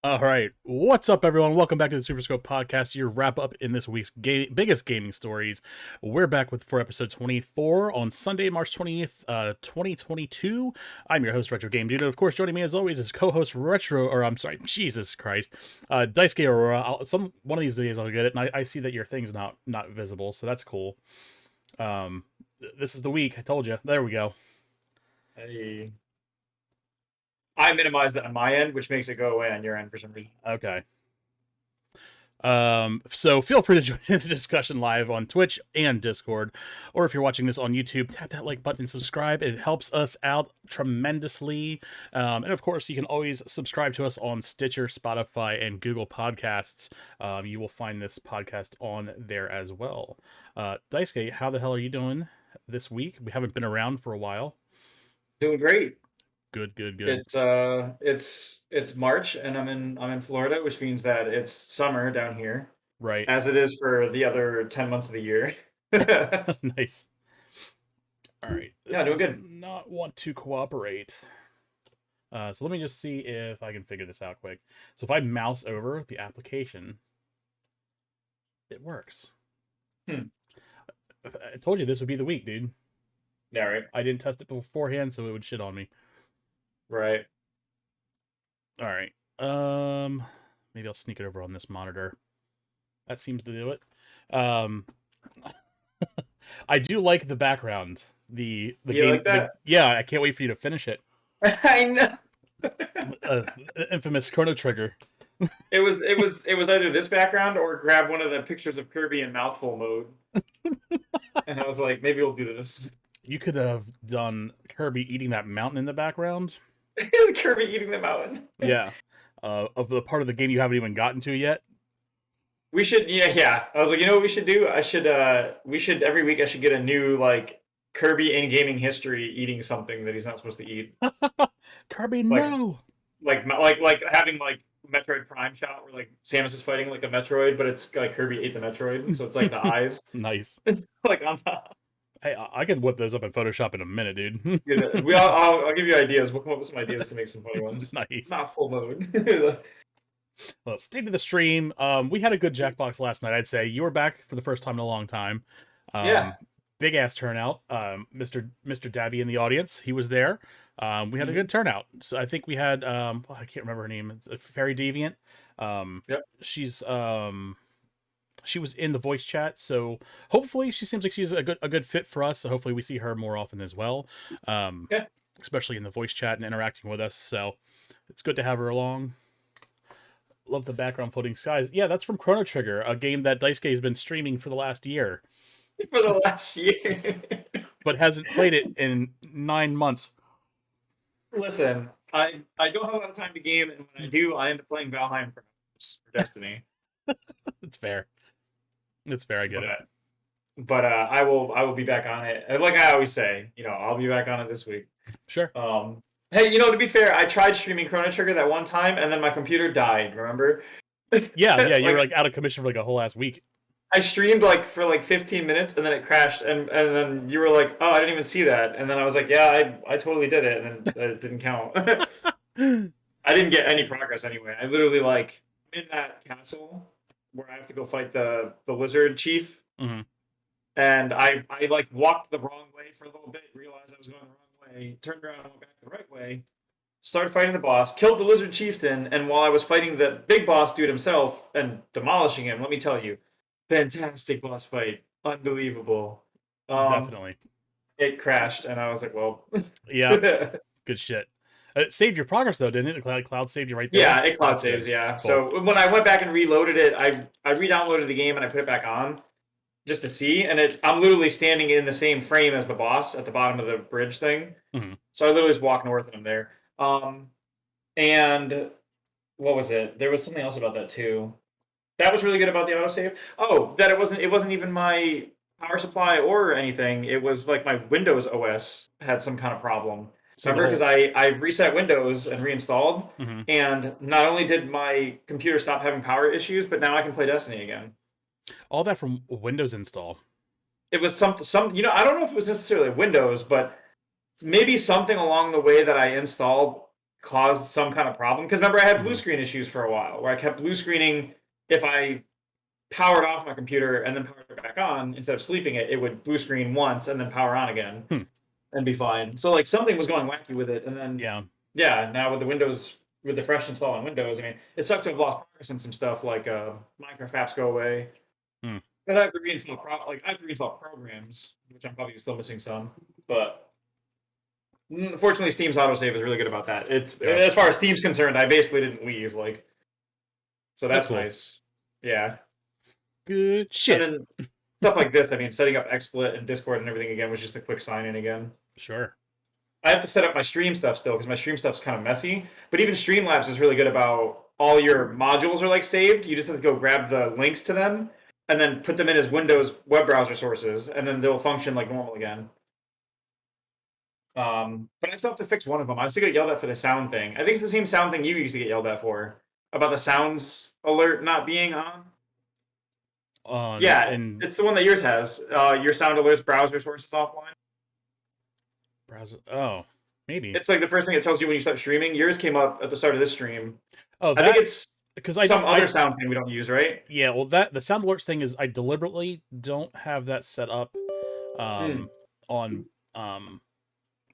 All right, what's up, everyone? Welcome back to the SuperScope podcast. Your wrap up in this week's biggest gaming stories. We're back for episode 24 on Sunday, March 20th, 2022. I'm your host, Retro Game Dude, and of course, joining me as always is co-host Jesus Christ, Daisuke Aurora. One of these days I'll get it, and I see that your thing's not visible, so that's cool. This is the week. I told you. There we go. Hey. I minimized that on my end, which makes it go away on your end for some reason. Okay. So feel free to join in the discussion live on Twitch and Discord, or if you're watching this on YouTube, tap that like button and subscribe. It helps us out tremendously. And of course, you can always subscribe to us on Stitcher, Spotify, and Google Podcasts. You will find this podcast on there as well. Daisuke, how the hell are you doing this week? We haven't been around for a while. Doing great. Good. It's March and I'm in Florida, which means that it's summer down here. Right. As it is for the other 10 months of the year. Nice. All right. Yeah, doing good. Not want to cooperate. So let me just see if I can figure this out quick. So if I mouse over the application, it works. I told you this would be the week, dude. Yeah, right. I didn't test it beforehand, so it would shit on me. Right. All right. Maybe I'll sneak it over on this monitor. That seems to do it. I do like the background. The game. Like that? Yeah, I can't wait for you to finish it. I know. Infamous Chrono Trigger. It was either this background or grab one of the pictures of Kirby in mouthful mode. And I was like, maybe we'll do this. You could have done Kirby eating that mountain in the background. Kirby eating the mountain. Yeah. Of the part of the game you haven't even gotten to yet. We should, yeah. I was like, you know what we should do? We should every week. I should get a new like Kirby in gaming history eating something that he's not supposed to eat. Kirby, no. Like having like Metroid Prime shot where like Samus is fighting like a Metroid, but it's like Kirby ate the Metroid, so it's like the eyes. Nice. Like on top. Hey, I can whip those up in Photoshop in a minute, dude. I'll give you ideas. We'll come up with some ideas to make some funny ones. Nice. Not full mode. Well, state of the stream. We had a good Jackbox last night. I'd say you were back for the first time in a long time. Yeah. Big ass turnout. Mr. Dabby in the audience. He was there. We had a good turnout. So I think we had I can't remember her name. It's Fairy Deviant. Yep. She was in the voice chat, so hopefully she seems like she's a good fit for us. So hopefully we see her more often as well. Yeah. Especially in the voice chat and interacting with us. So it's good to have her along. Love the background floating skies. Yeah, that's from Chrono Trigger, a game that Daisuke has been streaming for the last year. For the last year. But hasn't played it in 9 months. Listen, I don't have a lot of time to game, and when I do, I end up playing Valheim for Destiny. It's fair. It's fair. I get it. But I will be back on it. And like I always say, I'll be back on it this week. Sure. Hey, to be fair, I tried streaming Chrono Trigger that one time, and then my computer died. Remember? Yeah. You were like out of commission for like a whole ass week. I streamed for 15 minutes, and then it crashed, and then you were like, "Oh, I didn't even see that," and then I was like, "Yeah, I totally did it," and then it didn't count. I didn't get any progress anyway. I literally I'm in that castle where I have to go fight the lizard chief, mm-hmm. and I walked the wrong way for a little bit, realized I was going the wrong way, turned around and went back the right way, started fighting the boss, killed the lizard chieftain, and while I was fighting the big boss dude himself and demolishing him, let me tell you, fantastic boss fight, unbelievable. Definitely. It crashed, and I was like, well. Yeah, good shit. It saved your progress, though, didn't it? Cloud saved you right there? Yeah, it cloud saves, yeah. Cool. So when I went back and reloaded it, I re-downloaded the game, and I put it back on just to see, and I'm literally standing in the same frame as the boss at the bottom of the bridge thing. Mm-hmm. So I literally just walk north and I'm there. And what was it? There was something else about that, too. That was really good about the autosave. Oh, that it wasn't even my power supply or anything. It was like my Windows OS had some kind of problem. Remember, because I reset Windows and reinstalled, mm-hmm. and not only did my computer stop having power issues, but now I can play Destiny again. All that from Windows install. It was some I don't know if it was necessarily Windows, but maybe something along the way that I installed caused some kind of problem. Because remember, I had blue Mhm. screen issues for a while, where I kept blue screening. If I powered off my computer and then powered it back on, instead of sleeping it, it would blue screen once and then power on again Hmm. and be fine. So like something was going wacky with it, and then Yeah. yeah, now with the Windows, with the fresh install on Windows, I mean, it sucks to have lost progress in some stuff like Minecraft apps go away. Hmm. And I have to reinstall I have to reinstall programs, which I'm probably still missing some. But fortunately, Steam's autosave is really good about that. It's Yeah. as far as Steam's concerned, I basically didn't leave, like, so That's that's cool. nice. Yeah, Good and shit. then stuff like this. I mean, setting up XSplit and Discord and everything again was just a quick sign in again. Sure. I have to set up my stream stuff still because my stream stuff's kind of messy. But even Streamlabs is really good about all your modules are like saved. You just have to go grab the links to them and then put them in as Windows web browser sources, and then they'll function like normal again. But I still have to fix one of them. I still get yelled at for the sound thing. I think it's the same sound thing you used to get yelled at for about the sounds alert not being on. Yeah, And it's the one that yours has. Your sound alerts browser sources offline. browser. Oh, maybe. It's like the first thing it tells you when you start streaming. Yours came up at the start of this stream. Oh, I think that it's because I some don't. other sound thing we don't use, right? Yeah. Well, that the sound alerts thing is I deliberately don't have that set up, Mm. on On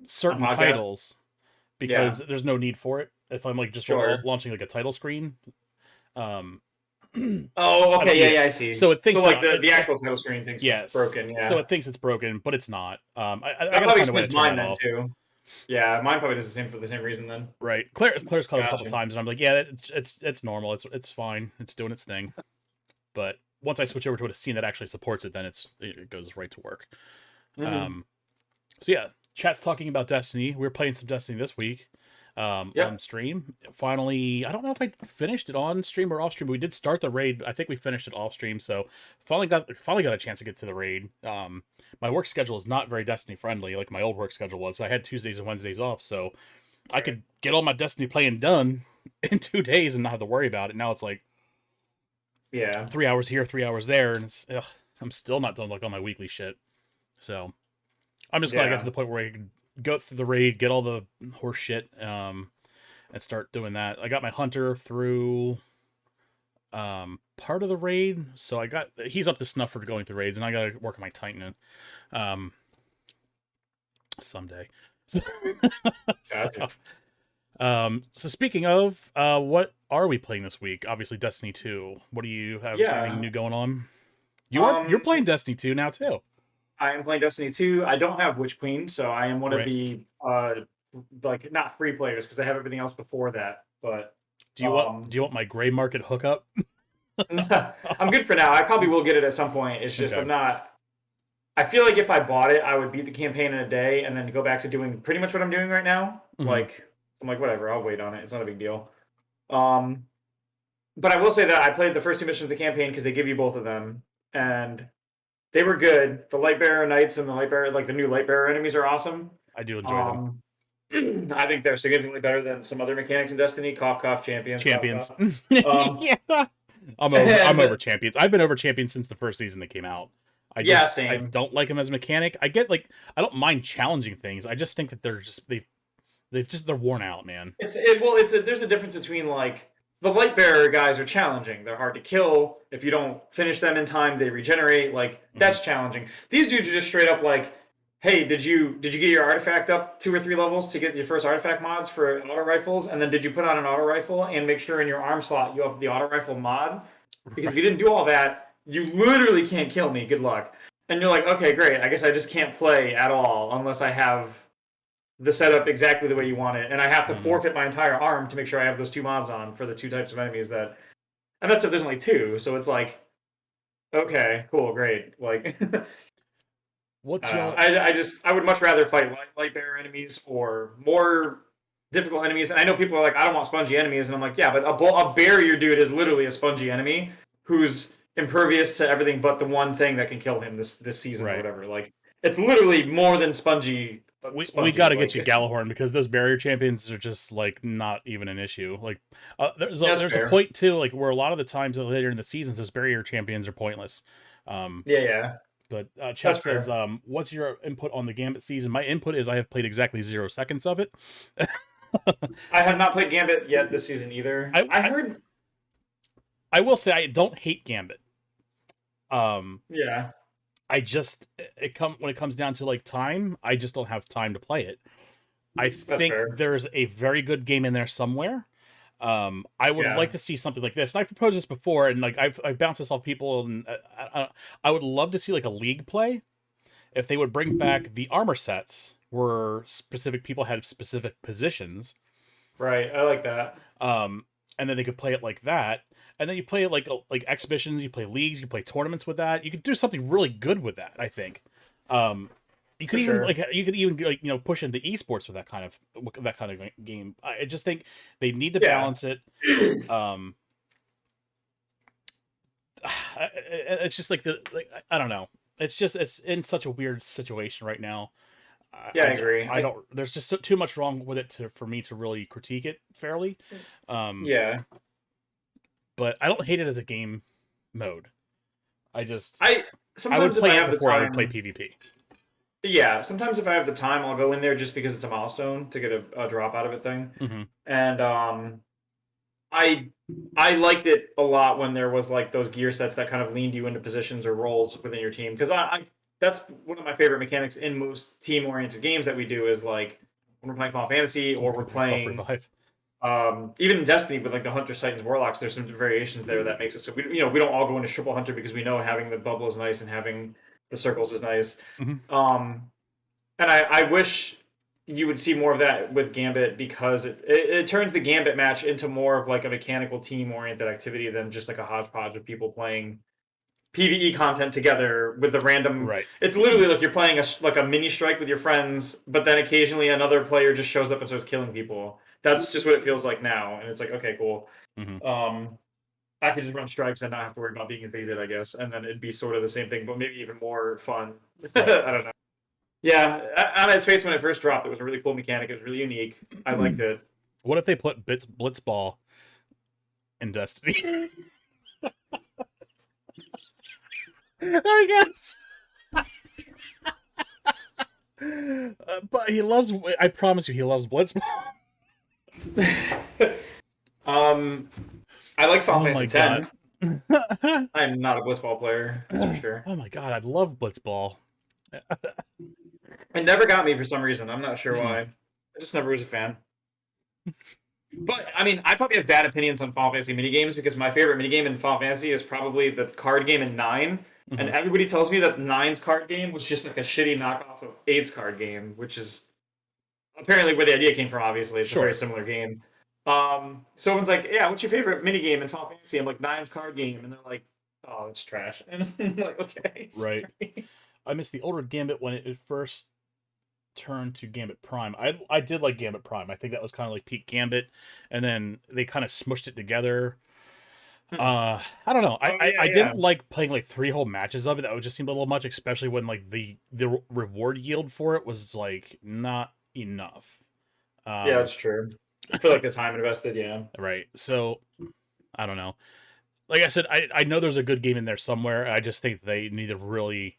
certain podcast. titles because Yeah, there's no need for it. If I'm like just sure. launching like a title screen, um, Oh, I don't okay, need yeah, it. yeah, I see. So it thinks So like that the actual title screen thinks it's yes. broken. So Yeah, it thinks it's broken, but it's not. I that gotta probably find a way to explains turn mine that then off. too. Yeah, mine probably does the same for the same reason then. Right. Claire's called it a couple Gotcha. times, and I'm like, yeah, it's normal. It's fine. It's doing its thing. But once I switch over to a scene that actually supports it, then it goes right to work. Mm-hmm. Um, so yeah, chat's talking about Destiny. We were playing some Destiny this week, on Yep. stream. Finally, I don't know if I finished it on stream or off stream, but we did start the raid. I think we finished it off stream, so finally got a chance to get to the raid. My work schedule is not very Destiny friendly, like my old work schedule was. So I had Tuesdays and Wednesdays off, so I Right. could get all my Destiny playing done in 2 days and not have to worry about it. Now it's like Yeah. 3 hours here, 3 hours there, and I'm still not done like all my weekly shit. So I'm just glad I got to Yeah. the point where I could go through the raid, get all the horse shit, and start doing that. I got my hunter through part of the raid, so he's up to snuff for going through raids, and I gotta work on my titan someday. So, so, Gotcha. so speaking of, what are we playing this week? Obviously Destiny 2. What do you have anything Yeah. new going on? You're Um, playing Destiny 2 now too. I am playing Destiny 2. I don't have Witch Queen, so I am one of Right. the like not free players because I have everything else before that. But Do you want my gray market hookup? I'm good for now. I probably will get it at some point. It's just Okay. I'm not. I feel like if I bought it, I would beat the campaign in a day and then go back to doing pretty much what I'm doing right now. Mhm. Like I'm like whatever, I'll wait on it. It's not a big deal. Um, but I will say that I played the first two missions of the campaign because they give you both of them, and they were good. The Lightbearer Knights and the Lightbearer, like the new Lightbearer enemies, are awesome. I do enjoy them. Um, I think they're significantly better than some other mechanics in Destiny. Cough, cough, champions, cough, Champions. cough. Um, Yeah. I'm over and champions. I've been over champions since the first season that came out. yeah, I same. don't like them as a mechanic. I get like I don't mind challenging things. I just think that they're worn out, man. There's a difference between like the light bearer guys are challenging. They're hard to kill. If you don't finish them in time, they regenerate. Like Mhm. that's challenging. These dudes are just straight up like, hey, did you get your artifact up 2 or 3 levels to get your first artifact mods for auto rifles? And then did you put on an auto rifle and make sure in your arm slot you have the auto rifle mod? Because if Right. you didn't do all that, you literally can't kill me. Good luck. And you're like, okay, great. I guess I just can't play at all unless I have the setup exactly the way you want it, and I have to Mhm. forfeit my entire arm to make sure I have those two mods on for the two types of enemies that. And that's if there's only two, so it's like, okay, cool, great. Like, What's your I would much rather fight light bearer enemies or more difficult enemies. And I know people are like, I don't want spongy enemies, and I'm like, yeah, but a barrier dude is literally a spongy enemy who's impervious to everything but the one thing that can kill him this season or right? whatever. Like, it's literally more than spongy. We got Spongy, to get you like Galahorn because those barrier champions are just like not even an issue. Like that's there's a fair. point too, like where a lot of the times later in the seasons those barrier champions are pointless. Um, Yeah, yeah. but chat That's says, fair. what's your input on the Gambit season? My input is I have played exactly 0 seconds of it. I have not played Gambit yet this season either. I, I I heard, I will say I don't hate Gambit. Um, yeah, I just when it comes down to like time, I just don't have time to play it. I that's think fair. there's a very good game in there somewhere. I would like Yeah, to see something like this. And I've proposed this before, and like I've bounced this off people, and I would love to see like a league play if they would bring back the armor sets where specific people had specific positions, right. I like that. um, and then they could play it like that. And then you play it like exhibitions, you play leagues, you play tournaments with that. You could do something really good with that. I think. Um, you For could even sure. like push into esports with that kind of game. I just think they need to Yeah. balance it. Um, it's just like I don't know. It's in such a weird situation right now. Yeah, I agree. I don't. There's just too much wrong with it for me to really critique it fairly. Um, Yeah. but I don't hate it as a game mode. I just I I would sometimes if I play it have the before I would play time, PvP. yeah, sometimes if I have the time, I'll go in there just because it's a milestone to get a drop out of it thing. Hmm. And I I liked it a lot when there was like those gear sets that kind of leaned you into positions or roles within your team because I that's one of my favorite mechanics in most team oriented games that we do is like when we're playing Final Fantasy or we're Self playing revive. even in Destiny with like the Hunters, Titans, Warlocks. There's some variations there that makes it so we don't all go into triple Hunter because we know having the bubble is nice and having the circles is nice. Hmm. Um, and I wish you would see more of that with Gambit because it turns the Gambit match into more of like a mechanical team oriented activity than just like a hodgepodge of people playing PVE content together with the random. Right. It's literally like you're playing like a mini strike with your friends, but then occasionally another player just shows up and starts killing people. That's just what it feels like now, and it's like okay, cool. Hmm. Um, I could just run strikes and not have to worry about being invaded, I guess, and then it'd be sort of the same thing, but maybe even more fun. I Right. don't know. Yeah, on its face when it first dropped, it was a really cool mechanic. It was really unique. I liked it. What if they put Blitzball in Destiny? There he goes. But he loves. I promise you, he loves Blitzball. um, I like Final Oh my Fantasy god. X. I'm not a blitzball player, that's for sure. Oh my god, I love Blitzball. It never got me for some reason. I'm not sure why. I just never was a fan. But I mean, I probably have bad opinions on Final Fantasy minigames because my favorite minigame in Final Fantasy is probably the card game in Nine, and Hmm. everybody tells me that Nine's card game was just like a shitty knockoff of Eight's card game, which is apparently where the idea came from. Obviously, it's a very Sure. similar game. So everyone's like, "Yeah, what's your favorite minigame in Final Fantasy?" I'm like, "Nine's card game," and they're like, "Oh, it's trash." And I'm like, "Okay, Right. sorry." I miss the older Gambit when it first turned to Gambit Prime. I did like Gambit Prime. I think that was kind of like peak Gambit, and then they kind of smushed it together. I don't know. Oh I yeah, yeah, didn't like playing like three whole matches of it. That would just seem a little much, especially when like the reward yield for it was like not enough. yeah. Um, That's true. For like the time invested, yeah. right. So I don't know. Like I said, I know there's a good game in there somewhere. I just think they need to really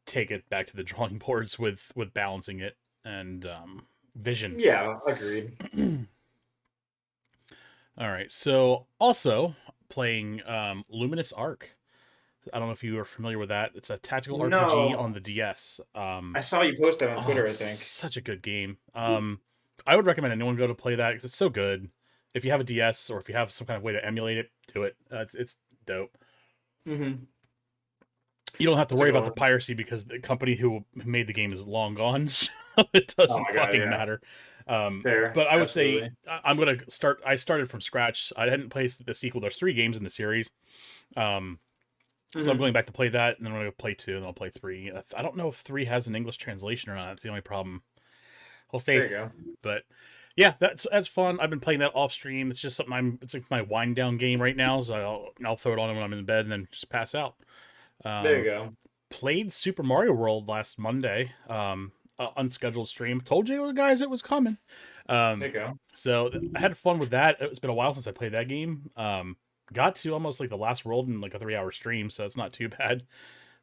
take it back to the drawing boards with balancing it and vision. Yeah, agreed. All right. So also playing Luminous Arc. I don't know if you are familiar with that. It's a tactical RPG on No, the DS. I saw you post that on Oh, Twitter. it's I think. such a good game. I would recommend anyone go to play that because it's so good. If you have a DS or if you have some kind of way to emulate it, do it. It's dope. Mm-hmm. You don't have to That's a worry good about the one. piracy because the company who made the game is long gone, so it Oh doesn't my god, fucking yeah. matter. Fair, But I would say absolutely. I'm gonna start. I started from scratch. I hadn't played the sequel. There's three games in the series, um, so I'm Mm-hmm. going back to play that, and then I'm gonna play two, and then I'll play three. I don't know if three has an English translation or not. That's the only problem. We'll There see. you go. But yeah, that's fun. I've been playing that off stream. It's just something it's like my wind down game right now. So I'll throw it on when I'm in bed and then just pass out. There you Um, go. Played Super Mario World last Monday. Unscheduled stream. Told you guys it was coming. There Um, you go. so I had fun with that. It's been a while since I played that game. Got to almost like the last world in like a 3 hour stream, so it's not too bad.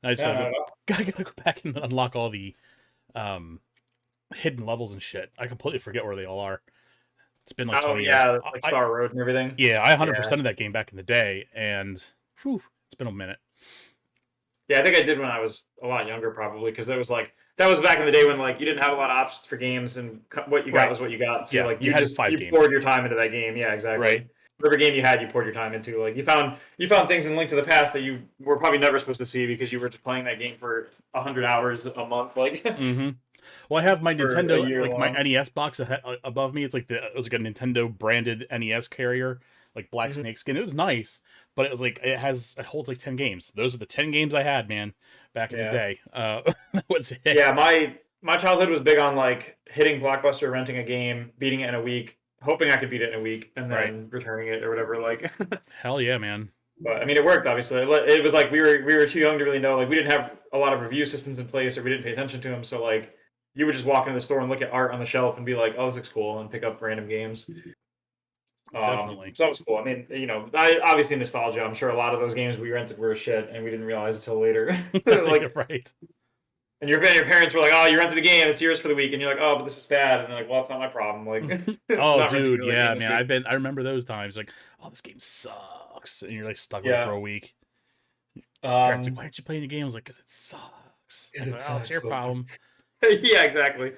I just Yeah, gotta no, go. no. Gotta go back and unlock all the um hidden levels and shit. I completely forget where they all are. It's been like Oh 20 years. yeah, like Star Road and everything. Yeah, I Yeah. 100% of that game back in the day, and whew, it's been a minute. Yeah, I think I did when I was a lot younger, probably, because that was back in the day when like you didn't have a lot of options for games, and what you got Right. was what you got. So Yeah, like you had five you games. poured your time into that game. Yeah, Right. exactly. Whatever game you had, you poured your time into. Like you found things in Link to the Past that you were probably never supposed to see because you were just playing that game for 100 hours a month, like Mm-hmm. Well, I have my for a Nintendo, year like my long. NES box above me. It's like it was like a Nintendo branded NES carrier, like black Mhm. snake skin. It was nice, but it was like it holds like 10 games. Those are the 10 games I had, man, back in the Yeah, day. That was yeah. it. My childhood was big on like hitting Blockbuster, renting a game, beating it in a week, hoping I could beat it in a week, and Right. then returning it or whatever. Like. Hell yeah, man. But I mean, it worked. Obviously, it was like we were too young to really know. Like we didn't have a lot of review systems in place, or we didn't pay attention to them. So like, you would just walk into the store and look at art on the shelf and be like, "Oh, this looks cool," and pick up random games. Definitely. So it was cool. I mean, I obviously nostalgia. I'm sure a lot of those games we rented were shit, and we didn't realize until later. You're Like, right. and your parents were like, "Oh, you rented a game. It's yours for the week," and you're like, "Oh, but this is bad." And they're like, "Well, it's not my problem. Like, I'm Oh, not renting dude, you that game yeah, this man. week." I remember those times. Like, oh, this game sucks, and you're like stuck with it for Yeah. a week. Parents like, Um, why aren't you playing the game? I was like, because it sucks. because Like, it oh, it's your sucks. Like, problem. yeah, exactly.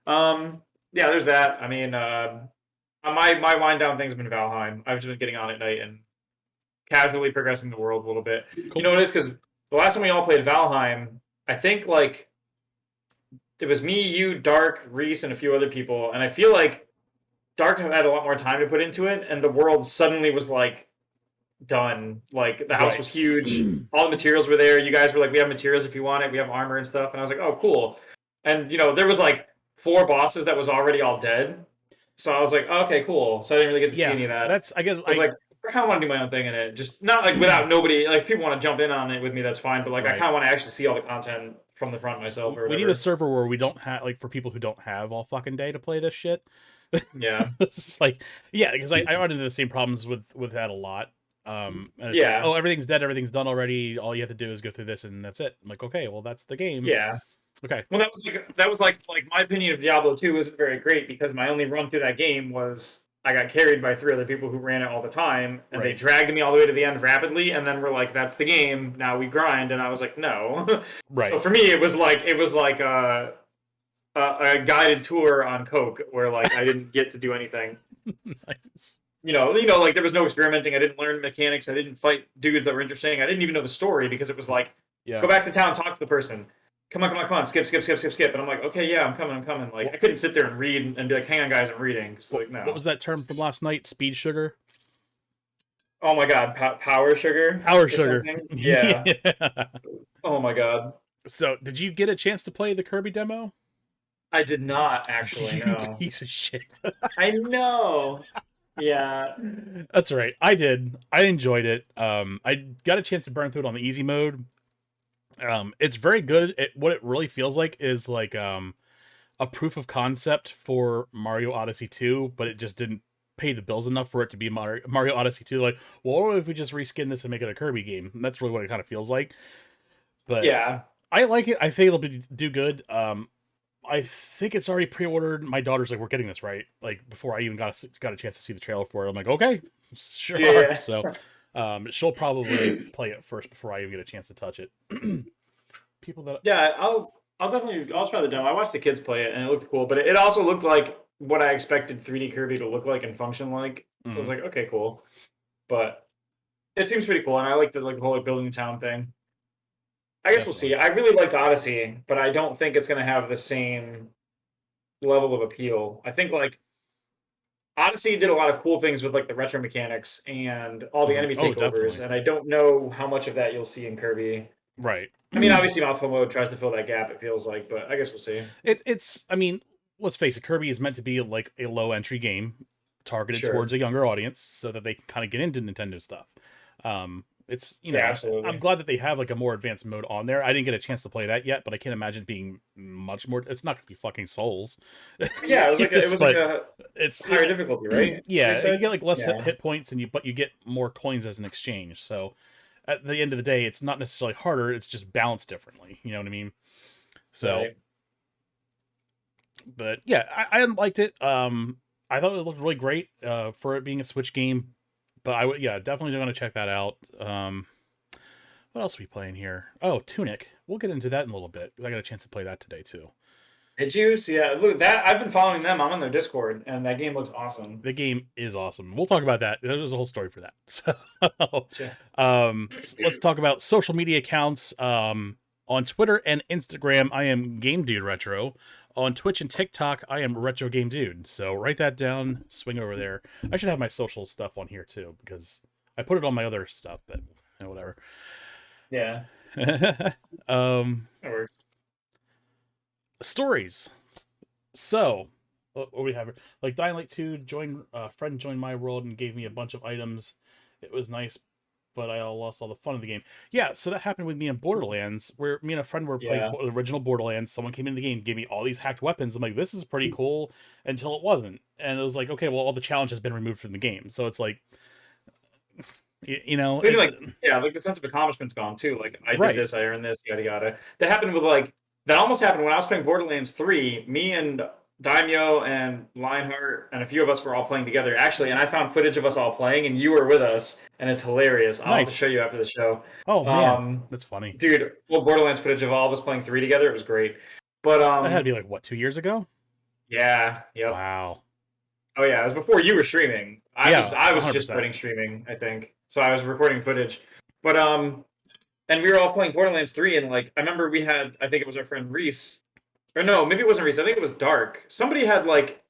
Yeah, there's that. I mean, my wind down thing's been Valheim. I've just been getting on at night and casually progressing the world a little bit. You Cool. know what it is? Because the last time we all played Valheim, I think like it was me, you, Dark, Reese, and a few other people, and I feel like Dark had a lot more time to put into it, and the world suddenly was like done. Like the house Right. was huge, all the materials were there. You guys were like, "We have materials if you want it. We have armor and stuff." And I was like, "Oh, cool." And there was like four bosses that was already all dead. So I was like, oh, "Okay, cool." So I didn't really get to see Yeah, any of that. that's I get. I was like, I kind of want to do my own thing in it, just not like without nobody. Like if people want to jump in on it with me, that's fine. But like I Right. kind of want to actually see all the content from the front myself or We need a whatever. server where we don't have like for people who don't have all fucking day to play this shit. Yeah, It's like, yeah, because I run into the same problems with that a lot. And it's like, yeah, oh, everything's dead, everything's done already. All you have to do is go through this, and that's it. I'm like, okay, well, that's the game. yeah. Okay. Well, that was like my opinion of Diablo 2 isn't very great because my only run through that game was I got carried by three other people who ran it all the time, and they Right. dragged me all the way to the end rapidly, and then we're like, "That's the game. Now we grind." And I was like, "No." So Right. for me, it was like a guided tour on Coke where like I didn't get to do anything. Nice. Like there was no experimenting. I didn't learn mechanics. I didn't fight dudes that were interesting. I didn't even know the story because it was like, Yeah. go back to town, talk to the person. Come on, skip, skip, skip, skip, skip. And I'm like, okay, yeah, I'm coming, I'm coming. Like What, I couldn't sit there and read and be like, hang on, guys, I'm reading. Just like what no. was that term from last night? Speed sugar. Oh my god, power sugar Power or sugar. something. Yeah. Yeah. Oh my god. So, did you get a chance to play the Kirby demo? I did not actually. You No. piece of shit. I know. Yeah. That's right. I did. I enjoyed it. I got a chance to burn through it on the easy mode. It's very good. What it really feels like is like a proof of concept for Mario Odyssey 2, but it just didn't pay the bills enough for it to be Mario Odyssey 2. Like, well, what if we just reskin this and make it a Kirby game? And that's really what it kind of feels like. But Yeah. I like it. I think do good. I think it's already pre-ordered. My daughter's like, "We're getting this right." Like before I even got a chance to see the trailer for it, I'm like, "Okay, sure Yeah. are." Yeah. So, she'll probably play it first before I even get a chance to touch it. People that Yeah, I'll definitely I'll try the demo. I watched the kids play it and it looked cool, but it also looked like what I expected 3D Kirby to look like and function like. So I was Mhm. like, okay, cool. But it seems pretty cool, and I like the whole like, building a town thing. I guess we'll Definitely see. I really liked Odyssey, but I don't think it's gonna have the same level of appeal. I think like Odyssey did a lot of cool things with like the retro mechanics and all the enemy Oh, takeovers, definitely. and I don't know how much of that you'll see in Kirby. Right. I mean, obviously, mouthful mode tries to fill that gap. It feels like, but I guess we'll see. It's. I mean, let's face it. Kirby is meant to be like a low entry game, targeted Sure. towards a younger audience, so that they can kind of get into Nintendo stuff. It's Yeah, I'm absolutely. glad that they have like a more advanced mode on there. I didn't get a chance to play that yet, but I can't imagine it being much more. It's not going to be fucking Souls. Yeah, it Yes, was like but a it's higher difficulty, right? They yeah, you said. get like less Yeah. hit points, but you get more coins as an exchange. So at the end of the day, it's not necessarily harder. It's just balanced differently. You know what I mean? So, Right. but yeah, I liked it. I thought it looked really great for it being a Switch game, but I would, yeah, definitely going to check that out. What else are we playing here? Oh, Tunic. We'll get into that in a little bit. I got a chance to play that today too. Did you? So yeah, look that I've been following them. I'm on their Discord, and that game looks awesome. The game is awesome. We'll talk about that. There's a whole story for that. So, Yeah. let's talk about social media accounts. On Twitter and Instagram, I am Game Dude Retro. On Twitch and TikTok, I am Retro Game Dude. So write that down. Swing over there. I should have my social stuff on here too because I put it on my other stuff, but whatever. Yeah, that works. Stories. So, what do we have? Like Dying Light 2, friend joined my world and gave me a bunch of items. It was nice, but I lost all the fun of the game. Yeah, so that happened with me in Borderlands, where me and a friend were playing the original Borderlands. Someone came in the game, gave me all these hacked weapons. I'm like, this is pretty cool, until it wasn't. And it was like, okay, well, all the challenge has been removed from the game. So it's like, Maybe like like the sense of accomplishment's gone too. Like I did this, I earned this, yada yada. That happened with that almost happened when I was playing Borderlands 3. Me and Daimyo and Lionheart and a few of us were all playing together actually, and I found footage of us all playing, and you were with us, and it's hilarious. I'll have to show you after the show. Oh man, that's funny, dude. Well, Borderlands footage of all of us playing 3 together, it was great. But that had to be like what, 2 years ago? Yeah. Yep. Wow. Oh yeah, it was before you were streaming. I was 100%. just starting streaming, I think. So I was recording footage. But and we were all playing Borderlands 3, and like I remember we had, I think it was our friend Reese. Or no, maybe it wasn't Reese, I think it was Dark. Somebody had like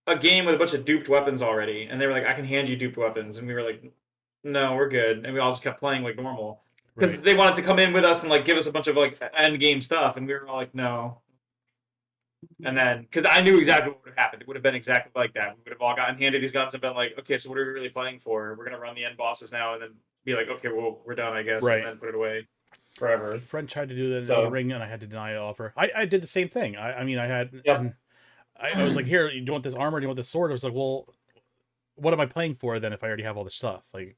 a game with a bunch of duped weapons already, and they were like, I can hand you duped weapons, and we were like, no, we're good. And we all just kept playing like normal. Because they wanted to come in with us and like give us a bunch of like end game stuff, and we were all like, no. And then, because I knew exactly what would have happened. It would have been exactly like that. We would have all gotten handed these guns and been like, okay, so what are we really playing for? We're going to run the end bosses now, and then be like, okay, well, we're done, I guess, and then put it away forever. A friend tried to do that in the ring, and I had to deny an offer. I did the same thing. I mean, I had, I was like, here, do you want this armor? Do you want this sword? I was like, well, what am I playing for then if I already have all this stuff? Like,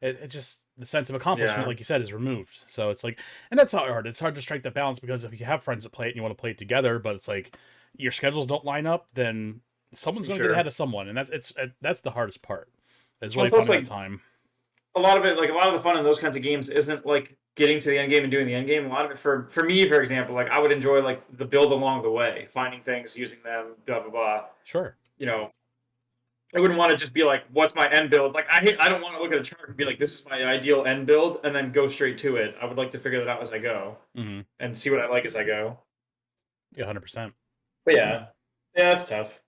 it just, the sense of accomplishment, like you said, is removed. So it's like, and that's hard. It's hard to strike that balance, because if you have friends that play it and you want to play it together, but it's like your schedules don't line up, then someone's going to get ahead of someone, and that's the hardest part. Is really finding that time. A lot of it, like a lot of the fun in those kinds of games, isn't like getting to the end game and doing the end game. A lot of it, for me, for example, like I would enjoy like the build along the way, finding things, using them, blah blah blah. Sure. I wouldn't want to just be like, what's my end build? Like, I don't want to look at a chart and be like, this is my ideal end build, and then go straight to it. I would like to figure that out as I go, and see what I like as I go. Yeah, 100%. But yeah, that's tough.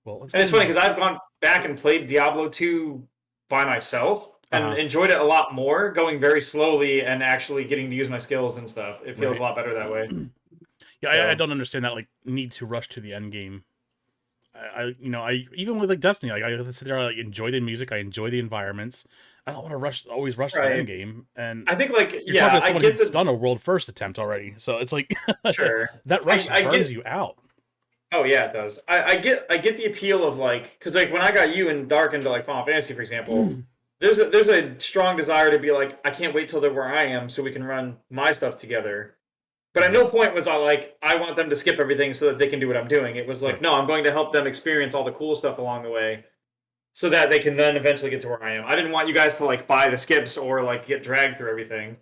Well, and it's funny because I've gone back and played Diablo 2 by myself and enjoyed it a lot more, going very slowly and actually getting to use my skills and stuff. It feels a lot better that way. Yeah, I don't understand that need to rush to the end game. I even with like Destiny, like I sit there, I enjoy the music, I enjoy the environments. I don't want to always rush to the end game. And I think like you're talking to someone who's done a world first attempt already, so it's like that rush burns you out. Oh yeah, it does. I get the appeal of like, because like when I got you and Dark into like Final Fantasy, for example, there's a strong desire to be like, I can't wait till they're where I am so we can run my stuff together. But at no point was I like, I want them to skip everything so that they can do what I'm doing. It was like, no, I'm going to help them experience all the cool stuff along the way, so that they can then eventually get to where I am. I didn't want you guys to like buy the skips or like get dragged through everything.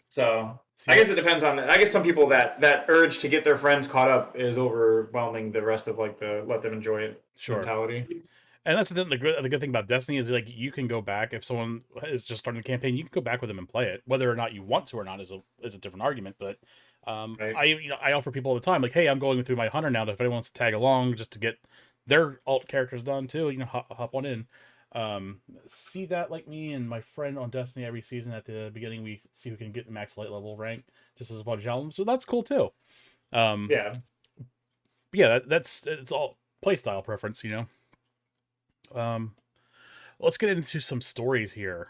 So I guess it depends on. I guess some people that urge to get their friends caught up is overwhelming the rest of like the let them enjoy it mentality. And that's the good thing about Destiny is like you can go back if someone is just starting a campaign, you can go back with them and play it. Whether or not you want to or not is a different argument. But I offer people all the time like, hey, I'm going through my hunter now. If anyone wants to tag along just to get their alt characters done too, hop on in. See that like me and my friend on Destiny every season at the beginning we see who can get the max light level rank just as a bunch of challenges. So that's cool too. That's it's all play style preference, let's get into some stories here.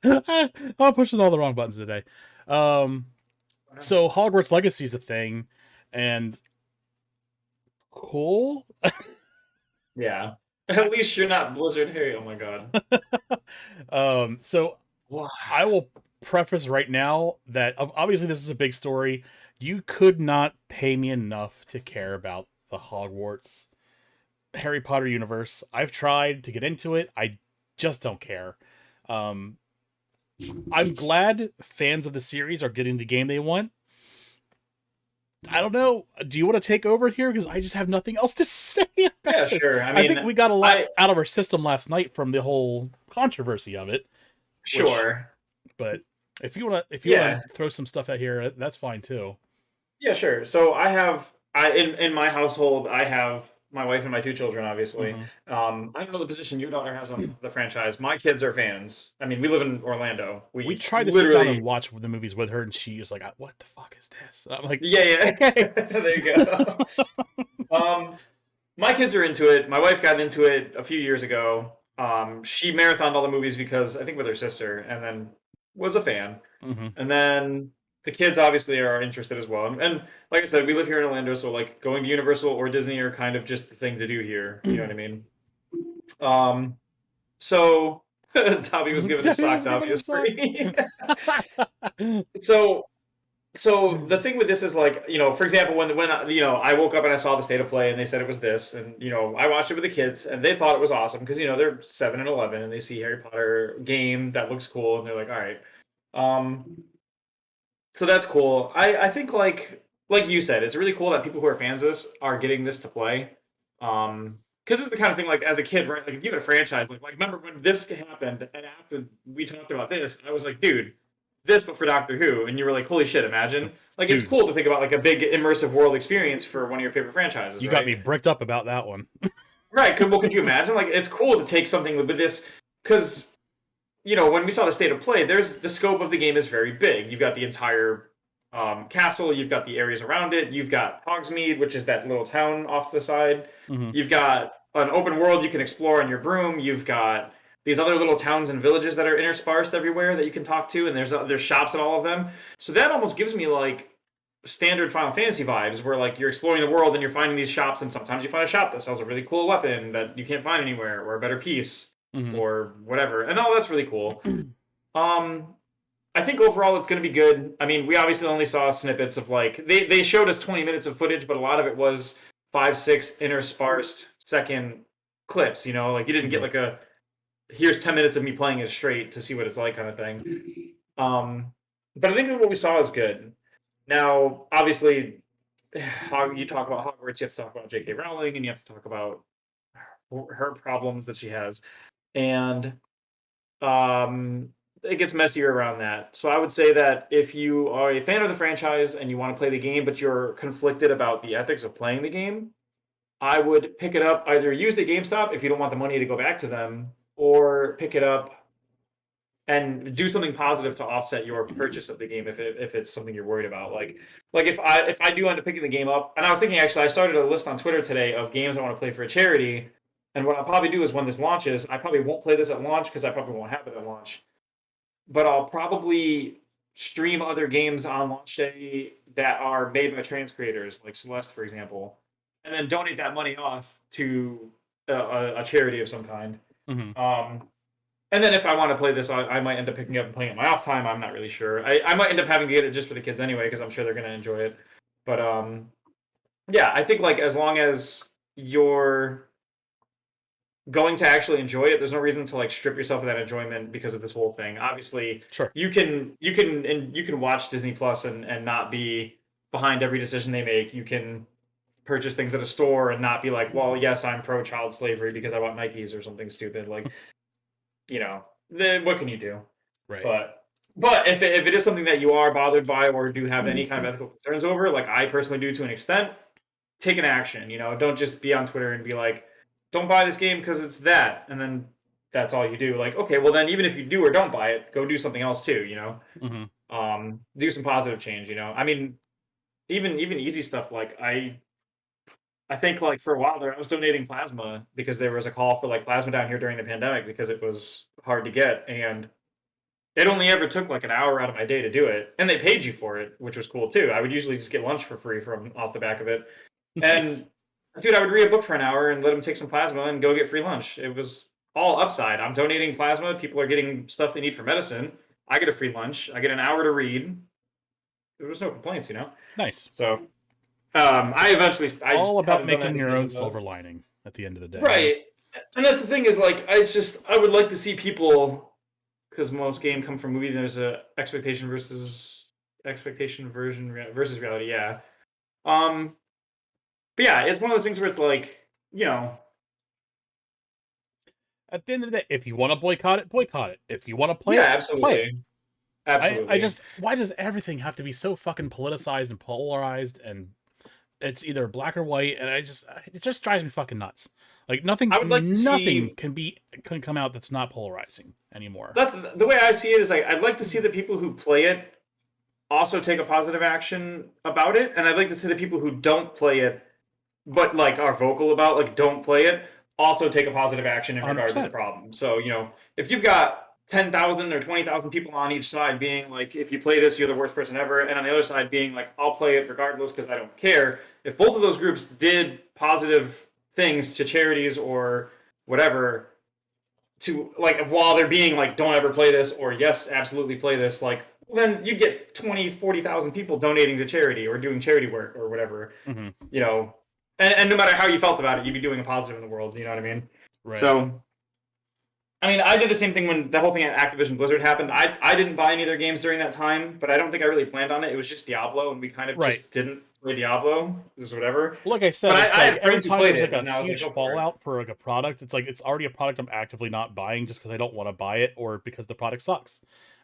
I'm pushing all the wrong buttons today. So Hogwarts Legacy is a thing, and cool. Yeah. At least you're not Blizzard Harry. Oh my god. So I will preface right now that obviously this is a big story. You could not pay me enough to care about the Hogwarts Harry Potter universe. I've tried to get into it. I just don't care. Um, I'm glad fans of the series are getting the game they want. I don't know. Do you want to take over here? Because I just have nothing else to say Yeah, about this. sure. I I mean, think we got a lot I out of our system last night from the whole controversy of it. Which, sure. but if you wanna Yeah, throw some stuff out here, that's fine too. yeah, sure. So I in my household, I have my wife and my two children, obviously. Mm-hmm. I don't know the position your daughter has on the franchise. My kids are fans. I mean, we live in Orlando. We We tried to sit down and literally, watch the movies with her, and she was like, "What the fuck is this?" I'm like, yeah, yeah. "Okay." There you go. Um, my kids are into it. My wife got into it a few years ago. She marathoned all the movies because I think with her sister, and then was a fan. Mm-hmm. And then the kids obviously are interested as well. And like I said, we live here in Orlando, so like going to Universal or Disney are kind of just the thing to do here. You know what I mean? Um, so Tommy was giving his He sock was to giving a obvious suck. free. so so the thing with this is like, for example, when I woke up and I saw the state of play and they said it was this, and I watched it with the kids and they thought it was awesome because they're 7 and 11 and they see Harry Potter game that looks cool and they're like, all right. So that's cool. I think like you said, it's really cool that people who are fans of this are getting this to play. Because it's the kind of thing like as a kid, right? Like if you had a franchise, like remember when this happened, and after we talked about this, I was like, dude, this but for Doctor Who, and you were like, holy shit, imagine. Like it's Dude, cool to think about like a big immersive world experience for one of your favorite franchises, you got right? me bricked up about that one. Right. Could you imagine? Like it's cool to take something with this because when we saw the state of play, there's the scope of the game is very big. You've got the entire castle, you've got the areas around it, you've got Hogsmeade, which is that little town off to the side. Mm-hmm. You've got an open world you can explore on your broom. You've got these other little towns and villages that are interspersed everywhere that you can talk to, and there's shops at all of them. So that almost gives me like standard Final Fantasy vibes, where like you're exploring the world and you're finding these shops, and sometimes you find a shop that sells a really cool weapon that you can't find anywhere, or a better piece Mm-hmm. or whatever. And all that's really cool. Um, I think overall it's going to be good. I mean, we obviously only saw snippets of like they showed us 20 minutes of footage, but a lot of it was 5, 6 interspersed second clips. Like you didn't get Mm-hmm. like a here's 10 minutes of me playing it straight to see what it's like kind of thing. But I think that what we saw is good. Now, obviously, you talk about Hogwarts, you have to talk about J.K. Rowling, and you have to talk about her problems that she has, and it gets messier around that. So I would say that if you are a fan of the franchise and you want to play the game, but you're conflicted about the ethics of playing the game, I would pick it up. Either use the GameStop if you don't want the money to go back to them, or pick it up and do something positive to offset your purchase of the game if it's something you're worried about. Like if I do end up picking the game up, and I was thinking actually I started a list on Twitter today of games I want to play for a charity, and what I'll probably do is when this launches, I probably won't play this at launch because I probably won't have it at launch, but I'll probably stream other games on launch day that are made by trans creators, like Celeste, for example, and then donate that money off to a charity of some kind. Mm-hmm. Um, and then if I want to play this, I might end up picking up and playing it in my off time. I'm not really sure. I might end up having to get it just for the kids anyway because I'm sure they're going to enjoy it. But yeah, I think like as long as you're going to actually enjoy it, there's no reason to like strip yourself of that enjoyment because of this whole thing. Obviously, Sure. you can watch Disney Plus and not be behind every decision they make. You can purchase things at a store and not be like, well, yes, I'm pro child slavery because I want Nikes or something stupid. Like, what can you do? Right. But if it is something that you are bothered by or do have any kind of ethical concerns over, like I personally do to an extent, take an action. Don't just be on Twitter and be like, don't buy this game because it's that, and then that's all you do. Like, okay, well then even if you do or don't buy it, go do something else too. Mm-hmm. Do some positive change. I mean, even easy stuff like I think like for a while there, I was donating plasma because there was a call for like plasma down here during the pandemic because it was hard to get, and it only ever took like an hour out of my day to do it, and they paid you for it, which was cool too. I would usually just get lunch for free from off the back of it, and Nice. dude, I would read a book for an hour and let them take some plasma and go get free lunch. It was all upside. I'm donating plasma. People are getting stuff they need for medicine. I get a free lunch. I get an hour to read. There was no complaints. Nice. So I eventually I All about haven't done that making your because own of silver lining at the end of the day, you know? right. And that's the thing is like I would like to see people because most game come from movie. There's a expectation versus reality. Yeah. Um. But yeah, it's one of those things where it's like you know. At the end of the day, if you want to boycott it, boycott it. If you want to Yeah, play it. absolutely, I absolutely. just, why does everything have to be so fucking politicized and polarized, and it's either black or white, and it just drives me fucking nuts. Like I would like to nothing see. can come out that's not polarizing anymore. That's the way I see it. Is like I'd like to see the people who play it also take a positive action about it, and I'd like to see the people who don't play it but like are vocal about like don't play it also take a positive action in regard to the 100%. problem. So if you've got 10,000 or 20,000 people on each side being like, if you play this, you're the worst person ever, and on the other side being like, I'll play it regardless because I don't care. If both of those groups did positive things to charities or whatever, to like while they're being like, don't ever play this or yes, absolutely play this, like then you get 20, 40,000 people donating to charity or doing charity work or whatever, Mm-hmm. you know, and no matter how you felt about it, you'd be doing a positive in the world. You know what I mean? Right. So, I mean, I did the same thing when the whole thing at Activision Blizzard happened. I didn't buy any of their games during that time, but I don't think I really planned on it. It was just Diablo, and we kind of Right. just didn't play Diablo. It was whatever. Well, like I But said, I, it's I like had every friends who time played there's it, like a and I was like, huge go for it. fallout for like a product, it's like it's already a product I'm actively not buying just because I don't want to buy it or because the product sucks.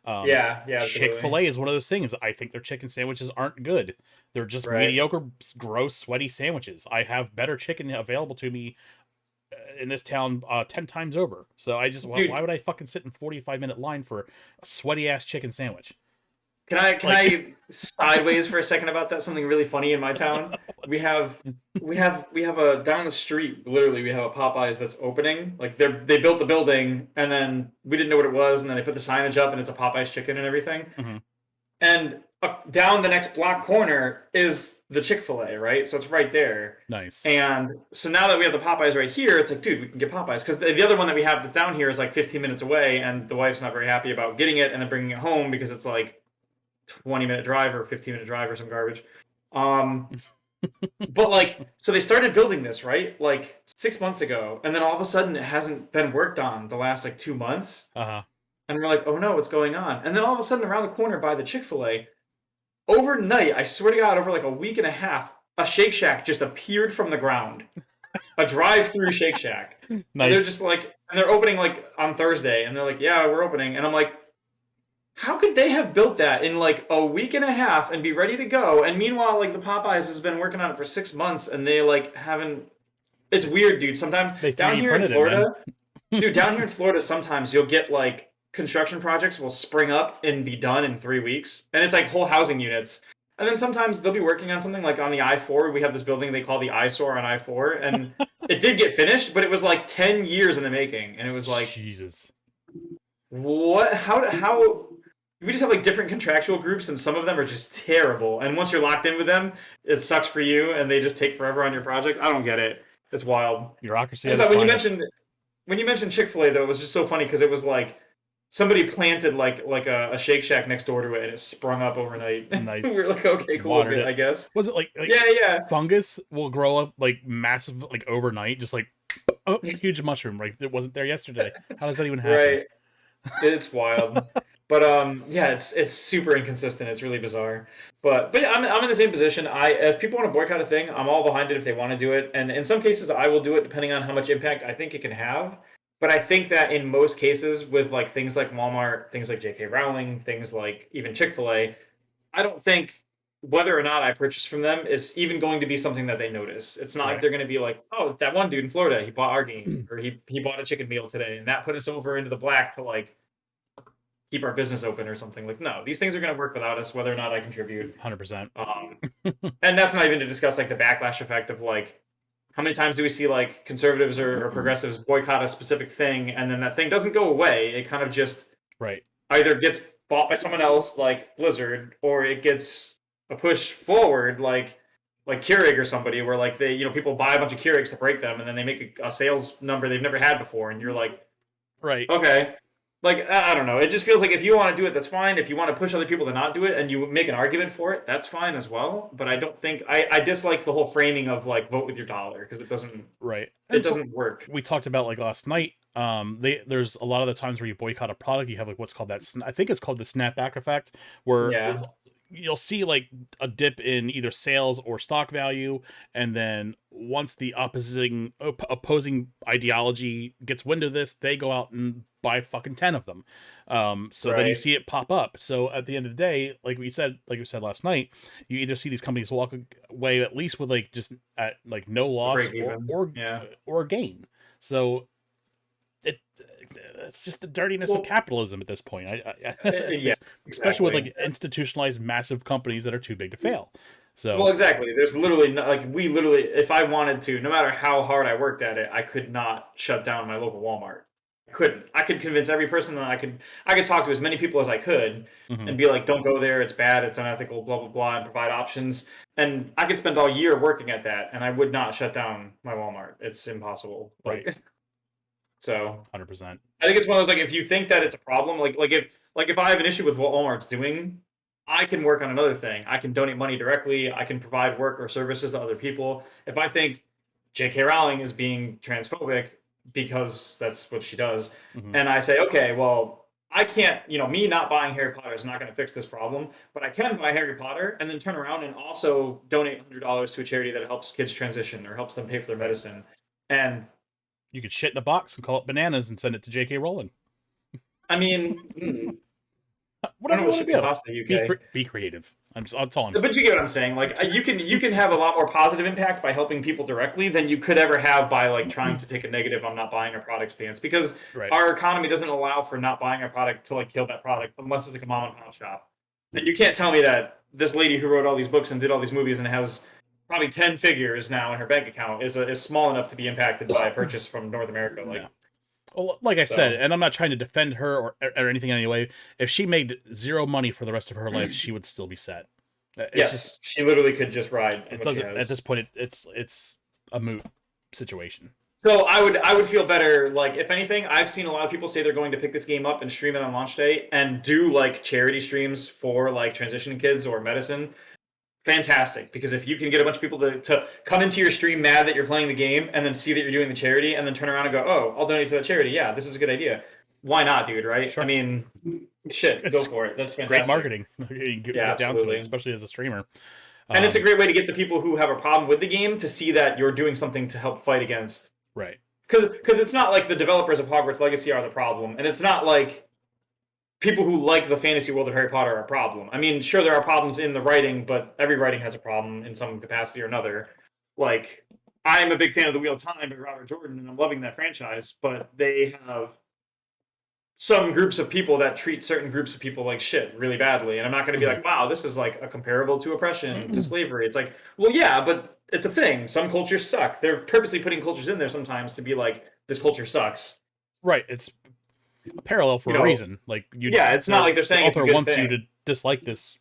Yeah, yeah, absolutely. Chick-fil-A is one of those things. I think their chicken sandwiches aren't good. They're just Right. mediocre, gross, sweaty sandwiches. I have better chicken available to me in this town 10 times over. So why Dude, would I fucking sit in 45-minute line for a sweaty ass chicken sandwich? can Like, I sideways for a second about that? Something really funny in my town. We what's have we have a down the street. Literally, we have a Popeyes that's opening. Like they built the building and then we didn't know what it was, and then they put the signage up and it's a Popeyes chicken and everything. Mhm. And down the next block corner is the Chick-fil-A, right? So it's right there. Nice. And so now that we have the Popeyes right here, it's like, dude, we can get Popeyes. Because the other one that we have that's down here is like 15 minutes away, and the wife's not very happy about getting it and then bringing it home because it's like 20-minute drive or 15-minute drive or some garbage. Um, but like, so they started building this, right? Like 6 months ago. And then all of a sudden it hasn't been worked on the last like 2 months. Uh-huh. And we're like, oh no, what's going on? And then all of a sudden around the corner by the Chick-fil-A, overnight, I swear to God, over like a week and a half, a Shake Shack just appeared from the ground. A drive-through Shake Shack. And they're Nice. just like, and they're opening like on Thursday, and they're like, yeah, we're opening. And I'm like, how could they have built that in like a week and a half and be ready to go? And meanwhile, like the Popeyes has been working on it for 6 months, and they like haven't. It's weird, dude. Sometimes They down 3D here in printed it, man. Florida, dude, down here in Florida, sometimes you'll get like construction projects will spring up and be done in 3 weeks, and it's like whole housing units. And then sometimes they'll be working on something like on the I-4. We have this building they call the eyesore on I-4, and it did get finished, but it was like 10 years in the making, and it was like, Jesus. what? How? We just have like different contractual groups, and some of them are just terrible. And once you're locked in with them, it sucks for you, and they just take forever on your project. I don't get it. It's wild. Bureaucracy I just at thought its finest. when you mentioned Chick-fil-A though, it was just so funny because it was like somebody planted like a Shake Shack next door to it and it sprung up overnight. We Nice. were like, okay, cool, Watered I it. guess. Was it like Yeah, yeah. fungus will grow up like massive like overnight, just like oh, huge mushroom. Like it wasn't there yesterday. How does that even happen? Right. It's wild. But yeah, it's super inconsistent. It's really bizarre. But yeah, I'm in the same position. If people want to boycott a thing, I'm all behind it if they want to do it. And in some cases I will do it depending on how much impact I think it can have. But I think that in most cases with like things like Walmart, things like JK Rowling, things like even Chick-fil-A, I don't think whether or not I purchase from them is even going to be something that they notice. It's not like Right. they're going to be like, oh, that one dude in Florida, he bought our game, or he bought a chicken meal today, and that put us over into the black to like keep our business open or something. Like, no, these things are going to work without us, whether or not I contribute. 100%. Um, and that's not even to discuss like the backlash effect of like how many times do we see like conservatives or progressives boycott a specific thing, and then that thing doesn't go away. It kind of just Right. either gets bought by someone else like Blizzard, or it gets a push forward like Keurig or somebody, where like they people buy a bunch of Keurigs to break them, and then they make a sales number they've never had before, and you're like, Right. okay, Like, I don't know. It just feels like if you want to do it, that's fine. If you want to push other people to not do it and you make an argument for it, that's fine as well. But I don't think I dislike the whole framing of like vote with your dollar because Right. And it it's what doesn't work. we talked about like last night. There's a lot of the times where you boycott a product, you have like what's called I think it's called the snapback effect, where Yeah, you'll see like a dip in either sales or stock value, and then once the opposing ideology gets wind of this, they go out and buy fucking 10 of them. So then you right. see it pop up. So at the end of the day, like we said last night, you either see these companies walk away at least with like just at like no A loss break even. Yeah. or gain. So it it's just the dirtiness of Well, capitalism at this point. yeah, Especially with exactly. like institutionalized massive companies that are too big to fail. Well, So exactly. There's literally no, like we literally, if I wanted to, no matter how hard I worked at it, I could not shut down my local Walmart. I couldn't. I could convince every person that I could talk to as many people as I could mhm, and be like, don't go there, it's bad, it's unethical, blah blah blah, and provide options. And I could spend all year working at that, and I would not shut down my Walmart. It's impossible. right, Like so, 100%. I think it's one of those like if you think that it's a problem, like if I have an issue with what Walmart's doing, I can work on another thing. I can donate money directly. I can provide work or services to other people. If I think J.K. Rowling is being transphobic because that's what she does, Mhm, and I say, okay, well, I can't, me not buying Harry Potter is not going to fix this problem, but I can buy Harry Potter and then turn around and also donate $100 to a charity that helps kids transition or helps them pay for their right. medicine. And You could shit in a box and call it bananas and send it to J.K. Rowling. I mean, I don't Whatever know you what want to shipping do. costs in the UK. Be creative. That's all I'm But saying. you get what I'm saying. Like you can have a lot more positive impact by helping people directly than you could ever have by like trying to take a negative on not buying a product stance because Right. our economy doesn't allow for not buying a product to like kill that product unless it's like a mom and pop shop. And you can't tell me that this lady who wrote all these books and did all these movies and has probably 10 figures now in her bank account is small enough to be impacted by a purchase from North America. No. Like Well, like I said, so. and I'm not trying to defend her or anything anyway. If she made zero money for the rest of her life, she would still be set. It's just Yes, she literally could just ride in it what she doesn't at has. this point. It's a moot situation. So I would feel better like if anything I've seen a lot of people say they're going to pick this game up and stream it on launch day and do like charity streams for like transitioning kids or medicine. Fantastic, because if you can get a bunch of people to come into your stream mad that you're playing the game and then see that you're doing the charity and then turn around and go, oh, I'll donate to that charity. Yeah, this is a good idea. Why not, dude? Right? I Sure, mean, shit, go it's for it. That's great fantastic. marketing. You Yeah, get down to it, absolutely. especially as a streamer. And it's a Um, great way to get the people who have a problem with the game to see that you're doing something to help fight against right. because it's not like the developers of Hogwarts Legacy are the problem, and it's not like people who like the fantasy world of Harry Potter are a problem. I mean, sure there are problems in the writing, but every writing has a problem in some capacity or another. Like I'm a big fan of The Wheel of Time by Robert Jordan, and I'm loving that franchise, but they have some groups of people that treat certain groups of people like shit really badly. And I'm not going to be Mhm. like, wow, this is like a comparable to oppression, to slavery. It's like, well, yeah, but it's a thing. Some cultures suck. They're purposely putting cultures in there sometimes to be like, this culture sucks. Right. It's a parallel You for a know, reason. Like yeah, it's not like they're the saying it's a author good wants you thing. to dislike this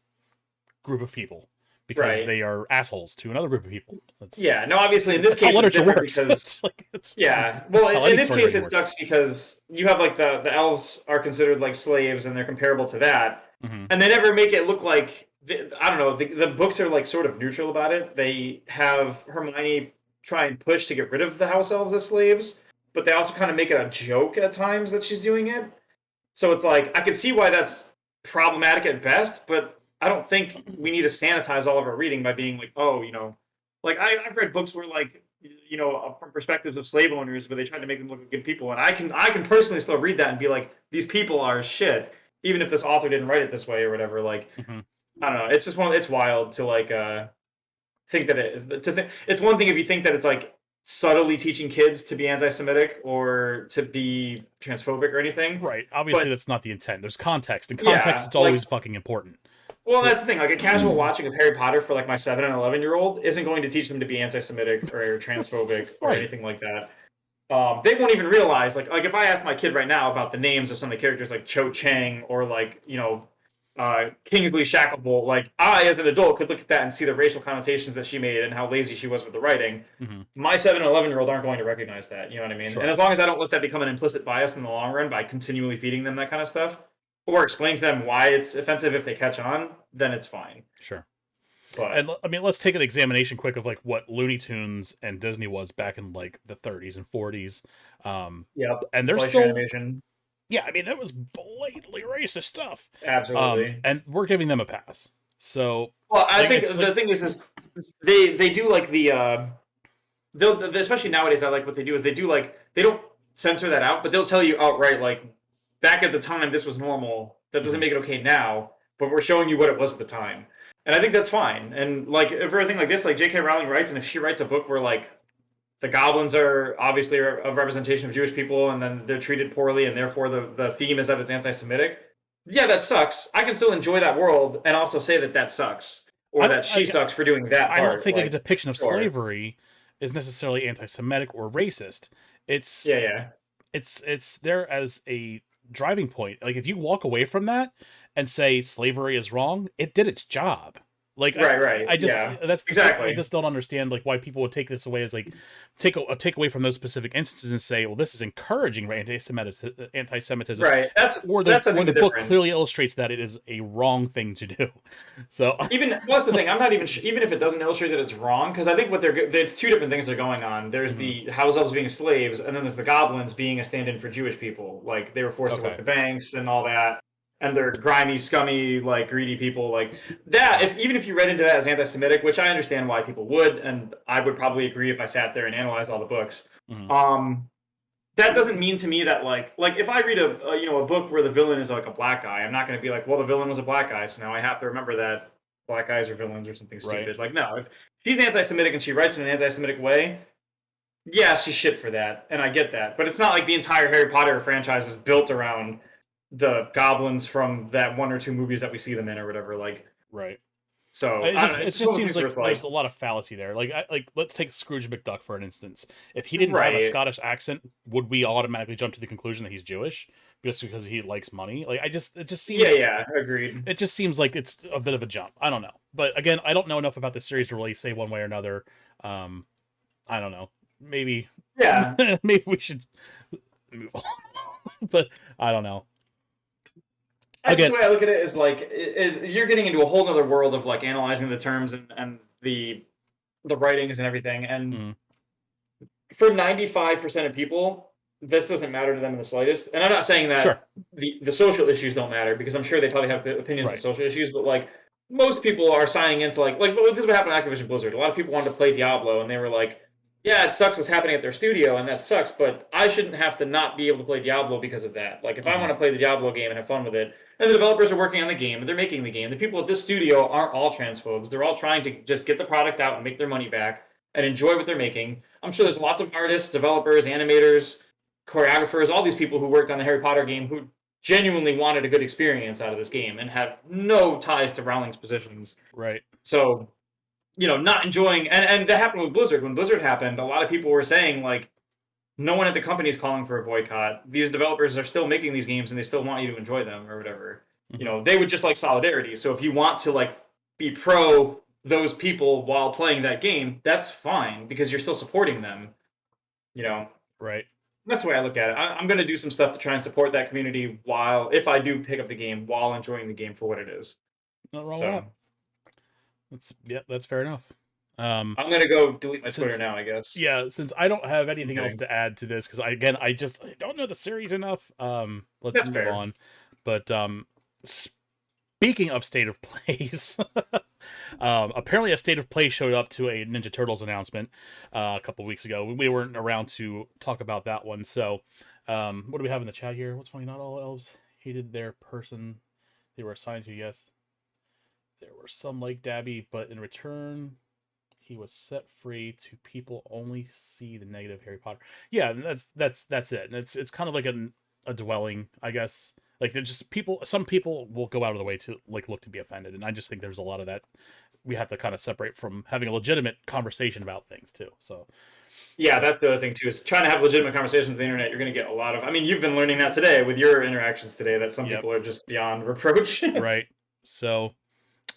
group of people because Right. they are assholes to another group of people. Yeah. No, obviously in this That's how case it's literature different works. because It's yeah. Well, how in any this case storytelling it works. sucks because you have like the elves are considered like slaves and they're comparable to that. Hmm. And they never make it look like I don't know. The books are like sort of neutral about it. They have Hermione try and push to get rid of the house elves as slaves, but they also kind of make it a joke at times that she's doing it. So it's like I can see why that's problematic at best, but I don't think we need to sanitize all of our reading by being like, oh, like I've read books where like from perspectives of slave owners, but they tried to make them look like good people, and I can personally still read that and be like, these people are shit, even if this author didn't write it this way or whatever. Like Hmm. I don't know, it's just it's wild to like think that it's one thing if you think that it's like subtly teaching kids to be anti-Semitic or to be transphobic or anything, Right. Obviously, but that's not the intent. There's context, and context yeah, is like always fucking important. well, So, that's the thing. Like a casual watching of Harry Potter for like my 7 and 11-year-old isn't going to teach them to be anti-Semitic or transphobic or right. anything like that. They won't even realize like if I asked my kid right now about the names of some of the characters like Cho Chang or like Kingsley Shacklebolt, like I, as an adult, could look at that and see the racial connotations that she made and how lazy she was with the writing. Mm-hmm. My 7 and 11-year-old aren't going to recognize that. You know what I mean? And Sure. as long as I don't let that become an implicit bias in the long run by continually feeding them that kind of stuff or explaining to them why it's offensive if they catch on, then it's fine. Sure. But And I mean, let's take an examination quick of like what Looney Tunes and Disney was back in like the 30s and 40s. yeah, And they're Fleischer still, animation, yeah, I mean, that was blatantly racist stuff. absolutely. And we're giving them a pass. So, Well, I like, think it's the like, thing is they do like they'll especially nowadays. I like what they do is they do like they don't censor that out, but they'll tell you outright like back at the time this was normal. That doesn't Mhm. make it okay now, but we're showing you what it was at the time, and I think that's fine. And like for a thing like this, like J.K. Rowling writes, and if she writes a book where like the goblins are obviously a representation of Jewish people, and then they're treated poorly, and therefore the theme is that it's anti-Semitic. Yeah, that sucks. I can still enjoy that world and also say that that sucks, or I don't, that she sucks for doing that I don't part. think like a Like, depiction of sure, slavery is necessarily anti-Semitic or racist. It's yeah, yeah, it's there as a driving point. Like if you walk away from that and say slavery is wrong, it did its job. Like right, right, I just yeah, that's I exactly. just don't understand like why people would take this away as like take away from those specific instances and say, well, this is encouraging anti-Semitism, Right. That's I or think the the book difference. clearly illustrates that it is a wrong thing to do. So Even what's the thing? I'm not even even if it doesn't illustrate that it's wrong, because I think what there's two different things that are going on. There's mhm. the house elves being slaves, and then there's the goblins being a stand-in for Jewish people. Like they were forced to work Okay, the banks and all that, and they're grimy, scummy, like greedy people. Like that. right. If even if you read into that as anti-Semitic, which I understand why people would, and I would probably agree if I sat there and analyzed all the books. Mhm. Um, that doesn't mean to me that like if I read a book where the villain is like a black guy, I'm not going to be like, well, the villain was a black guy, so now I have to remember that black guys are villains or something Right. stupid. Like no, if she's anti-Semitic and she writes in an anti-Semitic way, yeah, she's shit for that, and I get that. But it's not like the entire Harry Potter franchise is built around the goblins from that one or two movies that we see them in or whatever. Like Right. so, I don't know. It It's just just one of those seems things where like it's there's like a lot of fallacy there. Like let's take Scrooge McDuck for an instance. If he didn't have a right. Scottish accent, would we automatically jump to the conclusion that he's Jewish just because he likes money? Like Yeah, yeah, agreed. it just seems like it's a bit of a jump. I don't know, but again, I don't know enough about the series to really say one way or another. Um, I don't know. Maybe Yeah, maybe we should move on, but I don't know. I just Again, the way I look at it is like you're getting into a whole other world of like analyzing the terms and the writings and everything. And mm, for 95% of people, this doesn't matter to them in the slightest. And I'm not saying sure, that the social issues don't matter because I'm sure they probably have opinions on right. social issues, but like most people are signing into like well, this is what happened to Activision Blizzard. A lot of people wanted to play Diablo and they were like, yeah, it sucks what's happening at their studio and that sucks, but I shouldn't have to not be able to play Diablo because of that. Like if I Hmm. want to play the Diablo game and have fun with it, and the developers are working on the game and they're making the game, the people at this studio aren't all transphobes. They're all trying to just get the product out and make their money back and enjoy what they're making. I'm sure there's lots of artists, developers, animators, choreographers, all these people who worked on the Harry Potter game who genuinely wanted a good experience out of this game and have no ties to Rowling's positions. Right. So, not enjoying and that happened with Blizzard. When Blizzard happened, a lot of people were saying like no one at the company is calling for a boycott. These developers are still making these games and they still want you to enjoy them or whatever. Hmm. They would just like solidarity. So if you want to like be pro those people while playing that game, that's fine because you're still supporting them. You know, Right. that's the way I look at it. I'm going to do some stuff to try and support that community while, if I do pick up the game, while enjoying the game for what it is. Nothing wrong with So that. That's fair enough. Um, I'm going to go delete my Twitter since now, I guess. yeah, since I don't have I'm anything else kidding. to add to this because I don't know the series enough. Let's That's move fair. on. But speaking of state of plays, apparently a state of play showed up to a Ninja Turtles announcement a couple weeks ago. We weren't around to talk about that one. So, what do we have in the chat here? What's funny? Not all elves hated their person they were assigned to. Yes, there were some like Dabby, but in return, he was set free to people only see the negative Harry Potter. Yeah, that's it. And it's kind of like a dwelling, I guess. Like they're just people. Some people will go out of the way to like look to be offended, and I just think there's a lot of that we have to kind of separate from having a legitimate conversation about things too. So, Yeah, but that's the other thing too. Is trying to have legitimate conversations with the internet. You're going to get a lot of. I mean, you've been learning that today with your interactions today. That some yep, people are just beyond reproach. right. So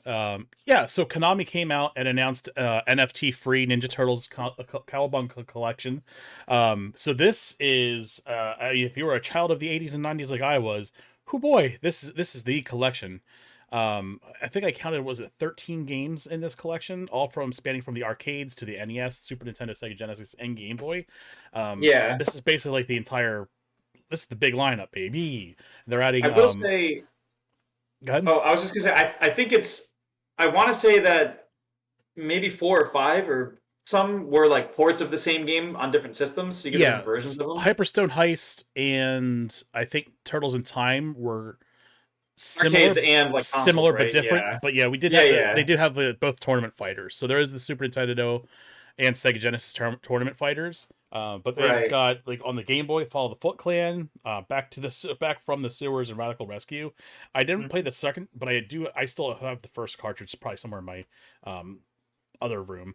yeah, so Konami came out and announced NFT free Ninja Turtles Cowabunga collection. So this is if you were a child of the 80s and 90s like I was, who boy, this is the collection. I think I counted, was it 13 games in this collection, all from spanning from the arcades to the NES, Super Nintendo, Sega Genesis, and Game Boy. Yeah, This is basically like the entire. This is the big lineup, baby. They're adding. I will say. Go ahead. Oh, I was just gonna say. I think it's. I want to say that maybe 4 or 5 or some were like ports of the same game on different systems. So you get Yeah, different versions of them. Hyperstone Heist and I think Turtles in Time were Arcades similar, and like consoles, similar but right? different. Yeah. But yeah, we did Yeah, have they yeah. did have both tournament fighters. So there is the Super Nintendo and Sega Genesis tournament fighters. But they've Right. got like on the Game Boy, Follow the Foot Clan, back from the sewers and Radical Rescue. I didn't play Mhm. the second, but I still have the first cartridge, probably somewhere in my um, other room.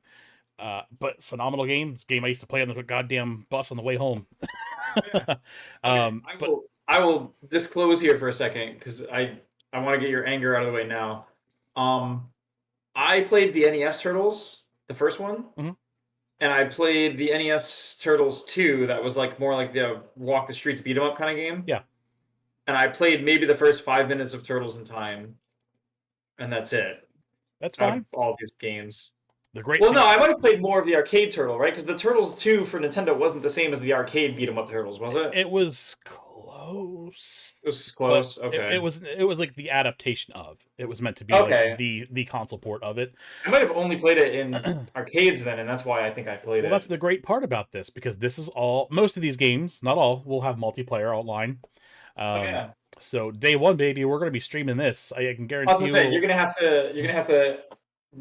But phenomenal game. Game I used to play on the goddamn bus on the way home. Yeah. Okay. But I will disclose here for a second because I want to get your anger out of the way now. Um, I played the NES Turtles, the first one, mhm, and I played the NES Turtles 2. That was like more like the walk the streets beat 'em up kind of game. yeah, And I played maybe the first 5 minutes of Turtles in Time, and that's it that's out of fine. all these games. The great Well, thing, no, I might have played more of the arcade Turtle, right? Because the Turtles 2 for Nintendo wasn't the same as the arcade beat 'em up Turtles, was it? it was close, It was but close. it Okay. was like the adaptation of. It was meant to be like Okay. the console port of it. I might have only played it in arcades then, and that's why I think I played Well, that's it. the great part about this because this is all. Most of these games, not all, will have multiplayer online. Oh Um, yeah. so day one, baby, we're gonna be streaming this. I can I was guarantee gonna you. say you're gonna have to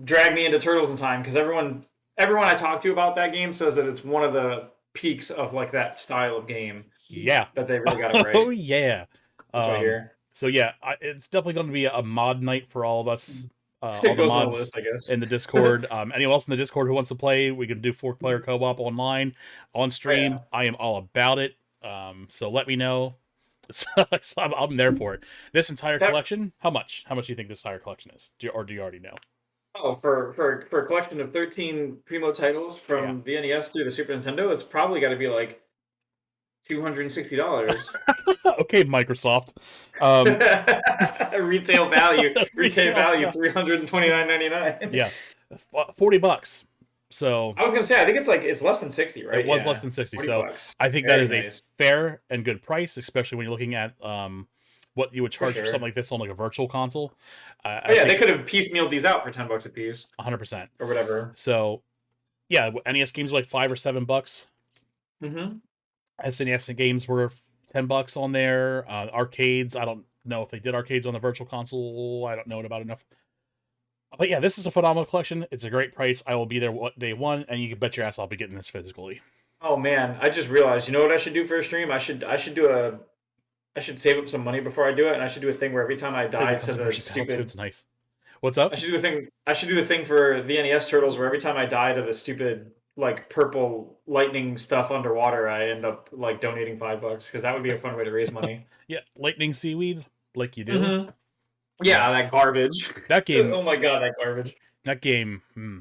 drag me into Turtles in Time because everyone I talk to about that game says that it's one of the peaks of like that style of game Yeah. that they really got it Oh right. yeah. That's what I hear. So yeah, it's definitely going to be a mod night for all of us, all It the goes on the mods list, I guess. in the Discord. Anyone else in the Discord who wants to play, we can do 4-player co-op online on Oh yeah. stream. I am all about it. So let me know. So I'm there for it. This entire That collection, how much? How much do you think this entire collection is? Or do you already know? Oh, for a collection of 13 Primo titles Yeah. from the NES through the Super Nintendo, it's probably got to be like $260. Okay, Microsoft. Um, Retail retail. value Yeah. 329.99. Yeah. $40. So I was gonna say I think it's less than 60, it right? was less Yeah, than 60. 40 So bucks. I think that Very is a nice fair and good price, especially when you're looking at what you would for charge for something sure. like this on like a virtual console. Oh I yeah, they think could have piecemealed these out for 10 bucks a piece 100%. or whatever. So yeah, NES games were like $5 or $7. Mm-hmm. SNES games were $10 on there. Arcades, I don't know if they did arcades on the virtual console. I don't know about enough. But yeah, this is a phenomenal collection. It's a great price. I will be there day one, and you can bet your ass I'll be getting this physically. Oh man, I just realized. You know what I should do for a stream? I should save up some money before I do it, and I should do a thing where every time I Play the die to custom the version stupid. Battletoads, nice. What's up? I should do the thing for the NES Turtles where every time I die to the stupid like purple lightning stuff underwater, I end up like donating $5 because that would be a fun way to raise money. Yeah, lightning seaweed, like you do. Mm-hmm. Yeah, Yeah, that garbage. that game. Oh my god, that garbage. That game. Maybe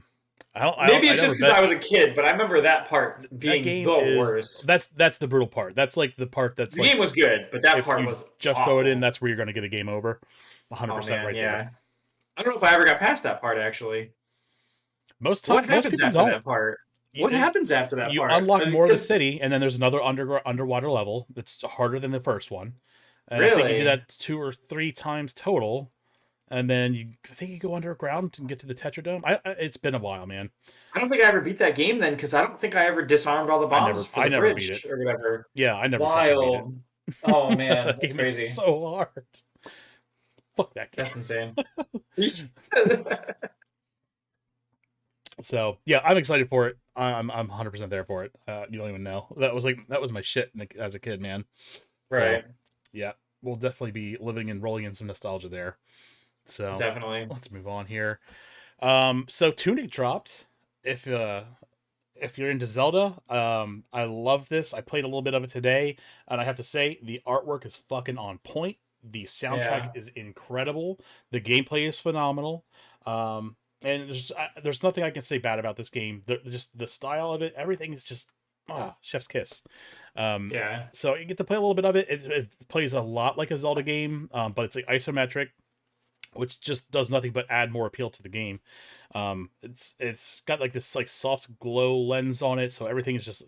I it's never just because bet. I was a kid, but I remember that part That being game the is worst. that's the brutal part. That's like the part that's The like game was good, but that if part you was just throw it in, awful. that's where you're gonna get a game over. Oh 100% man, right there. yeah. I don't know if I ever got past that part actually. What Most happens people after don't. that part? What You, happens after that you part? unlock more of the Because city, and then there's another underwater level that's harder than the first one. And I think you do really, that 2 or 3 times total, and then I think you go underground and get to the Tetradome. It's been a while, man. I don't think I ever beat that game then because I don't think I ever disarmed all the bombs for I the never beat it. bridge or whatever. Yeah, I never fucking beat it. Wild. Oh man, That that's game is crazy. so hard. Fuck that game. That's insane. So yeah, I'm excited for it. I'm 100% there for it. You don't even know. That was my shit as a kid, man. So Right, yeah, we'll definitely be living and rolling in some nostalgia there. So definitely. let's move on here. So Tunic dropped. If you're into Zelda, I love this. I played a little bit of it today, and I have to say the artwork is fucking on point. The soundtrack Yeah. is incredible. The gameplay is phenomenal. And there's nothing I can say bad about this game. Just the style of it, everything is just chef's kiss. Um, Yeah. so you get to play a little bit of it. It plays a lot like a Zelda game, but it's like isometric, which just does nothing but add more appeal to the game. It's got like this like soft glow lens on it, so everything is just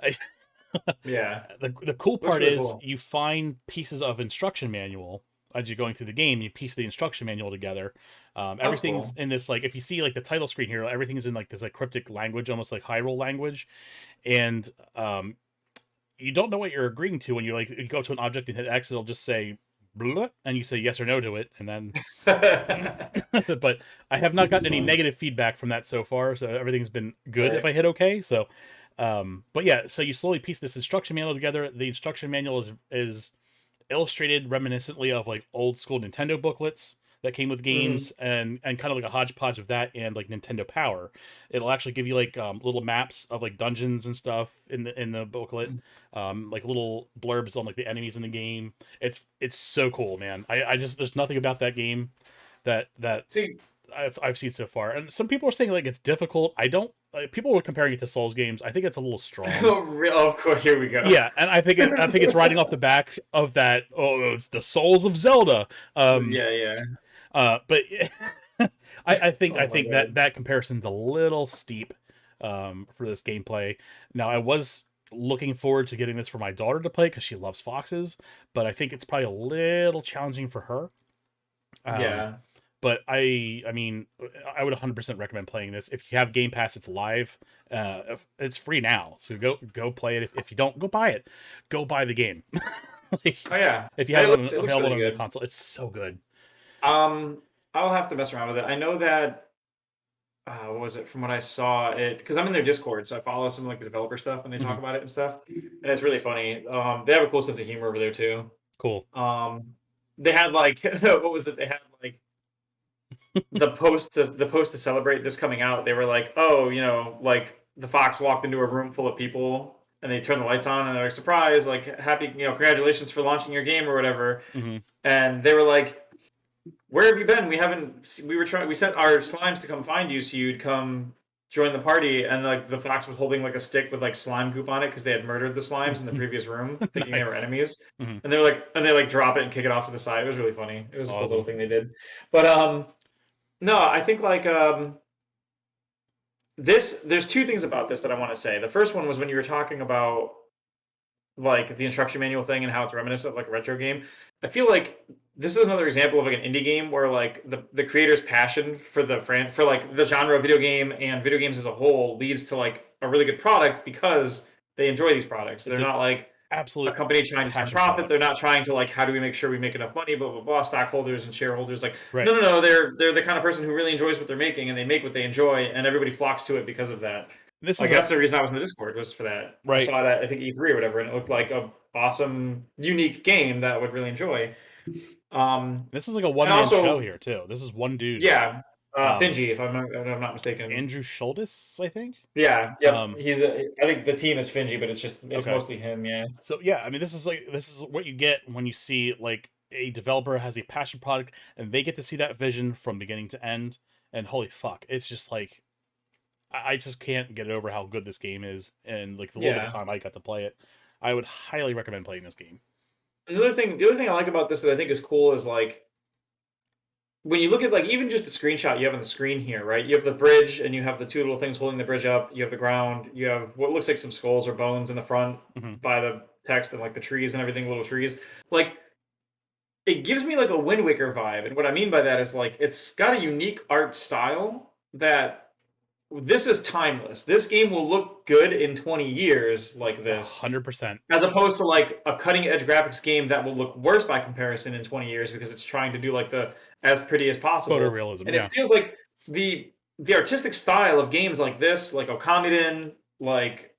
I, Yeah. the cool Looks part really is cool. you find pieces of instruction manual as you're going through the game. You piece the instruction manual together. That's Everything's cool. in this like if you see like the title screen here, everything's in like this like cryptic language, almost like Hyrule language, and you don't know what you're agreeing to when you go up to an object and hit X. It'll just say blah, and you say yes or no to it, and then. But I have not gotten That's any funny. negative feedback from that so far, so everything's been good if Right. I hit okay. So, but yeah, so you slowly piece this instruction manual together. The instruction manual is illustrated reminiscently of like old school Nintendo booklets that came with Hmm. games, and kind of like a hodgepodge of that and like Nintendo Power. It'll actually give you like little maps of like dungeons and stuff in the booklet, like little blurbs on like the enemies in the game. It's so cool, man. I just there's nothing about that game that See, I've seen so far. And some people are saying like it's difficult. I don't. People were comparing it to Souls games. I think it's a little strong. oh, of course, here we go. Yeah, and I think it's riding off the back of that. Oh, it's the Souls of Zelda. Um, Yeah, yeah. but I Oh my think that god. that comparison's a little steep for this gameplay. Now I was looking forward to getting this for my daughter to play because she loves foxes, but I think it's probably a little challenging for her. Um, Yeah. but I mean, I would 100% recommend playing this. If you have Game Pass, it's live. It's free now, so go play it. If you don't, go buy it. Go buy the game. Oh Like, yeah. if you have it It looks available really on the good. console, it's so good. Um, I'll have to mess around with it. I know that what was it from what I saw it because I'm in their Discord, so I follow some like the developer stuff and they talk Hmm. about it and stuff. And it's really funny. They have a cool sense of humor over there too. Cool. Um, they had like what was it? They had like the post to celebrate this coming out. They were like, oh, like the fox walked into a room full of people and they turned the lights on and they're like, surprise, like happy, congratulations for launching your game or whatever. Hmm. And they were like, where have you been? We sent our slimes to come find you so you'd come join the party. And like the fox was holding like a stick with like slime goop on it because they had murdered the slimes in the previous room, thinking they were Nice. enemies. Hmm. And they like drop it and kick it off to the side. It was really funny. It was a cool little Awesome. thing they did. But no, I think like there's two things about this that I want to say. The first one was when you were talking about like the instruction manual thing and how it's reminiscent of like a retro game. I feel like this is another example of like an indie game where like the creator's passion for for like the genre of video game and video games as a whole leads to like a really good product because they enjoy these products. It's They're an not like a absolute company trying to turn passion profit. They're product. not trying to like how do we make sure we make enough money, blah blah blah. Stockholders and shareholders, like Right. no. They're the kind of person who really enjoys what they're making and they make what they enjoy, and everybody flocks to it because of that. This Like is a that's the reason I was in the Discord was for that. I right. saw it at I think E3 or whatever, and it looked like a awesome, unique game that I would really enjoy. This is like a And one man show also, here too. This is one dude. yeah, Um, Finji, if I'm not mistaken. Andrew Schultes, I think. Yeah, yep. Um, I think the team is Finji, but it's okay. mostly him. Yeah. So yeah, I mean, this is what you get when you see like a developer has a passion product and they get to see that vision from beginning to end. And holy fuck, it's just like I just can't get over how good this game is, and like the little bit of Yeah. time I got to play it, I would highly recommend playing this game. The other thing I like about this that I think is cool is like when you look at like even just the screenshot you have on the screen here, right? You have the bridge and you have the two little things holding the bridge up. You have the ground. You have what looks like some skulls or bones in the front Hmm. by the text and like the trees and everything, little trees. Like it gives me like a Wind Waker vibe, and what I mean by that is like it's got a unique art style that this is timeless. This game will look good in 20 years like this, 100%. as opposed to like a cutting edge graphics game that will look worse by comparison in 20 years because it's trying to do like the as pretty as possible. Photorealism, And it yeah. feels like the artistic style of games like this, like Okamiden, like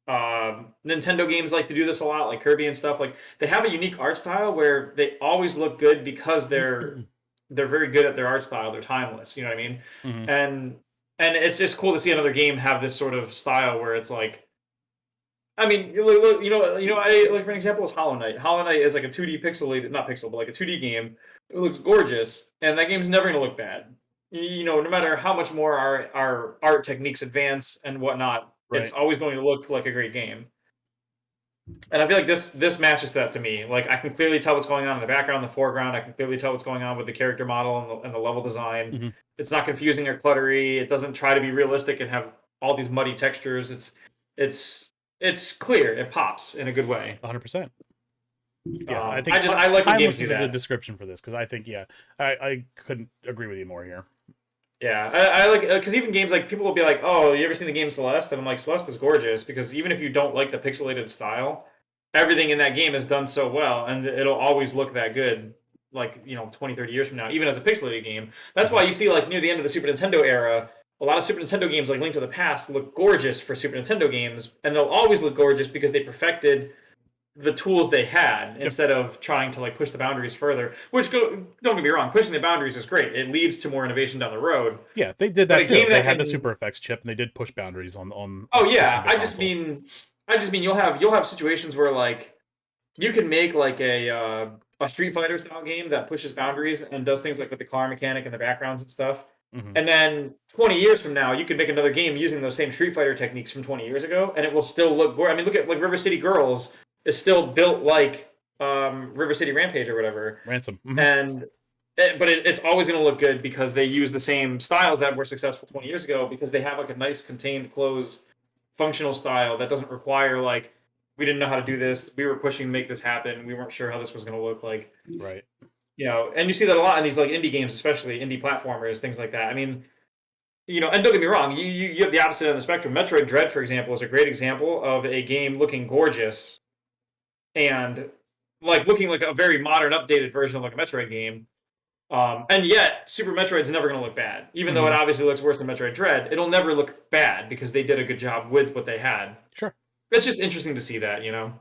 Nintendo games like to do this a lot, like Kirby and stuff. Like they have a unique art style where they always look good because they're very good at their art style. They're timeless. You know what I mean? Hmm. And and it's just cool to see another game have this sort of style where it's like I mean, I like for an example is Hollow Knight. Hollow Knight is like a 2D pixelated, not pixel, but like a 2D game. It looks gorgeous, and that game's never gonna look bad. No matter how much more our art techniques advance and whatnot, it's Right. always going to look like a great game. And I feel like this matches that to me. Like I can clearly tell what's going on in the background, the foreground. I can clearly tell what's going on with the character model and the level design. Hmm. It's not confusing or cluttery. It doesn't try to be realistic and have all these muddy textures. It's it's clear. It pops in a good way. 100%. Yeah, I think I like when games timeless do is a good that. description for this because I think I couldn't agree with you more here. Yeah, I like because even games like people will be like, "Oh, you ever seen the game Celeste?" And I'm like, "Celeste is gorgeous," because even if you don't like the pixelated style, everything in that game is done so well, and it'll always look that good. Like 20, 30 years from now, even as a pixelated game. That's why Hmm. you see like near the end of the Super Nintendo era, a lot of Super Nintendo games like Link to the Past look gorgeous for Super Nintendo games, and they'll always look gorgeous because they perfected the tools they had Yep. instead of trying to like push the boundaries further. Don't get me wrong, pushing the boundaries is great. It leads to more innovation down the road. Yeah, they did But that a too. game They that had the can, Super Effects chip and they did push boundaries on oh a yeah, 16-bit console. I just mean you'll have situations where like you can make like a Street Fighter style game that pushes boundaries and does things like with the car mechanic and the backgrounds and stuff. Hmm. And then 20 years from now, you can make another game using those same Street Fighter techniques from 20 years ago, and it will still look. I mean, look at like River City Girls is still built like River City Rampage or whatever, Ransom. Hmm. and but it's always going to look good because they use the same styles that were successful 20 years ago because they have like a nice contained, closed, functional style that doesn't require like we didn't know how to do this, we were pushing to make this happen, we weren't sure how this was going to look like. Right. And you see that a lot in these like indie games, especially indie platformers, things like that. I mean, and don't get me wrong, you have the opposite end of the spectrum. Metroid Dread, for example, is a great example of a game looking gorgeous and like looking like a very modern, updated version of like a Metroid game. And yet, Super Metroid's never going to look bad, even though it Hmm. obviously looks worse than Metroid Dread. It'll never look bad because they did a good job with what they had. Sure. It's just interesting to see that. Yeah,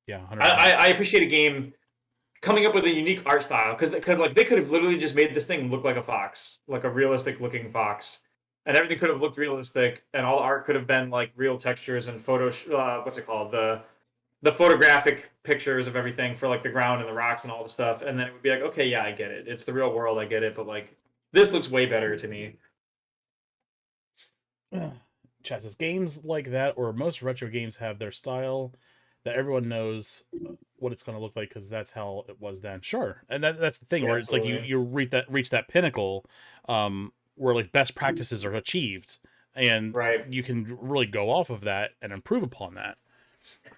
100%. I appreciate a game coming up with a unique art style because like they could have literally just made this thing look like a fox, like a realistic looking fox, and everything could have looked realistic, and all the art could have been like real textures and photo. What's it called? The photographic pictures of everything for like the ground and the rocks and all the stuff, and then it would be like, okay, yeah, I get it. It's the real world, I get it, but like this looks way better to me. Chat says games like that or most retro games have their style that everyone knows what it's going to look like because that's how it was then. Sure, and that's the thing Yeah, where it's like absolutely. you reach that pinnacle, where like best practices are achieved, and Right. you can really go off of that and improve upon that.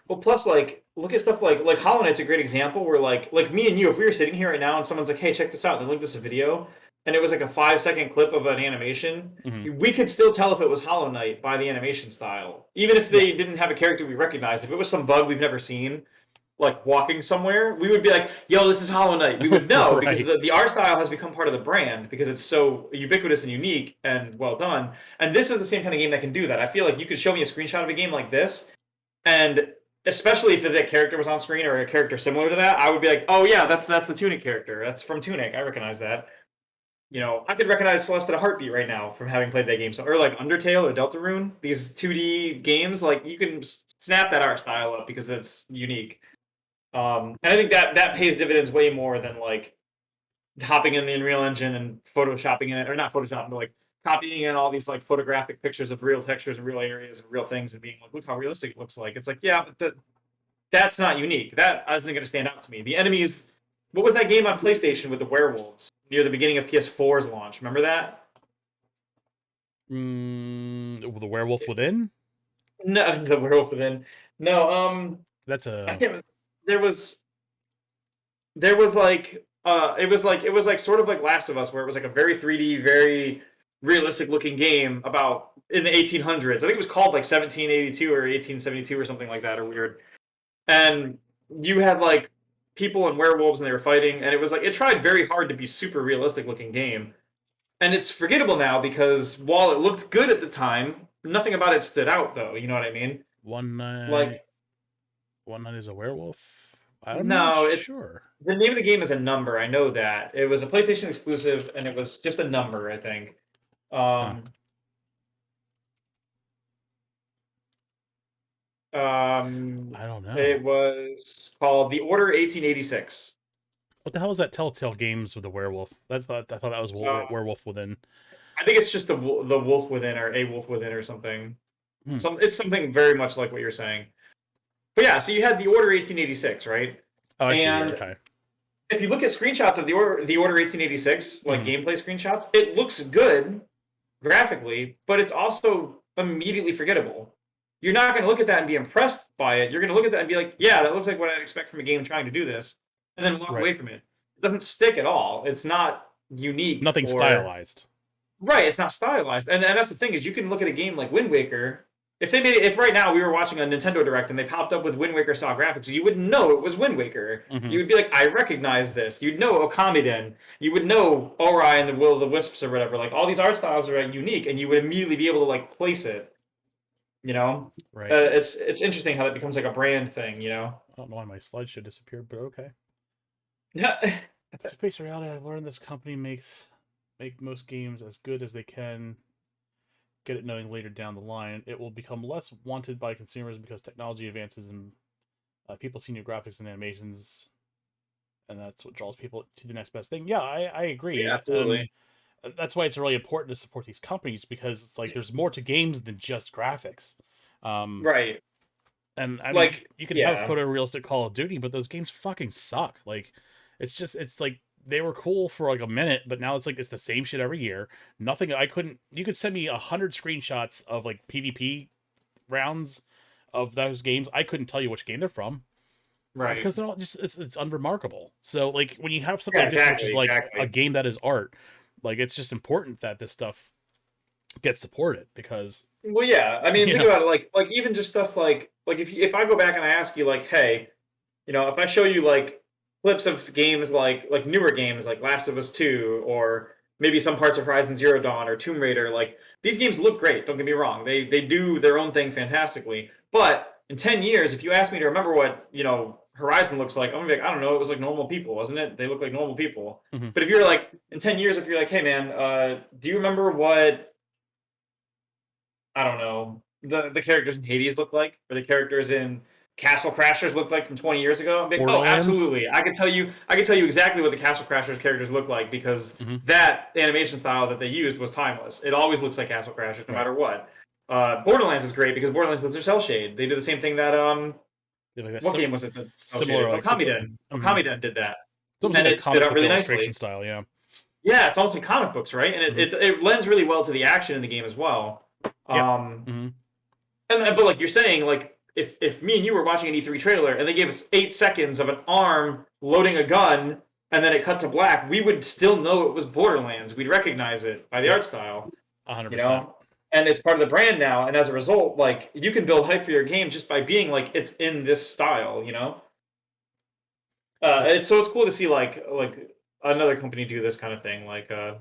Well, plus like look at stuff like Hollow Knight's a great example where like me and you, if we were sitting here right now and someone's like, hey, check this out, and they linked us a video, and it was like a 5 second clip of an animation, Hmm. we could still tell if it was Hollow Knight by the animation style, even if Yeah, they didn't have a character we recognized. If it was some bug we've never seen, like walking somewhere, we would be like, yo, this is Hollow Knight. We would know because right. the art style has become part of the brand because it's so ubiquitous and unique and well done. And this is the same kind of game that can do that. I feel like you could show me a screenshot of a game like this, and especially if that character was on screen or a character similar to that, I would be like, oh yeah, that's the Tunic character. That's from Tunic. I recognize that. I could recognize Celeste at a heartbeat right now from having played that game. So, or like Undertale or Deltarune, these 2D games, like you can snap that art style up because it's unique. And I think that pays dividends way more than like hopping in the Unreal Engine and photoshopping in it, or not photoshopping, but like copying in all these like photographic pictures of real textures and real areas and real things and being like, look how realistic it looks like. It's like, yeah, but that's not unique. That isn't going to stand out to me. The enemies. What was that game on PlayStation with the werewolves near the beginning of PS4's launch? Remember that? The Werewolf Within. No, the werewolf within. No, That's I a can't. There was like it was like sort of like Last of Us, where it was like a very 3D, very realistic looking game about in the 1800s. I think it was called like 1782 or 1872 or something like that, or weird. And you had like people and werewolves, and they were fighting, and it was like it tried very hard to be super realistic looking game, and it's forgettable now because while it looked good at the time, nothing about it stood out, though. You know what I mean? one night. Like, One night is a werewolf. I'm not no, it's sure. the name of the game is a number. I know that it was a PlayStation exclusive, and it was just a number. I think. Huh. Um, I don't know. It was called The Order 1886. What the hell is that Telltale Games with the werewolf? I thought that was Uh, Werewolf Within. I think it's just the Wolf Within or A Wolf Within or something. Hmm. It's something very much like what you're saying. But yeah, so you had The Order 1886, right? Oh, I see here. And Okay. if you look at screenshots of the Order 1886, like Hmm. gameplay screenshots, it looks good graphically, but it's also immediately forgettable. You're not going to look at that and be impressed by it. You're going to look at that and be like, yeah, that looks like what I'd expect from a game trying to do this, and then walk Right. away from it. It doesn't stick at all. It's not unique Nothing or stylized. right. It's not stylized, and that's the thing is you can look at a game like Wind Waker. If they made it, if right now we were watching a Nintendo Direct and they popped up with Wind Waker style graphics, you wouldn't know it was Wind Waker. Hmm. You would be like, I recognize this. You'd know Okamiden. You would know Ori and the Will of the Wisps or whatever. Like all these art styles are unique, and you would immediately be able to like place it. You know, Right. it's interesting how that becomes like a brand thing. You know. I don't know why my slideshow disappeared, but okay. Yeah. To face reality, I learned this company make most games as good as they can. Get it knowing later down the line it will become less wanted by consumers because technology advances and people see new graphics and animations, and that's what draws people to the next best thing. Yeah, I agree, Yeah, and absolutely. that's why it's really important to support these companies because it's like there's more to games than just graphics. Um, Right. and I mean, Like, you can have yeah. photorealistic Call of Duty, but those games fucking suck. Like, it's like they were cool for like a minute, but now it's like it's the same shit every year. Nothing. I couldn't. You could send me 100 screenshots of like PvP rounds of those games. I couldn't tell you which game they're from Right. because they're all just it's unremarkable. So like when you have something Yeah. like this, which is Exactly. like a Exactly. game that is art, like it's just important that this stuff gets supported because Well, yeah. I mean, you think know about it. Like even just stuff like if I go back and I ask you like, hey, if I show you like clips of games like newer games like Last of Us 2 or maybe some parts of Horizon Zero Dawn or Tomb Raider, like these games look great. Don't get me wrong. They do their own thing fantastically. But in 10 years, if you ask me to remember what Horizon looks like, I'm gonna be like, I don't know. It was like normal people, wasn't it? They look like normal people. mhm. But if you're like in 10 years, if you're like, hey man, do you remember what I don't know the characters in Hades look like, or the characters in Castle Crashers looked like from 20 years ago? I'm like, oh, Borderlands. absolutely. I can tell you exactly what the Castle Crashers characters look like because Hmm. that animation style that they used was timeless. It always looks like Castle Crashers, no Right. matter what. Borderlands is great because Borderlands does their cell shade. They do the same thing that Yeah, like that what game was it that cell similar shaded? like it's Okamiden did that, almost and like a it stood comic out book really illustration nicely. style. Yeah. Yeah, it's almost like comic books, right? And Hmm. it lends really well to the action in the game as well. Yep. Um, Hmm. but like you're saying, like if me and you were watching an E3 trailer and they gave us 8 seconds of an arm loading a gun and then it cut to black, we would still know it was Borderlands. We'd recognize it by the Yep. art style, you 100%. know. And it's part of the brand now, and as a result, like you can build hype for your game just by being like it's in this style, you know. Yep. It's cool to see like another company do this kind of thing. Like I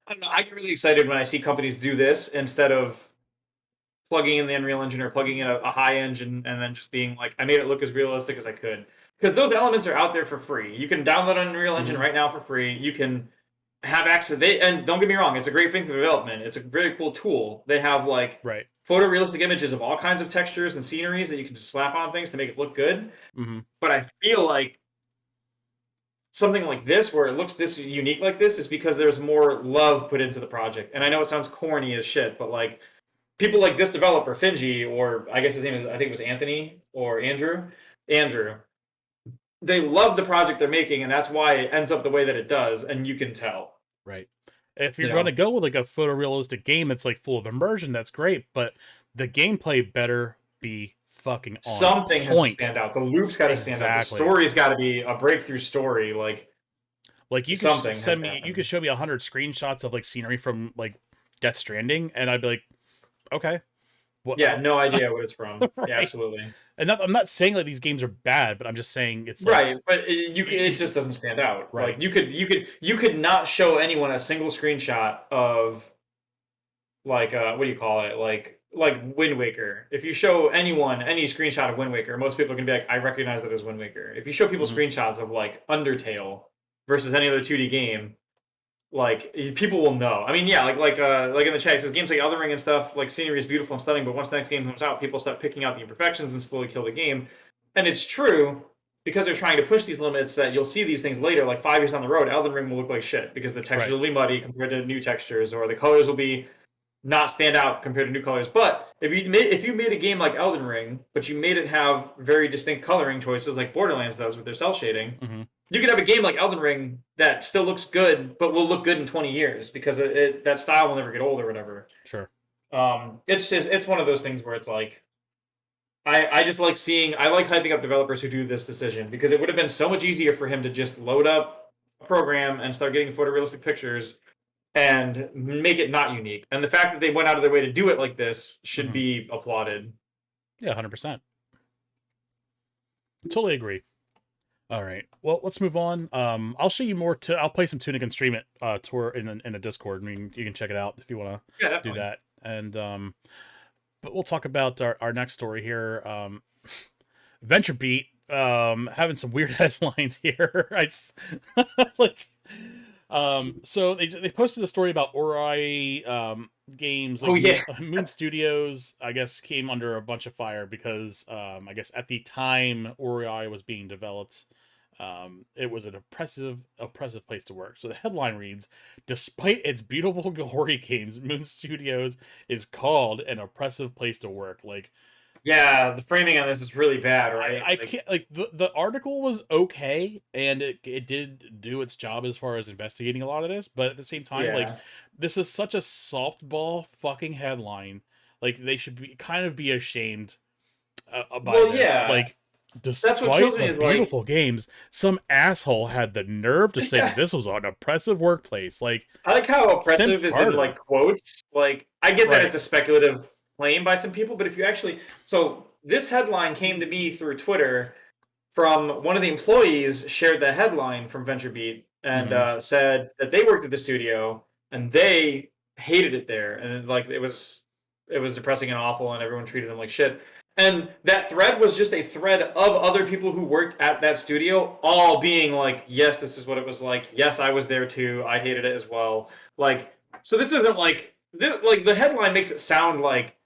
don't know, I get really excited when I see companies do this instead of plugging in the Unreal Engine or plugging in a high engine and then just being like, I made it look as realistic as I could. Because those elements are out there for free. You can download Unreal Engine Hmm. right now for free. You can have access. And don't get me wrong, it's a great thing for development. It's a very cool tool. They have like Right. photorealistic images of all kinds of textures and sceneries that you can just slap on things to make it look good. Hmm. But I feel like something like this, where it looks this unique like this, is because there's more love put into the project. And I know it sounds corny as shit, but like people like this developer, Finji, or I guess his name is, I think it was Anthony or Andrew. Andrew. They love the project they're making, and that's why it ends up the way that it does, and you can tell. Right. If You you're going to know, go with like a photorealistic game that's like full of immersion, that's great, but the gameplay better be fucking on something has to point. stand out. The loop's got to stand out. The Exactly. story's got to be a breakthrough story. Like Like you could something has send to me, you could happen. show me 100 screenshots of like scenery from like Death Stranding, and I'd be like, okay, what? Yeah, no idea what it's from. Yeah, Right. absolutely. And I'm not saying that these games are bad, but I'm just saying it's like, Right, but it just doesn't stand out. right. Like you could not show anyone a single screenshot of like what do you call it? Like Wind Waker. If you show anyone any screenshot of Wind Waker, most people are gonna be like, I recognize that as Wind Waker. If you show people Hmm. screenshots of like Undertale versus any other 2D game, like people will know. I mean, yeah, like in the chat, it says games like Elden Ring and stuff, like scenery is beautiful and stunning, but once the next game comes out, people start picking out the imperfections and slowly kill the game. And it's true because they're trying to push these limits that you'll see these things later, like 5 years down the road, Elden Ring will look like shit because the textures Right. will be muddy compared to new textures, or the colors will be not stand out compared to new colors. But if you made a game like Elden Ring, but you made it have very distinct coloring choices like Borderlands does with their cell shading, Mm-hmm. you could have a game like Elden Ring that still looks good, but will look good in 20 years because that style will never get old or whatever. Sure. It's one of those things where it's like I just like I like hyping up developers who do this decision because it would have been so much easier for him to just load up a program and start getting photorealistic pictures and make it not unique. And the fact that they went out of their way to do it like this should be applauded. Yeah, 100%. Totally agree. All right. Well, let's move on. I'll show you more. I'll play some Tunic and stream it tour in a Discord. I mean, you can check it out if you want to do that. And but we'll talk about our next story here. VentureBeat having some weird headlines here. I just like so they posted a story about Ori games. Like, Moon Studios, I guess, came under a bunch of fire because I guess at the time Ori was being developed, it was an oppressive place to work. So the headline reads, despite its beautiful Ori games, Moon Studios is called an oppressive place to work. Like, yeah, the framing on this is really bad, right? I can't, like, the article was okay, and it did do its job as far as investigating a lot of this, but at the same time, like, this is such a softball fucking headline. Like, they should be ashamed by this. Yeah. Like, despite the beautiful games, some asshole had the nerve to say that this was an oppressive workplace. Like, I like how oppressive is in like quotes. Like, I get that it's a speculative claim by some people, but if you actually, so this headline came to me through Twitter from one of the employees shared the headline from VentureBeat and said that they worked at the studio and they hated it there, and like it was depressing and awful, and everyone treated them like shit. And that thread was just a thread of other people who worked at that studio, all being like, yes, this is what it was like. Yes, I was there too. I hated it as well. Like, so this isn't like the headline makes it sound like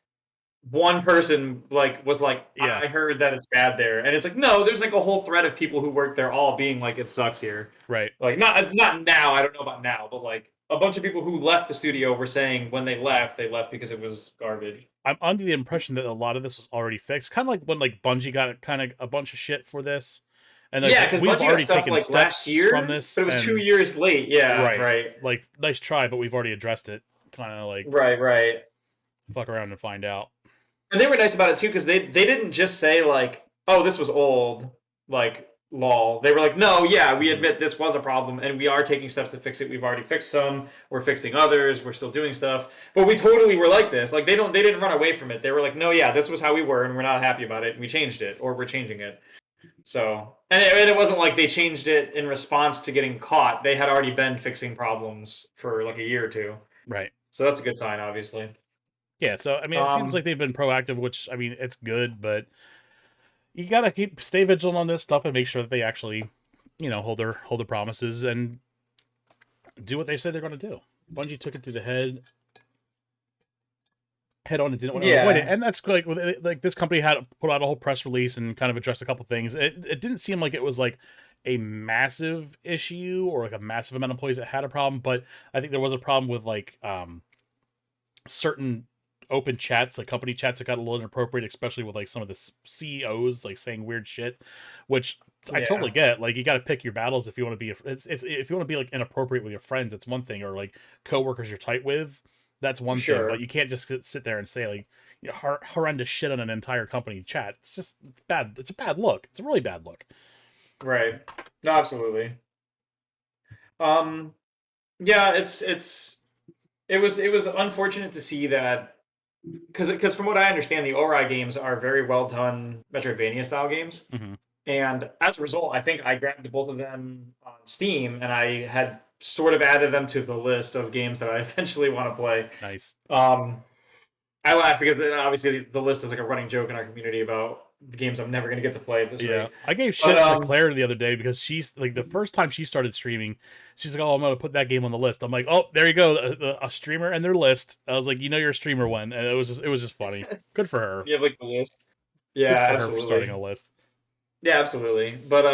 one person was like, I heard that it's bad there, and it's like, no, there's like a whole thread of people who work there all being like, it sucks here. Right. Like, not now, I don't know about now, but like a bunch of people who left the studio were saying when they left because it was garbage. I'm under the impression that a lot of this was already fixed, kind of like when like Bungie got kind of a bunch of shit for this. And like, because we've already taken like last year from this, but it was 2 years late. Yeah, right. Like, nice try, but we've already addressed it. Kind of like right. Fuck around and find out. And they were nice about it too, because they didn't just say like, "Oh, this was old," like lol. They were like, "No, yeah, we admit this was a problem, and we are taking steps to fix it. We've already fixed some. We're fixing others. We're still doing stuff, but we totally were like this. Like they didn't run away from it. They were like, "No, yeah, this was how we were, and we're not happy about it. And we changed it, or we're changing it." So, and it wasn't like they changed it in response to getting caught. They had already been fixing problems for like a year or two. Right. So that's a good sign, obviously. Yeah, so I mean, it seems like they've been proactive, which I mean, it's good, but you gotta stay vigilant on this stuff and make sure that they actually, hold their promises and do what they said they're going to do. Bungie took it to the head on and didn't want to avoid it, and that's like this company had put out a whole press release and kind of addressed a couple things. It didn't seem like it was like a massive issue or like a massive amount of employees that had a problem, but I think there was a problem with like certain open chats, like company chats, that got a little inappropriate, especially with like some of the CEOs like saying weird shit, which I totally get. Like, you got to pick your battles if you want to be if you want to be like inappropriate with your friends, it's one thing, or like coworkers you're tight with, that's one thing. But you can't just sit there and say like horrendous shit on an entire company chat. It's just bad. It's a bad look. It's a really bad look. Right. No, absolutely. Yeah, it was unfortunate to see that, because from what I understand, the Ori games are very well done Metroidvania style games, and as a result, I think I grabbed both of them on Steam, and I had sort of added them to the list of games that I eventually want to play. Nice. I laugh because obviously the list is like a running joke in our community about the games I'm never going to get to play at this Yeah, rate. I gave But shit to Claire the other day because she's like the first time she started streaming, she's like, "Oh, I'm gonna put that game on the list." I'm like, "Oh, there you go, a streamer and their list." I was like, "You know, you're a streamer when," and it was just funny. Good for her. you have like the list. Yeah, Good for her for starting absolutely. a list. Yeah, absolutely. But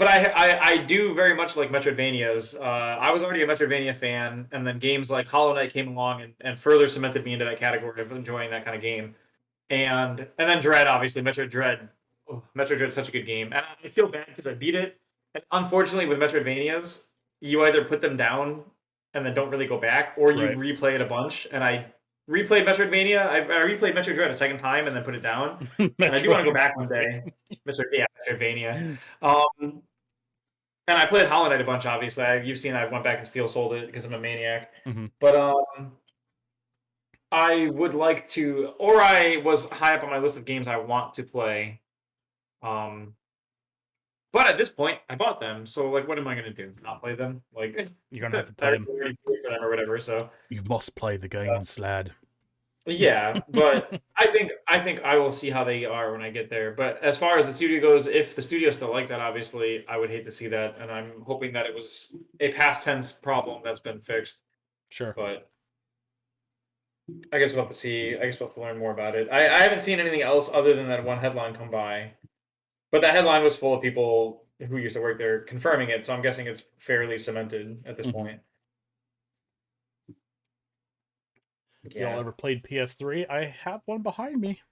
I do very much like Metroidvanias. I was already a Metroidvania fan, and then games like Hollow Knight came along and further cemented me into that category of enjoying that kind of game. And then Dread, obviously, Metroid Dread. Oh, Metroid Dread is such a good game, and I feel bad because I beat it. And unfortunately, with Metroidvanias, you either put them down and then don't really go back, or you Right. replay it a bunch. And I replayed Metroidvania. I replayed Metroid Dread a second time and then put it down. And I do want to go back one Metroid. day. Metroidvania. Um, and I played Hollow Knight a bunch. Obviously, you've seen I went back and steel sold it because I'm a maniac. Hmm. But I would like to, or I was high up on my list of games I want to play. Um, but at this point, I bought them, so like, what am I gonna do? Not play them? Like, You're gonna have to I play already them. paid for them or whatever. So You must play the games, lad. yeah, but I think I will see how they are when I get there. But as far as the studio goes, if the studio still like that, obviously, I would hate to see that, and I'm hoping that it was a past tense problem that's been fixed. Sure. But I guess we'll have to see. I guess we'll have to learn more about it. I haven't seen anything else other than that one headline come by. But that headline was full of people who used to work there confirming it, so I'm guessing it's fairly cemented at this Hmm. point. Y'all Yeah. ever played PS3? I have one behind me.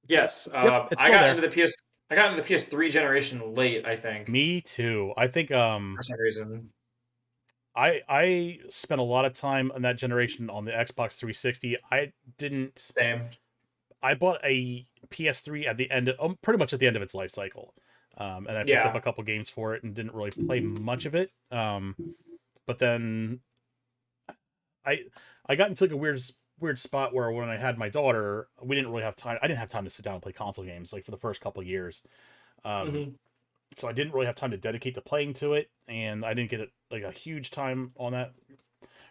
Yes. Yep, it's still there. I got into the PS3 generation late, I think, Me too. I think for some reason. I spent a lot of time on that generation on the Xbox 360. I didn't. Same. I bought a PS3 at the end, pretty much at the end of its life cycle, and I picked up Yeah. a couple games for it and didn't really play much of it. But then I I got into like a weird spot where when I had my daughter, we didn't really have time. I didn't have time to sit down and play console games like for the first couple of years. Um, Hmm. so I didn't really have time to dedicate to playing to it, and I didn't get like a huge time on that.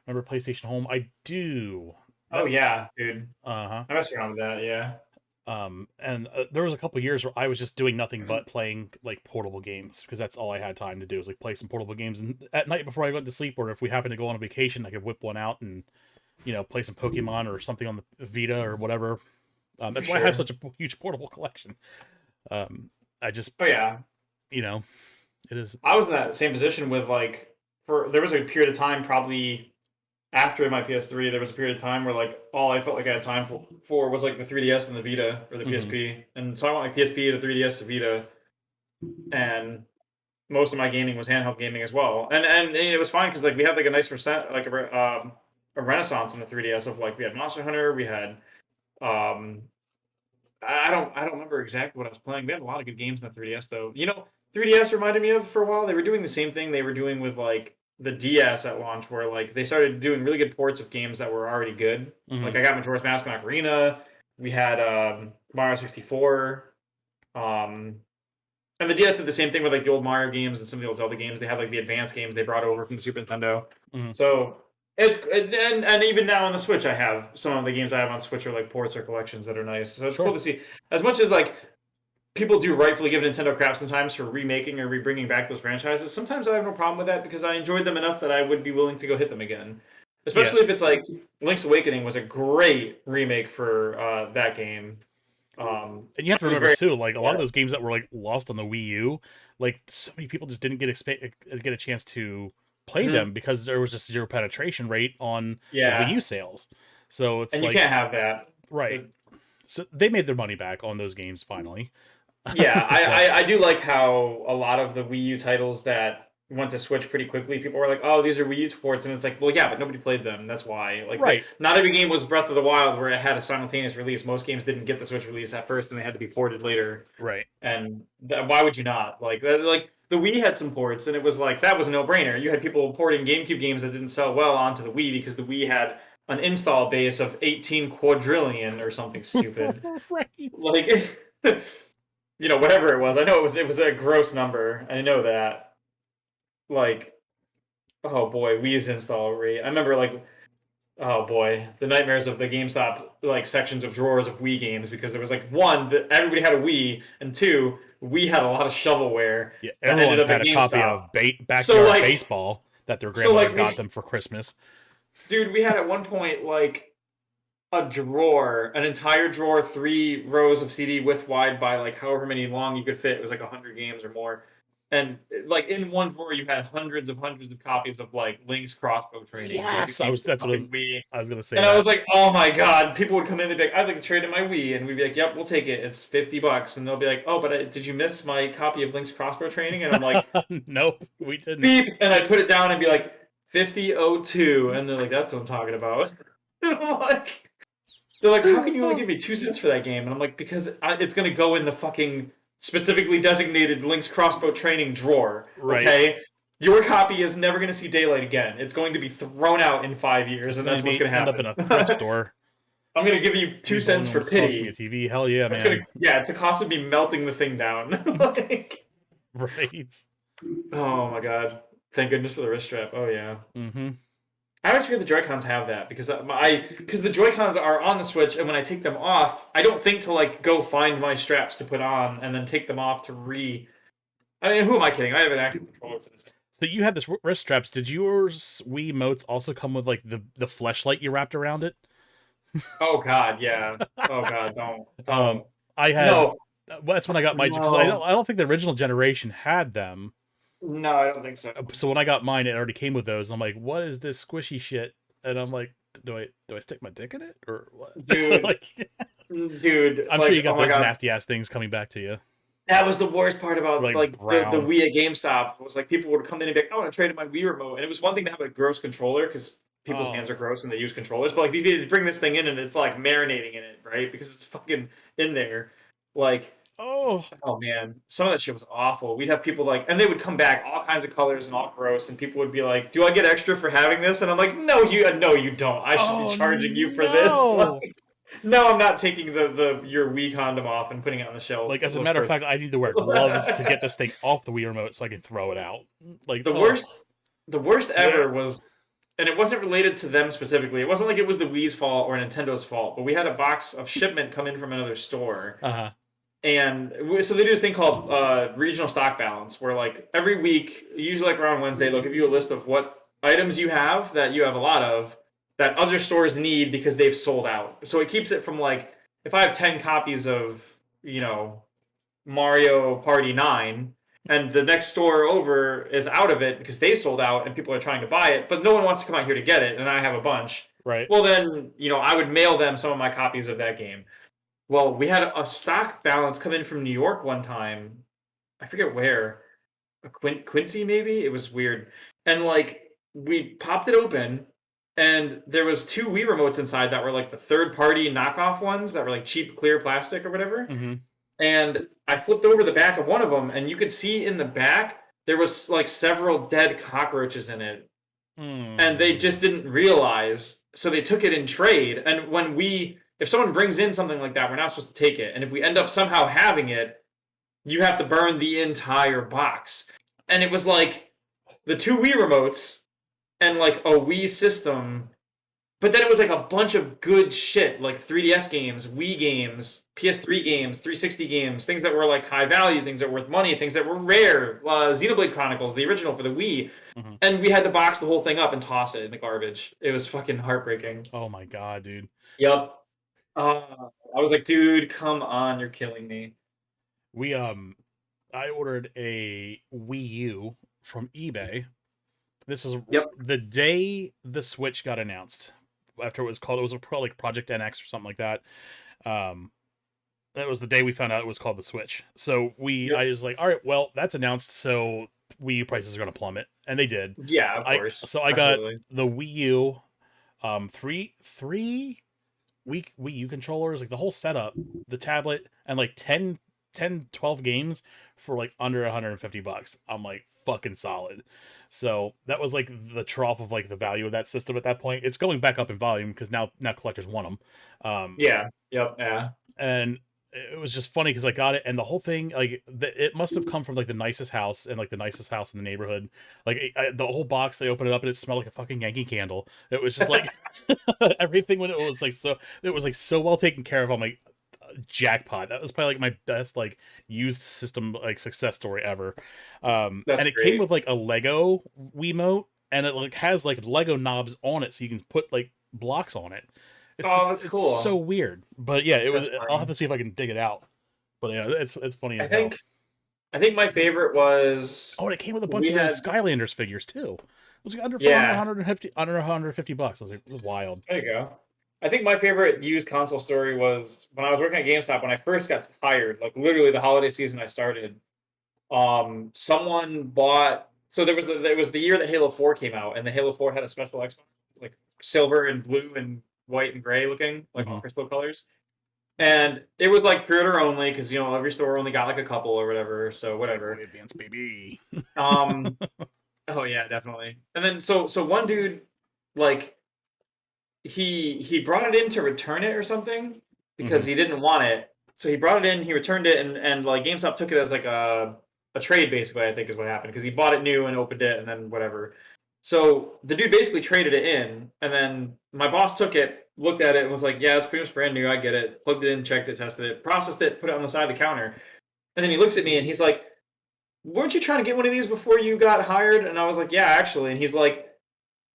Remember PlayStation Home? I do. Oh That yeah, dude. uh-huh. I messed around with that. Yeah. And there was a couple years where I was just doing nothing but playing like portable games because that's all I had time to do is like play some portable games. And at night before I went to sleep, or if we happened to go on a vacation, I could whip one out and play some Pokemon or something on the Vita or whatever. For That's why I have sure. such a huge portable collection. I just Oh yeah. you know it is. I was in that same position with like for there was a period of time probably after my PS3, there was a period of time where like all I felt like I had time for was like the 3DS and the Vita or the Mhm. PSP, and so I went like PSP, the 3DS, the Vita, and most of my gaming was handheld gaming as well. And it was fine because like we had like a nice percent like a renaissance in the 3DS of like we had Monster Hunter, we had um I don't remember exactly what I was playing. We had a lot of good games in the 3DS though. 3DS reminded me of for a while. They were doing the same thing they were doing with like the DS at launch, where like they started doing really good ports of games that were already good. Mhm. Like I got Majora's Mask and Ocarina. We had Mario 64. Um, and the DS did the same thing with like the old Mario games and some of the old Zelda games. They had like the advanced games they brought over from the Super Nintendo. Mhm. So and even now on the Switch, I have some of the games I have on Switch are like ports or collections that are nice. So it's cool Sure. to see. As much as like people do rightfully give Nintendo crap sometimes for remaking or rebringing back those franchises, sometimes I have no problem with that because I enjoyed them enough that I would be willing to go hit them again. Yeah. Especially if it's like Link's Awakening was a great remake for that game. And you have to It was remember very too, like a lot yeah. of those games that were like lost on the Wii U, like so many people just didn't get a chance to play Mhm. them because there was just zero penetration rate on the Wii Yeah, U sales. So it's and you like can't have that. right. The- So they made their money back on those games finally. Yeah, So I do like how a lot of the Wii U titles that went to Switch pretty quickly, people were like, "Oh, these are Wii U ports," and it's like, well, yeah, but nobody played them. That's why. Like, right, not every game was Breath of the Wild where it had a simultaneous release. Most games didn't get the Switch release at first, and they had to be ported later. right. And why would you not? Like the Wii had some ports, and it was like that was a no-brainer. You had people porting GameCube games that didn't sell well onto the Wii because the Wii had an install base of 18 quadrillion or something stupid. Right. Like whatever it was. I know it was a gross number. I know that. Like, oh boy, Wii's install rate. I remember like Oh boy, the nightmares of the GameStop like sections of drawers of Wii games, because there was like one that everybody had a Wii, and two, we had a lot of shovelware Yeah, that ended everyone's up had at a copy GameStop. of So Backyard like, Baseball that their so grandmother like got we, them for Christmas. dude, we had at one point like a drawer, an entire drawer, 3 rows of CD width wide by like however many long you could fit. It was like 100 games or more. And like in one drawer, you had hundreds of copies of like Link's crossbow training, basic Yes, I games was. for That's what fucking Wii. I was gonna say And I was that. like, oh my god, people would come in, they'd be like, I'd like to trade in my Wii. And we'd be like, yep, we'll take it. It's $50. And they'll be like, oh, but did you miss my copy of Link's crossbow training? And I'm like, Nope, we didn't. beep. And I'd put it down and be like, 5002. And they're like, that's what I'm talking about. I'm like, they're like, how can you only give me 2 cents for that game? And I'm like, because it's going to go in the fucking specifically designated Link's crossbow training drawer. Right. Okay? Your copy is never going to see daylight again. It's going to be thrown out in 5 years, It's and gonna that's what's be going to end up in happen. a thrift store. I'm going to give you two Use one cents that for was costing me a pity. TV. Hell yeah, It's going man. to, yeah, it's the cost of me melting the thing down. Like, Right. oh my god. Thank goodness for the wrist strap. Oh yeah. Mm-hmm. I always forget the Joy-Cons have that, because because the Joy-Cons are on the Switch, and when I take them off, I don't think to like go find my straps to put on and then take them off to I mean, who am I kidding? I have an active controller for this. So you had this wrist straps. Did yours Wii Motes also come with like the fleshlight you wrapped around it? Oh god, yeah. Oh god, Um, don't. I had. No, Well, that's when I got mine because I don't. no, I don't think the original generation had them. no. I don't think so. So when I got mine, it already came with those. I'm like, what is this squishy shit? And I'm like, do I stick my dick in it or what? Dude, Like, dude, I'm sure you like, oh got my those god. nasty ass things coming back to you, That was the worst part about like like the brown. Wii at GameStop was like people would come in and be like, I want to trade in my Wii remote. And it was one thing to have a gross controller because people's hands are Oh, gross and they use controllers, but like they bring this thing in and it's like marinating in it, right? Because it's fucking in there. Like, oh, oh man, some of that shit was awful. We'd have people like, and they would come back all kinds of colors and all gross, and people would be like, "Do I get extra for having this?" And I'm like, no, you don't. I should be oh charging you for this." no! No, I'm not taking the your Wii condom off and putting it on the shelf. Like as a matter of fact, I need to wear gloves to get this thing off the Wii remote so I can throw it out. Like, the oh, worst, the worst yeah. ever was, and it wasn't related to them specifically. It wasn't like it was the Wii's fault or Nintendo's fault, but we had a box of shipment come in from another store, Uh huh. and so they do this thing called regional stock balance, where like every week, usually like around Wednesday, they'll give you a list of what items you have that you have a lot of that other stores need because they've sold out. So it keeps it from like, if I have 10 copies of, you know, Mario Party 9, and the next store over is out of it because they sold out and people are trying to buy it, but no one wants to come out here to get it, and I have a bunch. Right. Well, then, I would mail them some of my copies of that game. Well, we had a stock balance come in from New York one time. I forget where. Quincy, maybe? It was weird. And like, we popped it open, and there was 2 Wii remotes inside that were like the third party knockoff ones that were like cheap clear plastic or whatever. Mm-hmm. And I flipped over the back of one of them, and you could see in the back there was like several dead cockroaches in it, and they Hmm. just didn't realize, so they took it in trade. And if someone brings in something like that, we're not supposed to take it. And if we end up somehow having it, you have to burn the entire box. And it was like the 2 Wii remotes and like a Wii system, but then it was like a bunch of good shit, like 3DS games, Wii games, PS3 games, 360 games, things that were like high value, things that were worth money, things that were rare. Xenoblade Chronicles, the original for the Wii, Mm-hmm. and we had to box the whole thing up and toss it in the garbage. It was fucking heartbreaking. Oh my god, dude. Yep. I was like, dude, come on, you're killing me. We I ordered a Wii U from eBay. This is Yep. the day the Switch got announced. After it was a like Project NX or something like that. Um, that was the day we found out it was called the Switch. So Yep. I was like, all right, well, that's announced, so Wii U prices are going to plummet, and they did. Yeah, of course. I got Absolutely. the Wii U, three Wii U controllers, like the whole setup, the tablet, and like 12 games for like under $150. I'm like, fucking solid. So that was like the trough of like the value of that system at that point. It's going back up in volume because now collectors want them. Yeah. Yep. Yeah. And it was just funny because I got it, and the whole thing, like, it must have come from like the nicest house and like the nicest house in the neighborhood. Like, the whole box, they opened it up and it smelled like a fucking Yankee Candle. It was just like everything when it was like so, it was like so well taken care of. I'm like, jackpot. That was probably like my best like used system like success story ever. That's And it came great. with like a Lego Wiimote, and it like has like Lego knobs on it, so you can put like blocks on it. Oh, that's It's so cool. weird, but yeah, it was. That's I'll have funny. to see if I can dig it out. But yeah, it's funny I as hell. think I think my favorite was Oh, and it came with a bunch we of those had Skylanders figures too. It was like under yeah. 150 under $150. I was like, it was wild. There you go. I think my favorite used console story was when I was working at GameStop when I first got hired, like literally the holiday season I started. Someone bought. So there was the year that Halo 4 came out, and the Halo 4 had a special Xbox, like silver and blue and white and gray looking, like all Hmm. crystal colors. And it was like pre-order only because every store only got like a couple or whatever. So Game whatever. Boy Advance, baby. Um. Oh yeah, definitely. And then so one dude like he brought it in to return it or something Hmm. because he didn't want it. So he brought it in, he returned it, and like GameStop took it as like a trade basically. I think is what happened because he bought it new and opened it and then whatever. So the dude basically traded it in, and then my boss took it, looked at it, and was like, "Yeah, it's pretty much brand new. I get it." Plugged it in, checked it, tested it, processed it, put it on the side of the counter, and then he looks at me and he's like, "Weren't you trying to get one of these before you got hired?" And I was like, "Yeah, actually." And he's like,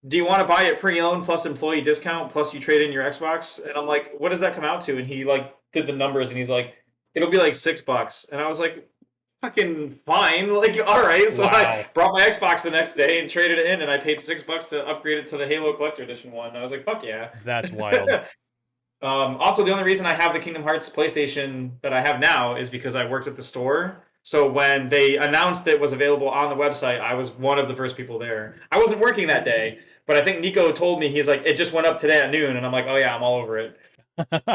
do you want to buy it pre-owned plus employee discount plus you trade in your Xbox? And I'm like, what does that come out to? And he like did the numbers and he's like, it'll be like $6. And I was like, fucking fine. Like, all right. So I Wow, brought my Xbox the next day and traded it in and I paid $6 to upgrade it to the Halo Collector Edition one. And I was like, fuck yeah. that's wild. Also, the only reason I have the Kingdom Hearts PlayStation that I have now is because I worked at the store. So when they announced it was available on the website, I was one of the first people there. I wasn't working that day, but I think Nico told me he's like, it just went up today at noon, and I'm like, oh yeah, I'm all over it.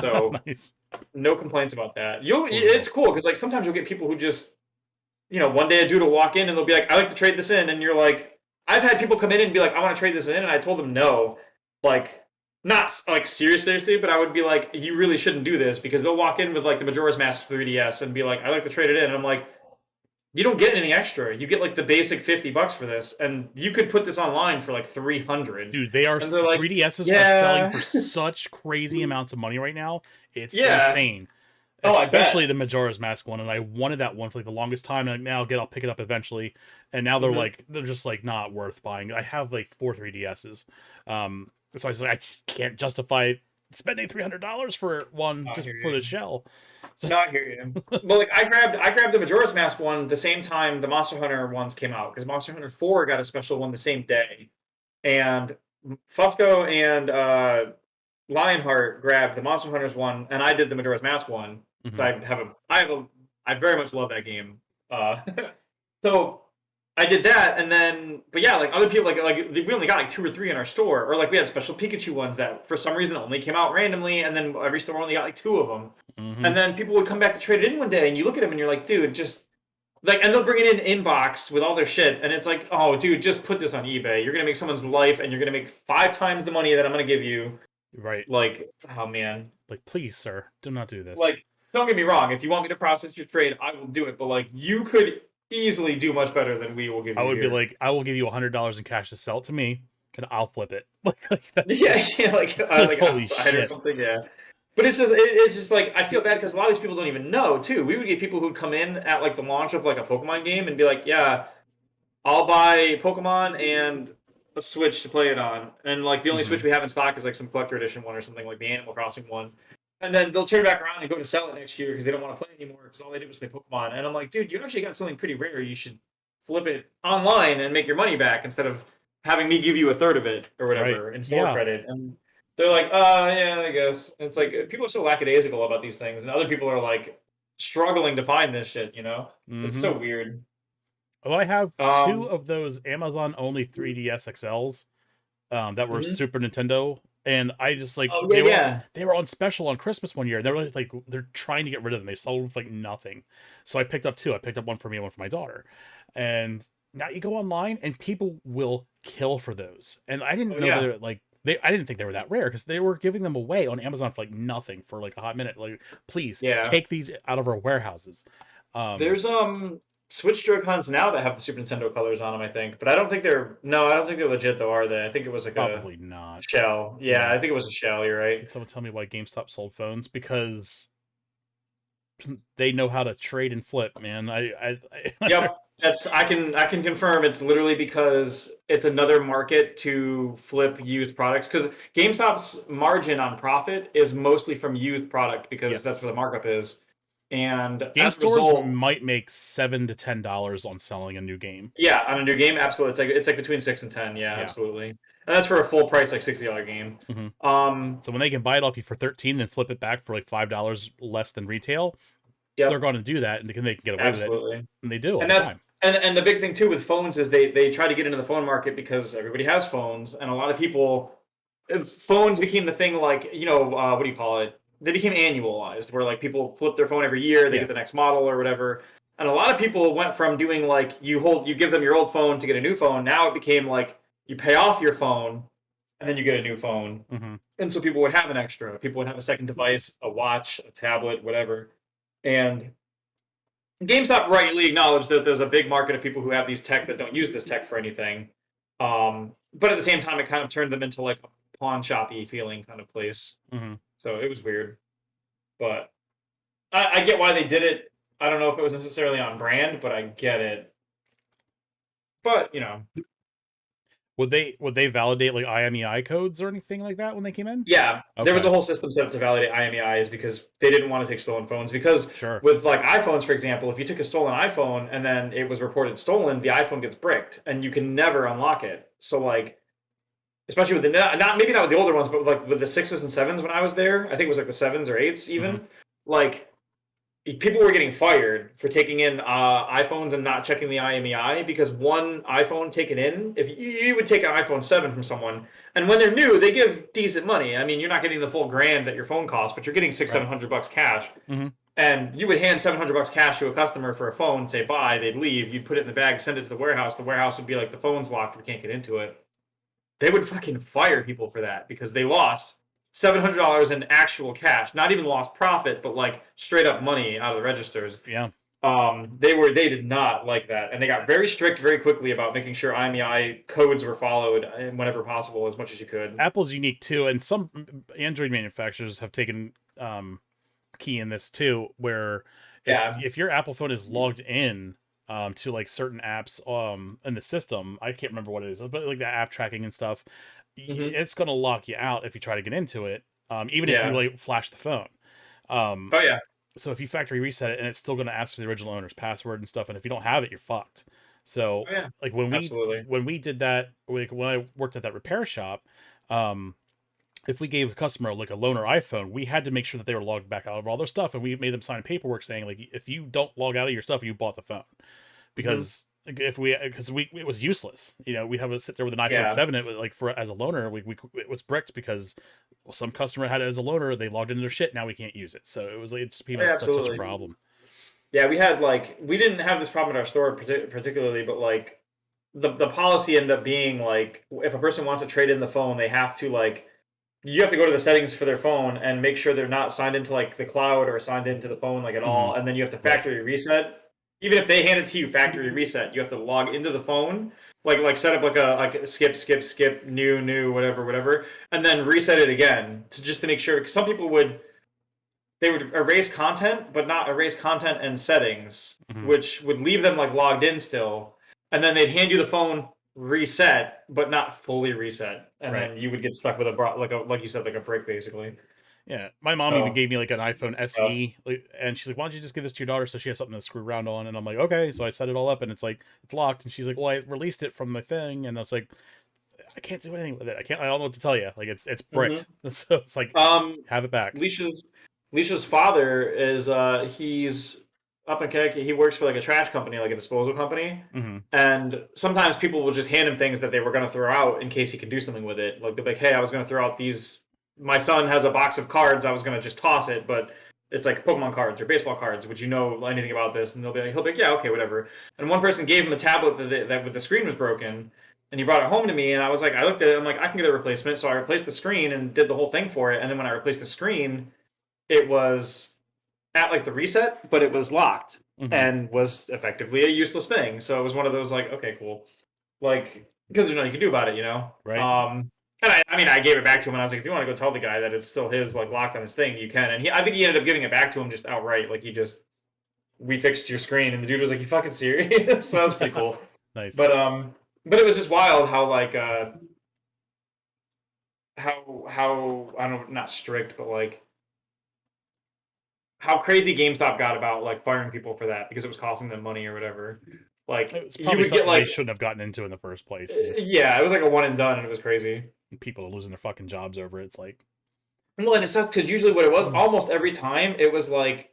So Nice. no complaints about that. Cool. It's cool because like sometimes you'll get people who just one day a dude will walk in and they'll be like, I like to trade this in, and you're like, I've had people come in and be like, I want to trade this in, and I told them no, like not like seriously, but I would be like, you really shouldn't do this because they'll walk in with like the Majora's Mask 3DS and be like, I like to trade it in, and I'm like, you don't get any extra. You get like the basic $50 for this, and you could put this online for like 300. Dude, they are And they're like, 3DSs are selling yeah, for such crazy amounts of money right now. It's yeah. insane. Oh, I Especially bet. the Majora's Mask one, and I wanted that one for like the longest time. And now, I'll pick it up eventually. And now Hmm. they're just like not worth buying. I have like four 3DSs, so I was like, I just can't justify spending $300 for one I just hear for the you. shell. So, No, I hear you. Well, like I grabbed the Majora's Mask one the same time the Monster Hunter ones came out because Monster Hunter 4 got a special one the same day, and Fusco and Lionheart grabbed the Monster Hunters one, and I did the Majora's Mask one because mhm. I very much love that game. Uh, so I did that, and then but yeah, like other people like we only got like two or three in our store, or like we had special Pikachu ones that for some reason only came out randomly, and then every store only got like two of them. And Mhm. then people would come back to trade it in one day, and you look at them and you're like, dude, just like, and they'll bring it in inbox with all their shit, and it's like, oh, dude, just put this on eBay. You're gonna make someone's life, and you're gonna make 5 times the money that I'm gonna give you. Right. Like, oh man, Like, please, sir, do not do this. like, don't get me wrong. If you want me to process your trade, I will do it. But like, you could easily do much better than we will give I you would be here. like, I will give you $100 in cash to sell it to me, and I'll flip it. Like that's Yeah, yeah, like holy outside or shit. something. Yeah. But it's just like I feel bad because a lot of these people don't even know too. We would get people who'd come in at like the launch of like a Pokemon game and be like, "Yeah, I'll buy Pokemon and a Switch to play it on." And like the only Hmm. Switch we have in stock is like some collector edition one or something like the Animal Crossing one. And then they'll turn back around and go to sell it next year because they don't want to play anymore because all they did was play Pokemon. And I'm like, dude, you actually got something pretty rare. You should flip it online and make your money back instead of having me give you a third of it or Right. whatever in store Yeah. credit. And they're like, yeah, I guess. It's like people are so lackadaisical about these things, and other people are like struggling to find this shit. It's Hmm. so weird. Well, I have two Um, of those Amazon only 3DS XLs that were mhm. Super Nintendo, and I just like Oh yeah, yeah. they were on special on Christmas one year. They were like they're trying to get rid of them. They sold for like nothing, so I picked up two. I picked up one for me and one for my daughter, and now you go online and people will kill for those. And I didn't Oh know yeah. they're like I didn't think they were that rare because they were giving them away on Amazon for like nothing for like a hot minute. Like, please Yeah. take these out of our warehouses. There's Switch Joy-Cons now that have the Super Nintendo colors on them, I think. But I don't think they're no, I don't think they're legit though, are they? I think it was like a Probably not. shell. Yeah, Yeah. I think it was a shell, you're right. Can someone tell me why GameStop sold phones? Because they know how to trade and flip, man. Yep. That's I can confirm it's literally because it's another market to flip used products because GameStop's margin on profit is mostly from used product because that's where Yes. the markup is. And Game as a stores result, might make $7 to $10 on selling a new game. yeah, on a new game, absolutely. It's like between 6 and 10, yeah, Yeah. absolutely. And that's for a full price, like $60 game. hmm Um, So when they can buy it off you for 13 and flip it back for like $5 less than retail, they're yep, going to do that and they can get away with it, absolutely. and they do all And the that's time. and the big thing too with phones is they try to get into the phone market because everybody has phones, and a lot of people phones became the thing. Like what do you call it? They became annualized, where like people flip their phone every year, they Yeah. get the next model or whatever. And a lot of people went from doing like you give them your old phone to get a new phone. Now it became like you pay off your phone and then you get a new phone. hmm And so people would have an extra. People would have a second device, a watch, a tablet, whatever. And GameStop rightly acknowledged that there's a big market of people who have these tech that don't use this tech for anything. But at the same time, it kind of turned them into like a pawn shoppy feeling kind of place. hmm So it was weird. But I get why they did it. I don't know if it was necessarily on brand, but I get it. But Would they validate like IMEI codes or anything like that when they came in? yeah, there was Okay. a whole system set up to validate IMEIs because they didn't want to take stolen phones. Because Sure. with like iPhones, for example, if you took a stolen iPhone and then it was reported stolen, the iPhone gets bricked and you can never unlock it. So like, especially with the not maybe not with the older ones, but like with the sixes and sevens when I was there, I think it was like the sevens or eights hmm even. Like people were getting fired for taking in iPhones and not checking the IMEI because one iPhone taken in, if you would take an iPhone 7 from someone, and when they're new, they give decent money. I mean, you're not getting the full grand that your phone costs, but you're getting six, Right. $700 cash. hmm And you would hand $700 cash to a customer for a phone, say bye, they'd leave, you'd put it in the bag, send it to the warehouse. The warehouse would be like, the phone's locked, we can't get into it. They would fucking fire people for that because they lost $700 in actual cash. Not even lost profit, but like straight up money out of the registers. Yeah. They did not like that, and they got very strict very quickly about making sure IMEI codes were followed whenever possible, as much as you could. Apple's unique too, and some Android manufacturers have taken key in this too, where if Yeah. your Apple phone is logged in to like certain apps in the system, I can't remember what it is, but like the app tracking and stuff, Hmm. it's gonna lock you out if you try to get into it, even if you Yeah. like flash the phone. Um, Oh yeah. so if you factory reset it, and it's still gonna ask for the original owner's password and stuff, and if you don't have it, you're fucked. So Oh yeah. like Absolutely. when we did that, like when I worked at that repair shop, um, if we gave a customer like a loaner iPhone, we had to make sure that they were logged back out of all their stuff, and we made them sign paperwork saying like, if you don't log out of your stuff, you bought the phone, Hmm. because if we because we it was useless. We have to sit there with an iPhone Yeah. 7. It was like, for as a loaner, we it was bricked because some customer had it as a loaner. They logged into their shit. Now we can't use it. So it was like, it just Oh, became yeah, such a absolutely. problem. Yeah, we didn't have this problem at our store particularly, but like the policy ended up being like if a person wants to trade in the phone, they have to like you have to go to the settings for their phone and make sure they're not signed into like the cloud or signed into the phone like at hmm all, and then you have to Right. factory reset. Even if they hand it to you factory reset, you have to log into the phone, like set up like a skip new whatever, and then reset it again to just to make sure. Because some people would erase content, but not erase content and settings, hmm which would leave them like logged in still. And then they'd hand you the phone reset, but not fully reset, and Right. then you would get stuck with like you said, like a brick basically. Yeah. My mom even So gave me like an iPhone stuff. SE, like, and she's like, "Why don't you just give this to your daughter so she has something to screw around on?" And I'm like, "Okay." So I set it all up, and it's like it's locked. And she's like, "Well, I released it from the thing," and I was like, "I can't do anything with it. I can't. I don't know what to tell you. Like it's Hmm. bricked." So it's like, Um, have it back. Leisha's Leisha's father is he's up in Connecticut. He works for like a trash company, like a disposal company. hmm And sometimes people will just hand him things that they were going to throw out in case he can do something with it. Like they'll be like, "Hey, I was going to throw out these. My son has a box of cards. I was going to just toss it, but it's like Pokemon cards or baseball cards. Would you know anything about this?" And he'll be like, "Yeah, okay, whatever." And one person gave him a tablet that with the screen was broken, and he brought it home to me, and I was like, I looked at it, I'm like, I can get a replacement, so I replaced the screen and did the whole thing for it, and then when I replaced the screen, it was at like the reset, but it was locked Mm-hmm. and was effectively a useless thing. So it was one of those like, okay, cool, like because there's nothing you can do about it, you know. Right. And I mean, I gave it back to him, and I was like, if you want to go tell the guy that it's still his, like locked on his thing, you can. And I think he ended up giving it back to him just outright, like he just we fixed your screen, and the dude was like, you fucking serious? So that was pretty cool. Nice. But it was just wild how like how I don't know, not strict, but like how crazy GameStop got about like firing people for that because it was costing them money or whatever. Like It was you probably would get something they like shouldn't have gotten into in the first place, and yeah, it was like a one and done, and it was crazy. people are losing their fucking jobs over it. It's like, Well, and it sucks because usually what it was almost every time it was like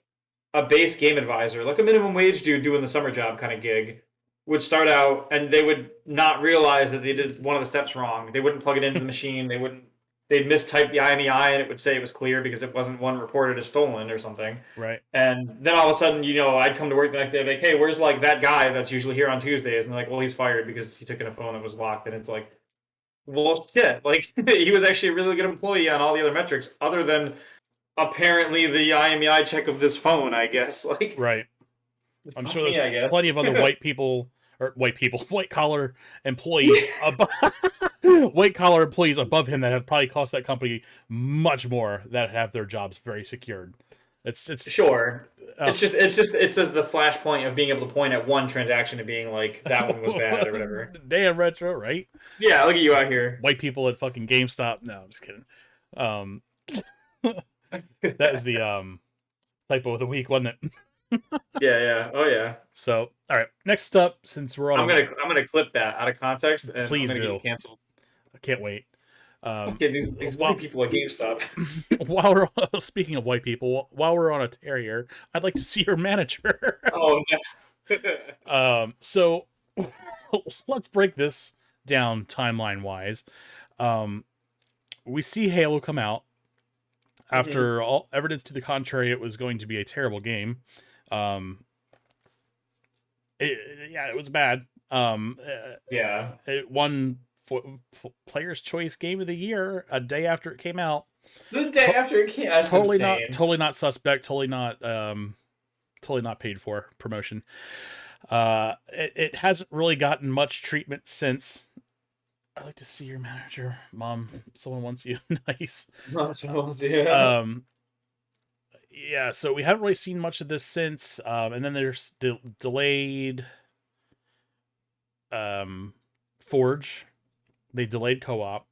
a base game advisor, like a minimum wage dude doing the summer job kind of gig, would start out and they would not realize that they did one of the steps wrong. They wouldn't plug it into the machine. They'd mistype the IMEI and it would say it was clear because it wasn't one reported as stolen or something. right. And then all of a sudden, I'd come to work the next day, like, hey, where's like that guy that's usually here on Tuesdays? And they're like, well, he's fired because he took in a phone that was locked. And it's like, well, shit. Like he was actually a really good employee on all the other metrics, other than apparently the IMEI check of this phone. I guess. Like, Right. I'm sure me, there's I guess. plenty of other white collar employees above, white collar employees above him that have probably cost that company much more that have their jobs very secured. It's Sure. It's just the flashpoint of being able to point at one transaction and being like that one was bad or whatever. damn retro, right? Yeah, look at you out here. White people at fucking GameStop. No, I'm just kidding. Um, that is the typo of the week, wasn't it? Yeah. Oh yeah. So, all right. Next up, since we're on, I'm gonna clip that out of context and please I'm gonna do. get canceled. I can't wait. Okay, these white people at GameStop. While we're speaking of white people, while we're on a tear here, I'd like to see your manager. Oh no. So let's break this down timeline wise. We see Halo come out. After all evidence to the contrary, it was going to be a terrible game. It was bad. Yeah. It won Player's Choice Game of the Year a day after it came out. The day after it came, that's Totally insane. totally not suspect. Totally not paid for promotion. It hasn't really gotten much treatment since. I'd like to see your manager, Mom. Someone wants you. Nice. Yeah. Yeah. So we haven't really seen much of this since. And then there's delayed. Forge. They delayed co-op,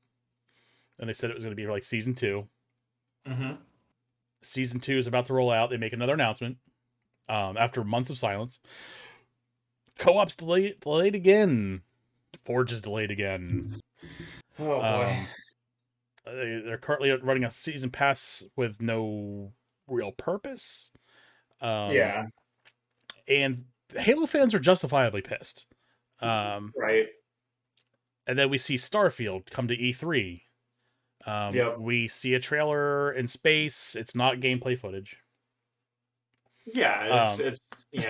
and they said it was going to be like season 2. Mm-hmm. Season 2 is about to roll out. They make another announcement. After months of silence, co-op's delayed again. Forge is delayed again. Oh boy. They're currently running a season pass with no real purpose. Yeah. And Halo fans are justifiably pissed. Right. And then we see Starfield come to E3. Yep. We see a trailer in space. It's not gameplay footage. Yeah,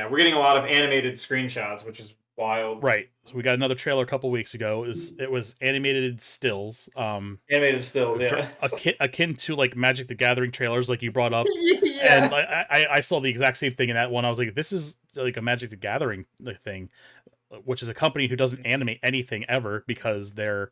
we're getting a lot of animated screenshots, which is wild. Right. So we got another trailer a couple weeks ago. It was animated stills. Animated stills, yeah. Akin to like Magic the Gathering trailers, like you brought up. Yeah. And I saw the exact same thing in that one. I was like, this is like a Magic the Gathering thing, which is a company who doesn't animate anything ever because they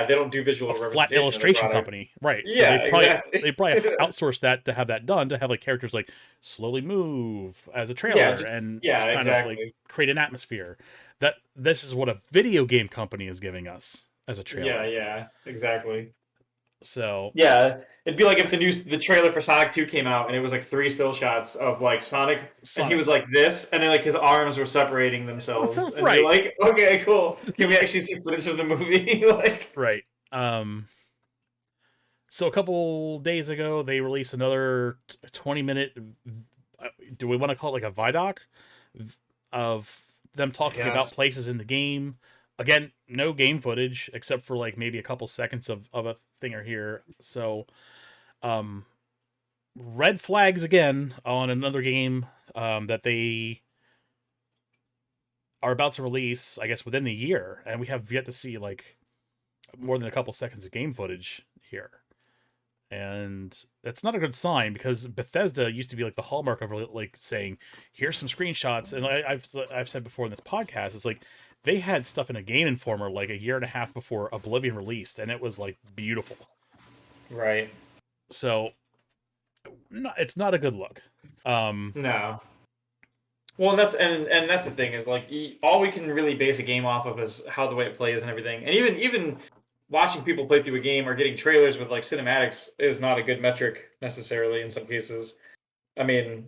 don't do visual a flat illustration company, right? Yeah, so they probably outsourced that to have that done, to have like characters like slowly move as a trailer and just kind of like create an atmosphere. That this is what a video game company is giving us as a trailer. Yeah, exactly. So yeah, it'd be like if the trailer for Sonic 2 came out and it was like 3 still shots of like Sonic. And he was like this, and then like his arms were separating themselves. And right. you're like, okay, cool. Can we actually see footage of the movie? Like, right. So a couple days ago, they released another 20-minute. Do we want to call it like a Vidoc of them talking about places in the game? Again, no game footage except for like maybe a couple seconds of a thing or here. So, red flags again on another game that they are about to release, I guess, within the year, and we have yet to see like more than a couple seconds of game footage here. And that's not a good sign because Bethesda used to be like the hallmark of like saying, "Here's some screenshots." And I've said before in this podcast, it's like they had stuff in a Game Informer like a year and a half before Oblivion released, and it was like beautiful. Right. So, it's not a good look. No. Well, and that's the thing is like all we can really base a game off of is how the way it plays and everything. And even watching people play through a game or getting trailers with like cinematics is not a good metric necessarily in some cases. I mean,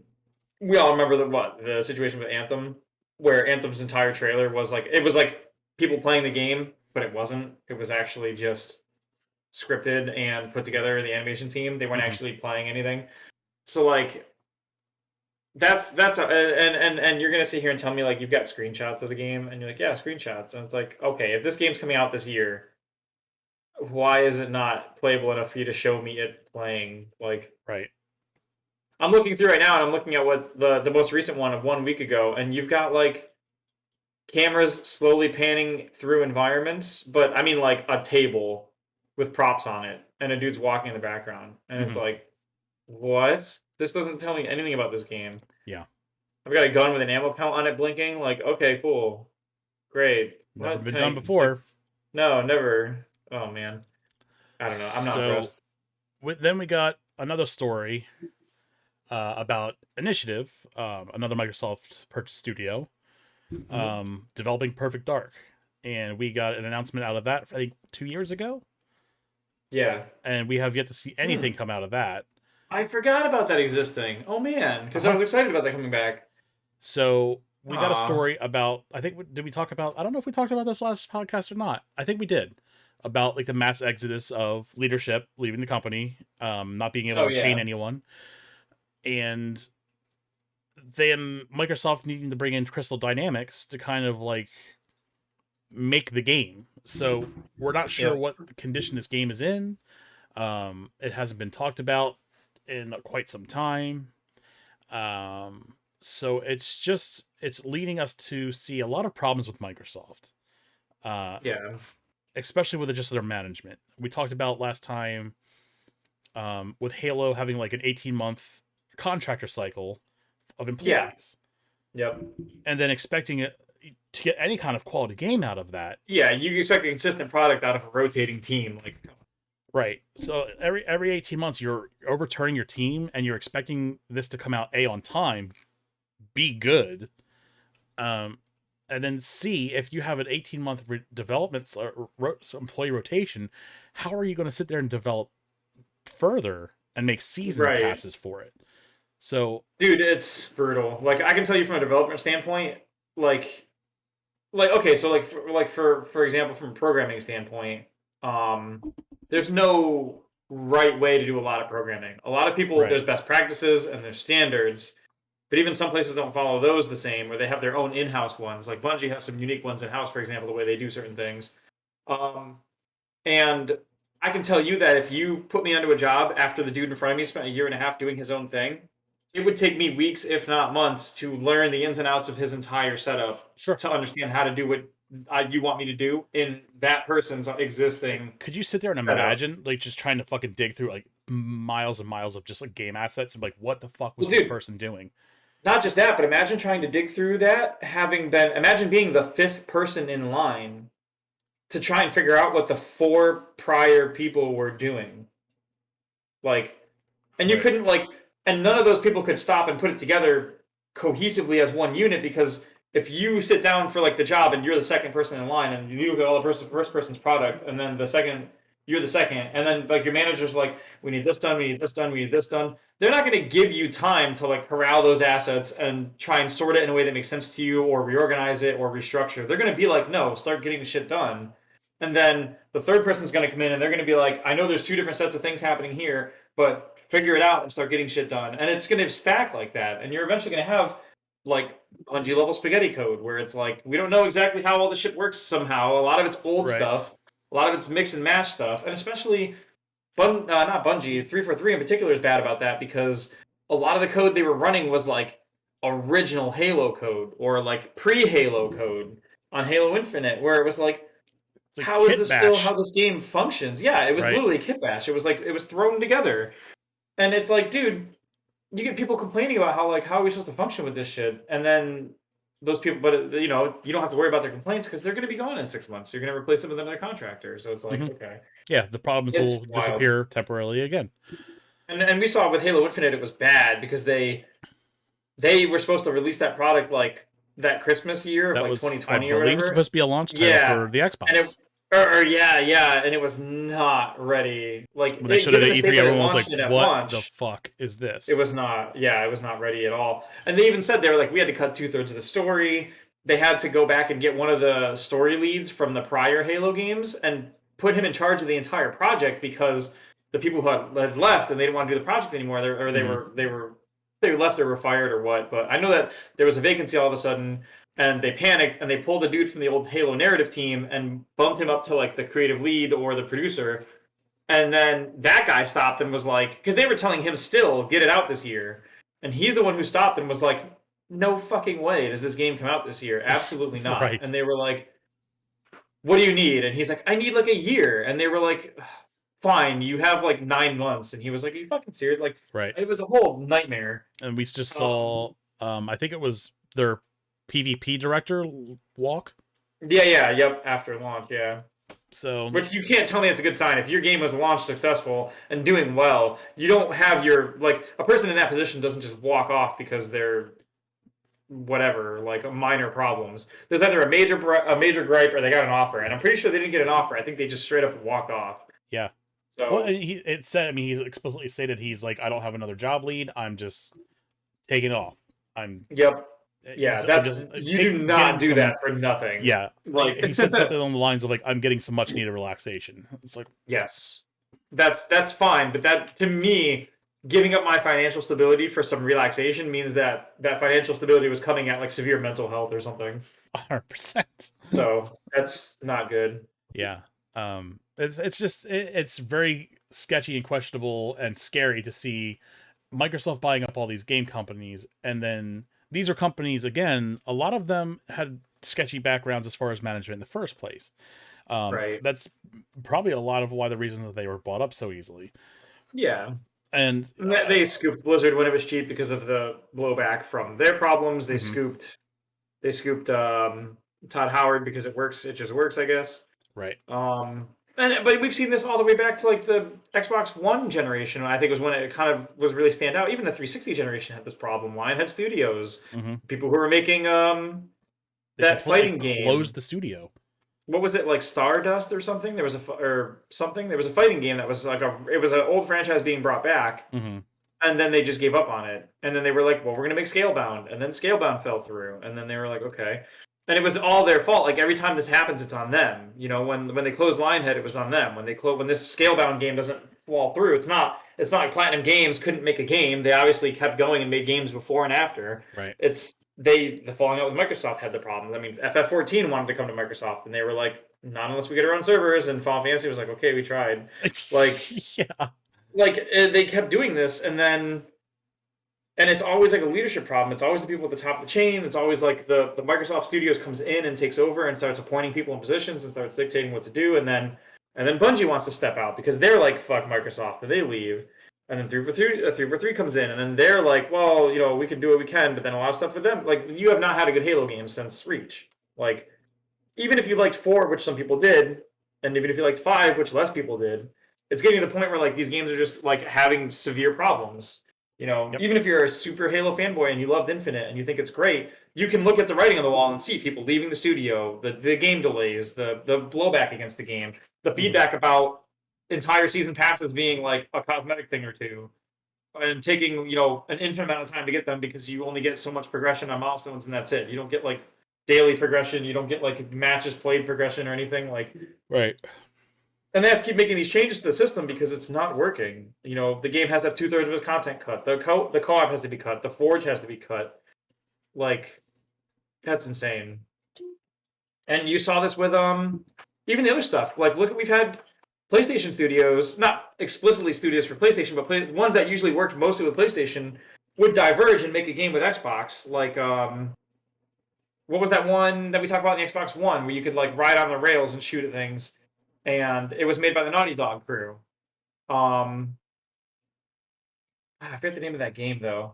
we all remember the situation with Anthem, where Anthem's entire trailer was like it was like people playing the game, but it wasn't. It was actually just scripted and put together in the animation team. They weren't mhm. actually playing anything. So like and you're gonna sit here and tell me like you've got screenshots of the game and you're like, yeah, screenshots. And it's like, okay, if this game's coming out this year, why is it not playable enough for you to show me it playing? Like Right. I'm looking through right now and I'm looking at what the most recent one of 1 week ago, and you've got like cameras slowly panning through environments, but I mean like a table with props on it and a dude's walking in the background. And it's Hmm. like, what? This doesn't tell me anything about this game. Yeah. I've got a gun with an ammo count on it blinking. Like, okay, cool, great. Never What been can done I like? before. No, never. Oh man, I don't know. I'm not So impressed. then we got another story about Initiative, another Microsoft purchased studio, Hmm. developing Perfect Dark, and we got an announcement out of that I think 2 years ago, Yeah. and we have yet to see Hmm. anything come out of that. I forgot about that existing. Oh man, Uh because I huh. was excited about that coming back. So we got a Aw. story about. I think did we talk about? I don't know if we talked about this last podcast or not. I think we did about like the mass exodus of leadership leaving the company, not being able to Oh retain yeah. anyone, and then Microsoft needing to bring in Crystal Dynamics to kind of like make the game. So we're not sure Yep. what condition this game is in. It hasn't been talked about in quite some time. So it's leading us to see a lot of problems with Microsoft, uh, Yeah. especially with just their management. We talked about last time with Halo having like an 18-month contractor cycle of Yeah. employees, Yep. and then expecting it to get any kind of quality game out of that. Yeah. You expect a consistent product out of a rotating team, like. Right. So every 18 months you're overturning your team and you're expecting this to come out A on time, B good. Um and then C, if you have an 18-month development employee rotation, how are you going to sit there and develop further and make season Right. passes for it? So, Dude, it's brutal. Like I can tell you from a development standpoint, like like okay, so for example, from a programming standpoint, um, there's no right way to do a lot of programming. A lot of people right. there's best practices and there's standards, but even some places don't follow those the same, or they have their own in-house ones. Like Bungie has some unique ones in-house, for example, the way they do certain things. Um, and I can tell you that if you put me onto a job after the dude in front of me spent a year and a half doing his own thing, it would take me weeks, if not months, to learn the ins and outs of his entire setup Sure. to understand how to do what you want me to do in that person's existing Could you sit there and setup. imagine like just trying to fucking dig through like miles and miles of just like game assets and like what the fuck was Well, this dude, person doing? not just that, but imagine trying to dig through that, imagine being the fifth person in line to try and figure out what the four prior people were doing. Like, and you Right. couldn't like, and none of those people could stop and put it together cohesively as one unit because if you sit down for like the job and you're the second person in line and you look at all first person's product and then the second you're the second and then like your manager's like we need this done, we need this done, we need this done. They're not going to give you time to like corral those assets and try and sort it in a way that makes sense to you or reorganize it or restructure. They're going to be like, no, start getting the shit done. And then the third person's going to come in and they're going to be like, I know there's two different sets of things happening here, but figure it out and start getting shit done. And it's going to stack like that. And you're eventually going to have like Bungie level spaghetti code where it's like, we don't know exactly how all this shit works somehow. A lot of it's old Right. stuff, a lot of it's mix and match stuff. And especially, not Bungie, 343 in particular is bad about that because a lot of the code they were running was like original Halo code or like pre-Halo code on Halo Infinite, where it was like, It's like how is kit this still how bash, this game functions? Yeah, it was right? literally a kit bash. It was like it was thrown together, and it's like, dude, you get people complaining about how are we supposed to function with this shit, and then those people, but you know, you don't have to worry about their complaints because they're going to be gone in 6 months. You're going to replace them with another contractor, so it's like, Hmm. okay, Yeah, the problems it's will wild. disappear temporarily again. And we saw with Halo Infinite, it was bad because they were supposed to release that product like that Christmas year of That like was, I 2020 or believe, whatever. supposed to be a launch title Yeah, for the and it Xbox. or yeah, and it was not ready. Like When they it, showed it given at the state E3, that it everyone was like, launched it at "What the launch, fuck is it this?" was not. Yeah, it was not ready at all. And they even said they were like, we had to cut 2/3 of the story. They had to go back and get one of the story leads from the prior Halo games and put him in charge of the entire project because the people who had left and they didn't want to do the project anymore, or Hmm. they left or were fired or what. But I know that there was a vacancy all of a sudden, and they panicked and they pulled a dude from the old Halo narrative team and bumped him up to like the creative lead or the producer. And then that guy stopped and was like, because they were telling him still, get it out this year. And he's the one who stopped and was like, no fucking way does this game come out this year. Absolutely not. Right, And they were like, what do you need? And he's like, I need like a year. And they were like, fine, you have like 9 months. And he was like, are you fucking serious? Like, right. it was a whole nightmare. And we just Um, saw, I think it was their PvP director walk. yep, after launch, yeah. So, Which you can't tell me it's a good sign. If your game was launched successful and doing well, you don't have your like a person in that position doesn't just walk off because they're whatever like minor problems. There's either a major gripe or they got an offer, and I'm pretty sure they didn't get an offer. I think they just straight up walked off. yeah. Well, So it said, I mean, he's explicitly stated he's like, I don't have another job lead. I'm just taking off. I'm, yep, yeah, I'm that's just you do getting not do some, that for nothing. yeah. Like He said something along the lines of like, I'm getting some much needed relaxation. It's like, yes, that's fine, but that to me. Giving up my financial stability for some relaxation means that that financial stability was coming at like severe mental health or something. 100%. So that's not good. Yeah. It's just it's very sketchy and questionable and scary to see Microsoft buying up all these game companies, and then these are companies, again, a lot of them had sketchy backgrounds as far as management in the first place. Right. That's probably a lot of why the reason that they were bought up so easily. Yeah. And And they scooped Blizzard when it was cheap because of the blowback from their problems. mhm, They scooped Todd Howard because it works. It just works, I guess. right. And but we've seen this all the way back to like the Xbox One generation. I think was when it kind of was really stand out. Even the 360 generation had this problem. Lionhead Studios, Hmm. people who were making They that completely fighting closed game. the studio. What was it like Stardust or something? There was or something. There was a fighting game that was like it was an old franchise being brought back, Hmm. and then they just gave up on it. And then they were like, well, we're gonna make Scalebound, and then Scalebound fell through, and then they were like, okay. And it was all their fault. Like every time this happens, it's on them. You know, when they close Lionhead, it was on them. When this Scalebound game doesn't fall through, it's not. It's not like Platinum Games couldn't make a game. They obviously kept going and made games before and after. Right. It's the falling out with Microsoft had the problem. I mean, FF14 wanted to come to Microsoft, and they were like, not unless we get our own servers. And Final Fantasy was like, okay, we tried. Like, Yeah. they kept doing this, and then and it's always like a leadership problem. It's always the people at the top of the chain. It's always like the Microsoft Studios comes in and takes over and starts appointing people in positions and starts dictating what to do, and then Bungie wants to step out because they're like fuck Microsoft and they leave. And then 343 comes in, and then they're like, well, you know, we can do what we can, but then a lot of stuff for them. Like, you have not had a good Halo game since Reach. Like, even if you liked 4, which some people did, and even if you liked 5, which less people did, it's getting to the point where like these games are just like having severe problems. You know, Yep. even if you're a super Halo fanboy and you loved Infinite and you think it's great, you can look at the writing on the wall and see people leaving the studio, the game delays, the blowback against the game, the Hmm. feedback about entire season passes being like a cosmetic thing or two, and taking an infinite amount of time to get them because you only get so much progression on milestones and that's it. You don't get like daily progression. You don't get like matches played progression or anything like. Right. And they have to keep making these changes to the system because it's not working. You know, the game has to have 2/3 of its content cut. The co-op has to be cut. The Forge has to be cut. Like, that's insane. And you saw this with even the other stuff. Like, look, we've had PlayStation studios, not explicitly studios for PlayStation, but ones that usually worked mostly with PlayStation, would diverge and make a game with Xbox. Like, what was that one that we talked about in the Xbox One, where you could like ride on the rails and shoot at things, and it was made by the Naughty Dog crew. I forget the name of that game though.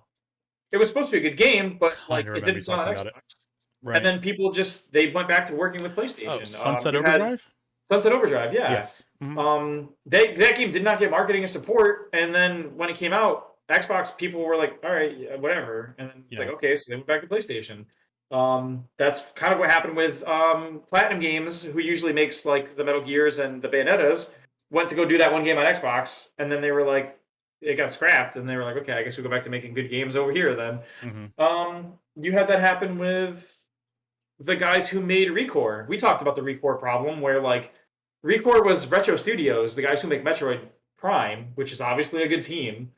It was supposed to be a good game, but Kind like of it remember didn't you sell on talking about it. Xbox. And Right. then people just they went back to working with Oh, PlayStation. Sunset You had Overdrive? Sunset Overdrive, yeah. Yes. Mm-hmm. That game did not get marketing or support, and then when it came out, Xbox people were like, "All right, yeah, whatever," and then like, okay, so they went back to PlayStation. That's kind of what happened with Platinum Games, who usually makes like the Metal Gears and the Bayonettas. Went to go do that one game on Xbox, and then they were like, it got scrapped, and they were like, okay, I guess we go back to making good games over here then. You had that happen with the guys who made Recore. We talked about the Recore problem, where like Recore was Retro Studios, the guys who make Metroid Prime, which is obviously a good team,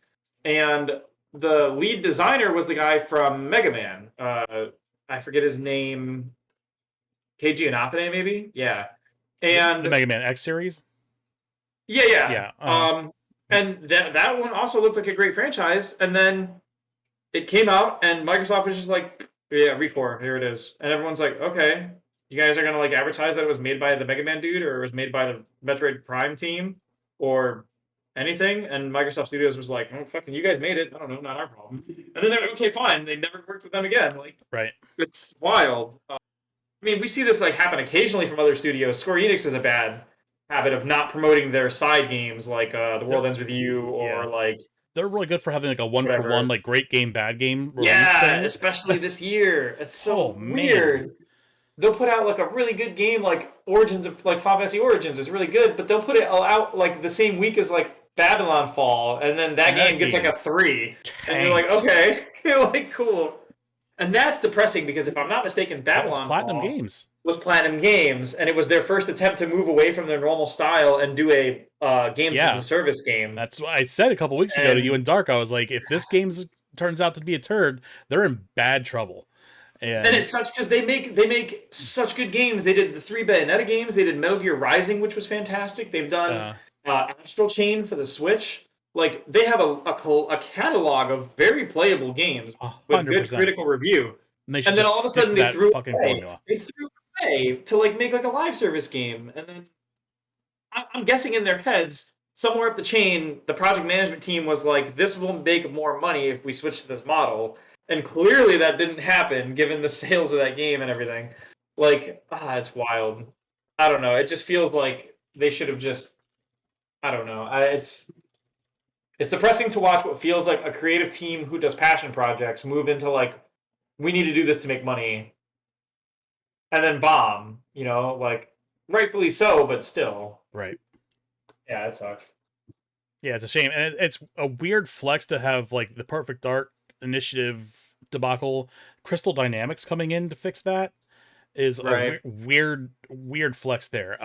and the lead designer was the guy from Mega Man. I forget his name. Keiji Inafune, maybe. Yeah, and The Mega Man X series? yeah, yeah. Yeah. And that one also looked like a great franchise, and then it came out, and Microsoft was just like, yeah, Recore, here it is. And everyone's like, okay, you guys are going to like advertise that it was made by the Mega Man dude, or it was made by the Metroid Prime team, or anything. And Microsoft Studios was like, oh, fucking, you guys made it. I don't know, not our problem. And then they're like, okay, fine. They never worked with them again. Like, right. it's wild. I mean, we see this like happen occasionally from other studios. Square Enix is a bad habit of not promoting their side games, like The World Ends With You, or like they're really good for having like a one-for-one, like great game, bad game release thing. Especially this year. It's so weird. Man. They'll put out like a really good game, like Origins of like Final Fantasy Origins is really good, but they'll put it out like the same week as like Babylon Fall, and then that game gets like a 3, and you're like, okay, you're like, cool. And that's depressing because if I'm not mistaken, Babylon Platinum Fall Games. was Platinum Games, and it was their first attempt to move away from their normal style and do a games as a service game. That's what I said a couple weeks ago to you and Dark. I was like, if this game turns out to be a turd, they're in bad trouble. And it sucks because they make such good games. They did the 3 Bayonetta games. They did Metal Gear Rising, which was fantastic. They've done Astral Chain for the Switch. Like, they have a catalog of very playable games with good critical review. And then all of a sudden they threw away to like make like a live service game. And then I'm guessing in their heads, somewhere up the chain, the project management team was like, this will make more money if we switch to this model. And clearly that didn't happen, given the sales of that game and everything. Like, it's wild. I don't know. It just feels like they should have just... I don't know. It's depressing to watch what feels like a creative team who does passion projects move into, like, we need to do this to make money. And then bomb. You know, like, rightfully so, but still. Right. Yeah, it sucks. Yeah, it's a shame. And it's a weird flex to have, like, the Perfect Dark Initiative debacle, Crystal Dynamics coming in to fix that is a weird flex there.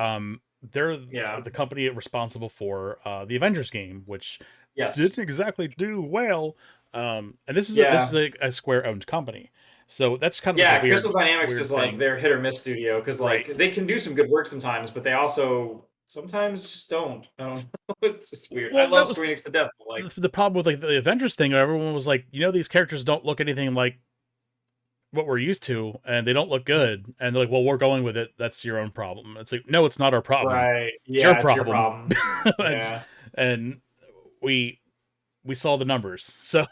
They're the company responsible for the Avengers game, which didn't exactly do well. And this is a Square owned company, so that's kind of like a weird, Crystal Dynamics weird is thing. like their hit or miss studio because like they can do some good work sometimes, but they also sometimes just don't. I don't know. It's just weird. Well, I love Square Enix to death. But like the problem with like the Avengers thing, everyone was like, these characters don't look anything like what we're used to, and they don't look good. And they're like, well, we're going with it. That's your own problem. It's like, no, it's not our problem. Right? Yeah, it's your problem. Yeah. And we saw the numbers, so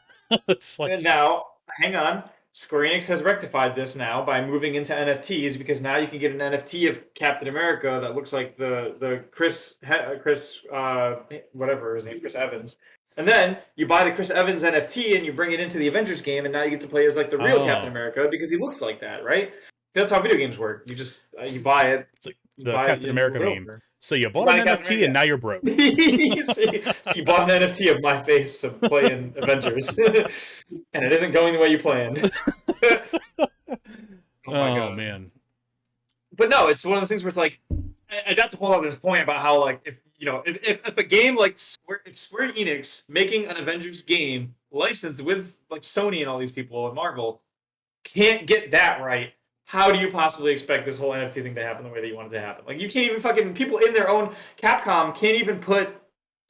it's like now, hang on. Square Enix has rectified this now by moving into NFTs because now you can get an NFT of Captain America that looks like the Chris whatever his name, Chris Evans. And then you buy the Chris Evans NFT and you bring it into the Avengers game, and now you get to play as like the real Captain America because he looks like that, right? That's how video games work. You just you buy it. It's like the Captain America meme. So you bought an NFT and now you're broke. So you bought an NFT of my face to play in Avengers, and it isn't going the way you planned. Oh man! But no, it's one of those things where it's like, and that's a whole other point about how like if a game like if Square Enix making an Avengers game licensed with like Sony and all these people and Marvel can't get that right. How do you possibly expect this whole NFT thing to happen the way that you want it to happen? Like, you can't even fucking... People in their own... Capcom can't even put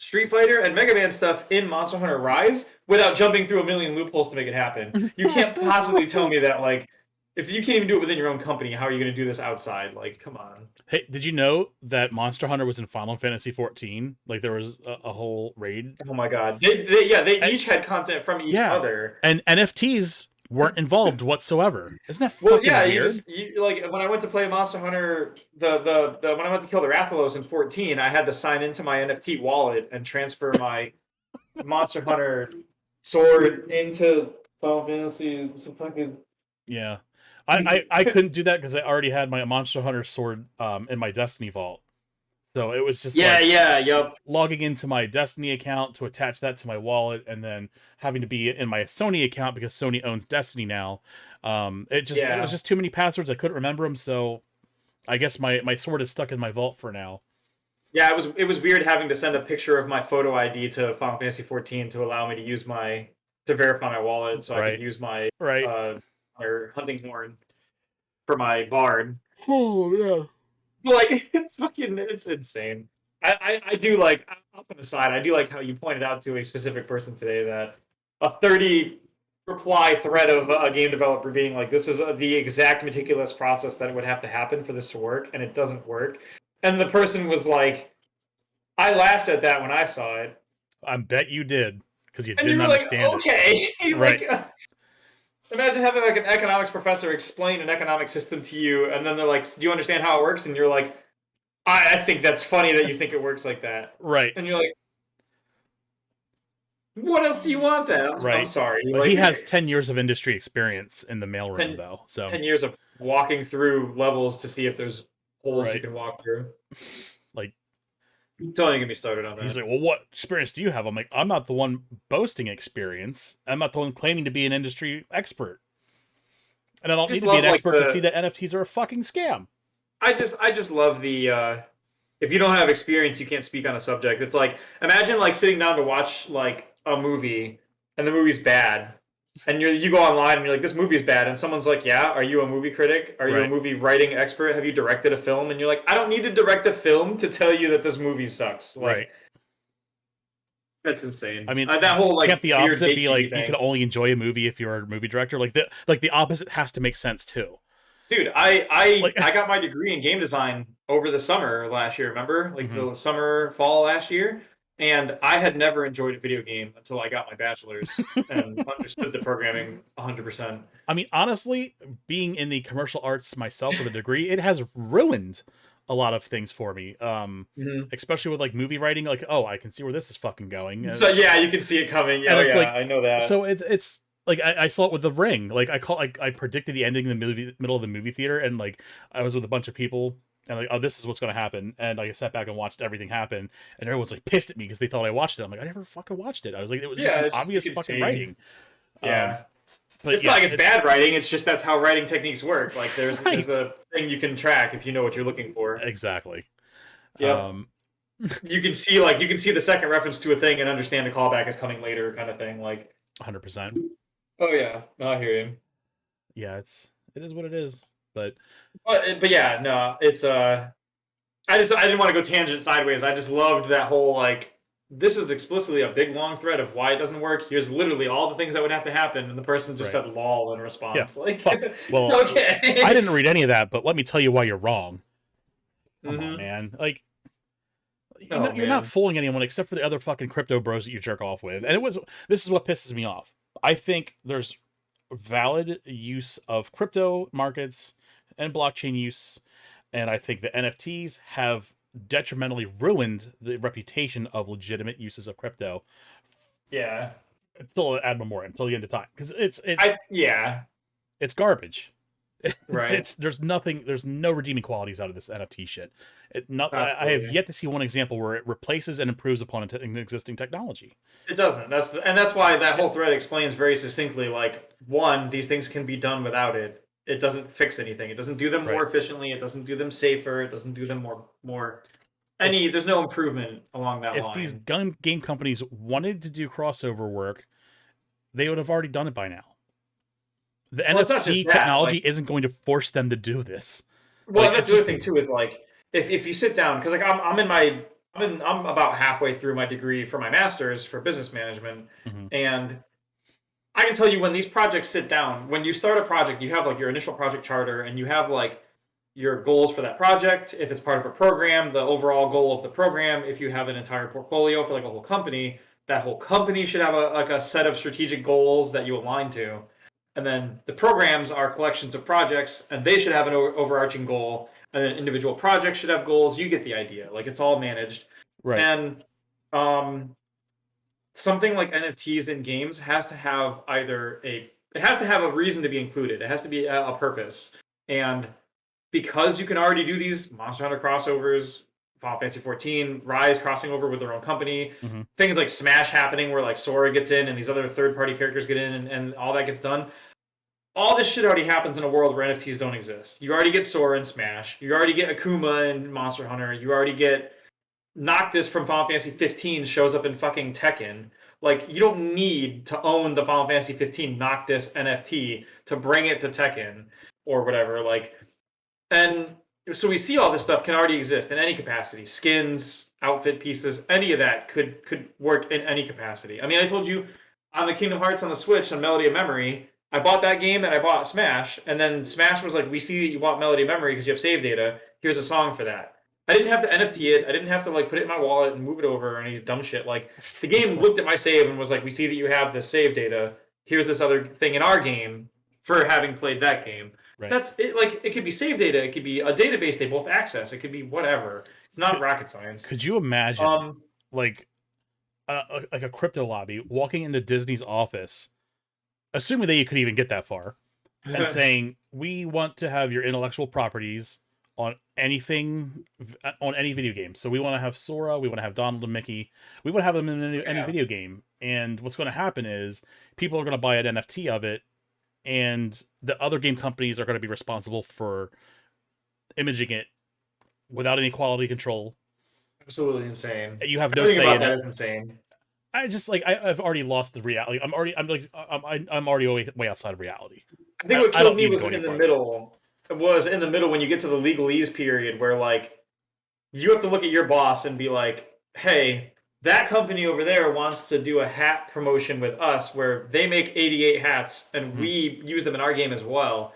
Street Fighter and Mega Man stuff in Monster Hunter Rise without jumping through a million loopholes to make it happen. You can't possibly tell me that, like, if you can't even do it within your own company, how are you going to do this outside? Like, come on. Hey, did you know that Monster Hunter was in Final Fantasy 14? Like, there was a whole raid. Oh my god. They each had content from each other. And NFTs weren't involved whatsoever. Isn't that Well, fucking yeah, weird? like when I went to play Monster Hunter, when I went to kill the Rathalos in 14, I had to sign into my NFT wallet and transfer my Monster Hunter sword into Final Fantasy. Some fucking Yeah. I couldn't do that because I already had my Monster Hunter sword in my Destiny vault. So it was just logging into my Destiny account to attach that to my wallet, and then having to be in my Sony account because Sony owns Destiny now. It was just too many passwords. I couldn't remember them, so I guess my sword is stuck in my vault for now. Yeah, it was weird having to send a picture of my photo ID to Final Fantasy 14 to allow me to use to verify my wallet, so I could use my hunting horn for my bard. Oh yeah. Like, it's insane. I do like, off on the side, I do like how you pointed out to a specific person today that a 30 reply thread of a game developer being like, this is the exact meticulous process that would have to happen for this to work, and it doesn't work. And the person was like, I laughed at that when I saw it. I bet you did, because you didn't understand it. Okay. Right. Imagine having like an economics professor explain an economic system to you, and then they're like, do you understand how it works? And you're like, I think that's funny that you think it works like that. Right. And you're like, what else do you want then? I'm sorry. Like, he has 10 years of industry experience in the mailroom, though. So 10 years of walking through levels to see if there's holes you can walk through. Like, don't even get me started on that. He's like, well, what experience do you have? I'm like, I'm not the one boasting experience. I'm not the one claiming to be an industry expert. And I don't need to be an expert to see that NFTs are a fucking scam. I just love the if you don't have experience, you can't speak on a subject. It's like, imagine like sitting down to watch like a movie and the movie's bad. And you go online and you're like, this movie's bad. And someone's like, yeah, are you a movie critic? Are you a movie writing expert? Have you directed a film? And you're like, I don't need to direct a film to tell you that this movie sucks. Like, that's insane. I mean, that whole like can't the opposite be like thing. You can only enjoy a movie if you're a movie director? Like the opposite has to make sense too. Dude, I got my degree in game design over the summer last year. Remember, like the fall last year. And I had never enjoyed a video game until I got my bachelor's and understood the programming 100%. I mean, honestly, being in the commercial arts myself with a degree, it has ruined a lot of things for me. Especially with like movie writing, like, oh, I can see where this is fucking going. So yeah, you can see it coming. Yeah, like, I know that. So it's like I saw it with The Ring. Like I predicted the ending in the middle of the movie theater, and like I was with a bunch of people. And like, oh, this is what's going to happen. And like, I sat back and watched everything happen. And everyone's like pissed at me because they thought I watched it. I'm like, I never fucking watched it. I was like, it was just obvious fucking writing. Yeah. But it's not like it's bad writing. It's just that's how writing techniques work. Like there's a thing you can track if you know what you're looking for. Exactly. Yeah. You can see the second reference to a thing and understand the callback is coming later, kind of thing. Like 100%. Oh yeah, no, I hear you. Yeah, it is what it is. But yeah, no, it's I didn't want to go tangent sideways. I just loved that whole like, this is explicitly a big long thread of why it doesn't work. Here's literally all the things that would have to happen, and the person just said lol in response. Yeah. Like, well, okay. I didn't read any of that, but let me tell you why you're wrong. Come on, man. Like, you're not fooling anyone except for the other fucking crypto bros that you jerk off with. And this is what pisses me off. I think there's valid use of crypto markets and blockchain use, and I think the NFTs have detrimentally ruined the reputation of legitimate uses of crypto. Yeah, until ad memoriam, until the end of time, because it's garbage. Right. There's no redeeming qualities out of this NFT shit. I have yet to see one example where it replaces and improves upon an existing technology. It doesn't. That's why that whole thread explains very succinctly, like, one, these things can be done without it. It doesn't fix anything. It doesn't do them more efficiently. It doesn't do them safer. It doesn't do them more. There's no improvement along that line. If these game companies wanted to do crossover work, they would have already done it by now. The NFT technology isn't going to force them to do this. Well, that's the other thing too. Is like if you sit down, because like I'm in my I'm about halfway through my degree for my master's for business management, Hmm. and I can tell you when these projects sit down, when you start a project, you have like your initial project charter and you have like your goals for that project. If it's part of a program, the overall goal of the program. If you have an entire portfolio for like a whole company, that whole company should have a set of strategic goals that you align to. And then the programs are collections of projects and they should have an overarching goal. And then individual projects should have goals. You get the idea. Like it's all managed. Right. And um, something like NFTs in games has to have it has to have a reason to be included. It has to be a purpose. And because you can already do these Monster Hunter crossovers, Final Fantasy 14, Rise crossing over with their own company, Hmm. things like Smash happening where like Sora gets in and these other third party characters get in and all that gets done. All this shit already happens in a world where NFTs don't exist. You already get Sora in Smash. You already get Akuma in Monster Hunter. You already get Noctis from Final Fantasy 15 shows up in fucking Tekken. Like, you don't need to own the Final Fantasy 15 Noctis NFT to bring it to Tekken or whatever. Like, and so we see all this stuff can already exist in any capacity. Skins, outfit pieces, any of that could work in any capacity. I mean, I told you on the Kingdom Hearts on the Switch on Melody of Memory, I bought that game and I bought Smash, and then Smash was like, "We see that you bought Melody of Memory because you have save data. Here's a song for that." I didn't have to NFT it. I didn't have to like put it in my wallet and move it over or any dumb shit. Like the game looked at my save and was like, "We see that you have this save data. Here's this other thing in our game for having played that game." Right. That's it. Like it could be save data. It could be a database they both access. It could be whatever. It's not Could, rocket science. could you imagine Um, like like a crypto lobby walking into Disney's office, assuming that you could even get that far, and saying, "We want to have your intellectual properties on anything, on any video game. So we want to have Sora, we want to have Donald and Mickey, we want to have them in any yeah, video game." And what's going to happen is people are going to buy an NFT of it, and the other game companies are going to be responsible for imaging it without any quality control. absolutely insane. You have no Everything say about in that it. is insane. I just like I've already lost the reality. I'm already way outside of reality. I think what I killed don't me need to was go any in the farther. middle. It was in the middle when you get to the legalese period where like you have to look at your boss and be like, "Hey, that company over there wants to do a hat promotion with us where they make 88 hats and Mhm. we use them in our game as well."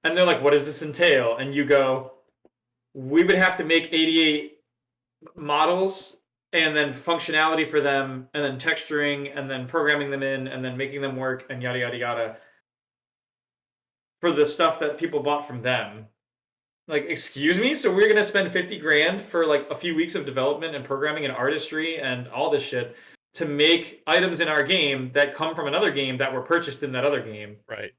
And they're like, "What does this entail?" And you go, "We would have to make 88 models and then functionality for them and then texturing and then programming them in and then making them work and yada yada yada for the stuff that people bought from them." Like, excuse me? So we're gonna spend 50 grand for like a few weeks of development and programming and artistry and all this shit to make items in our game that come from another game that were purchased in that other game. Right.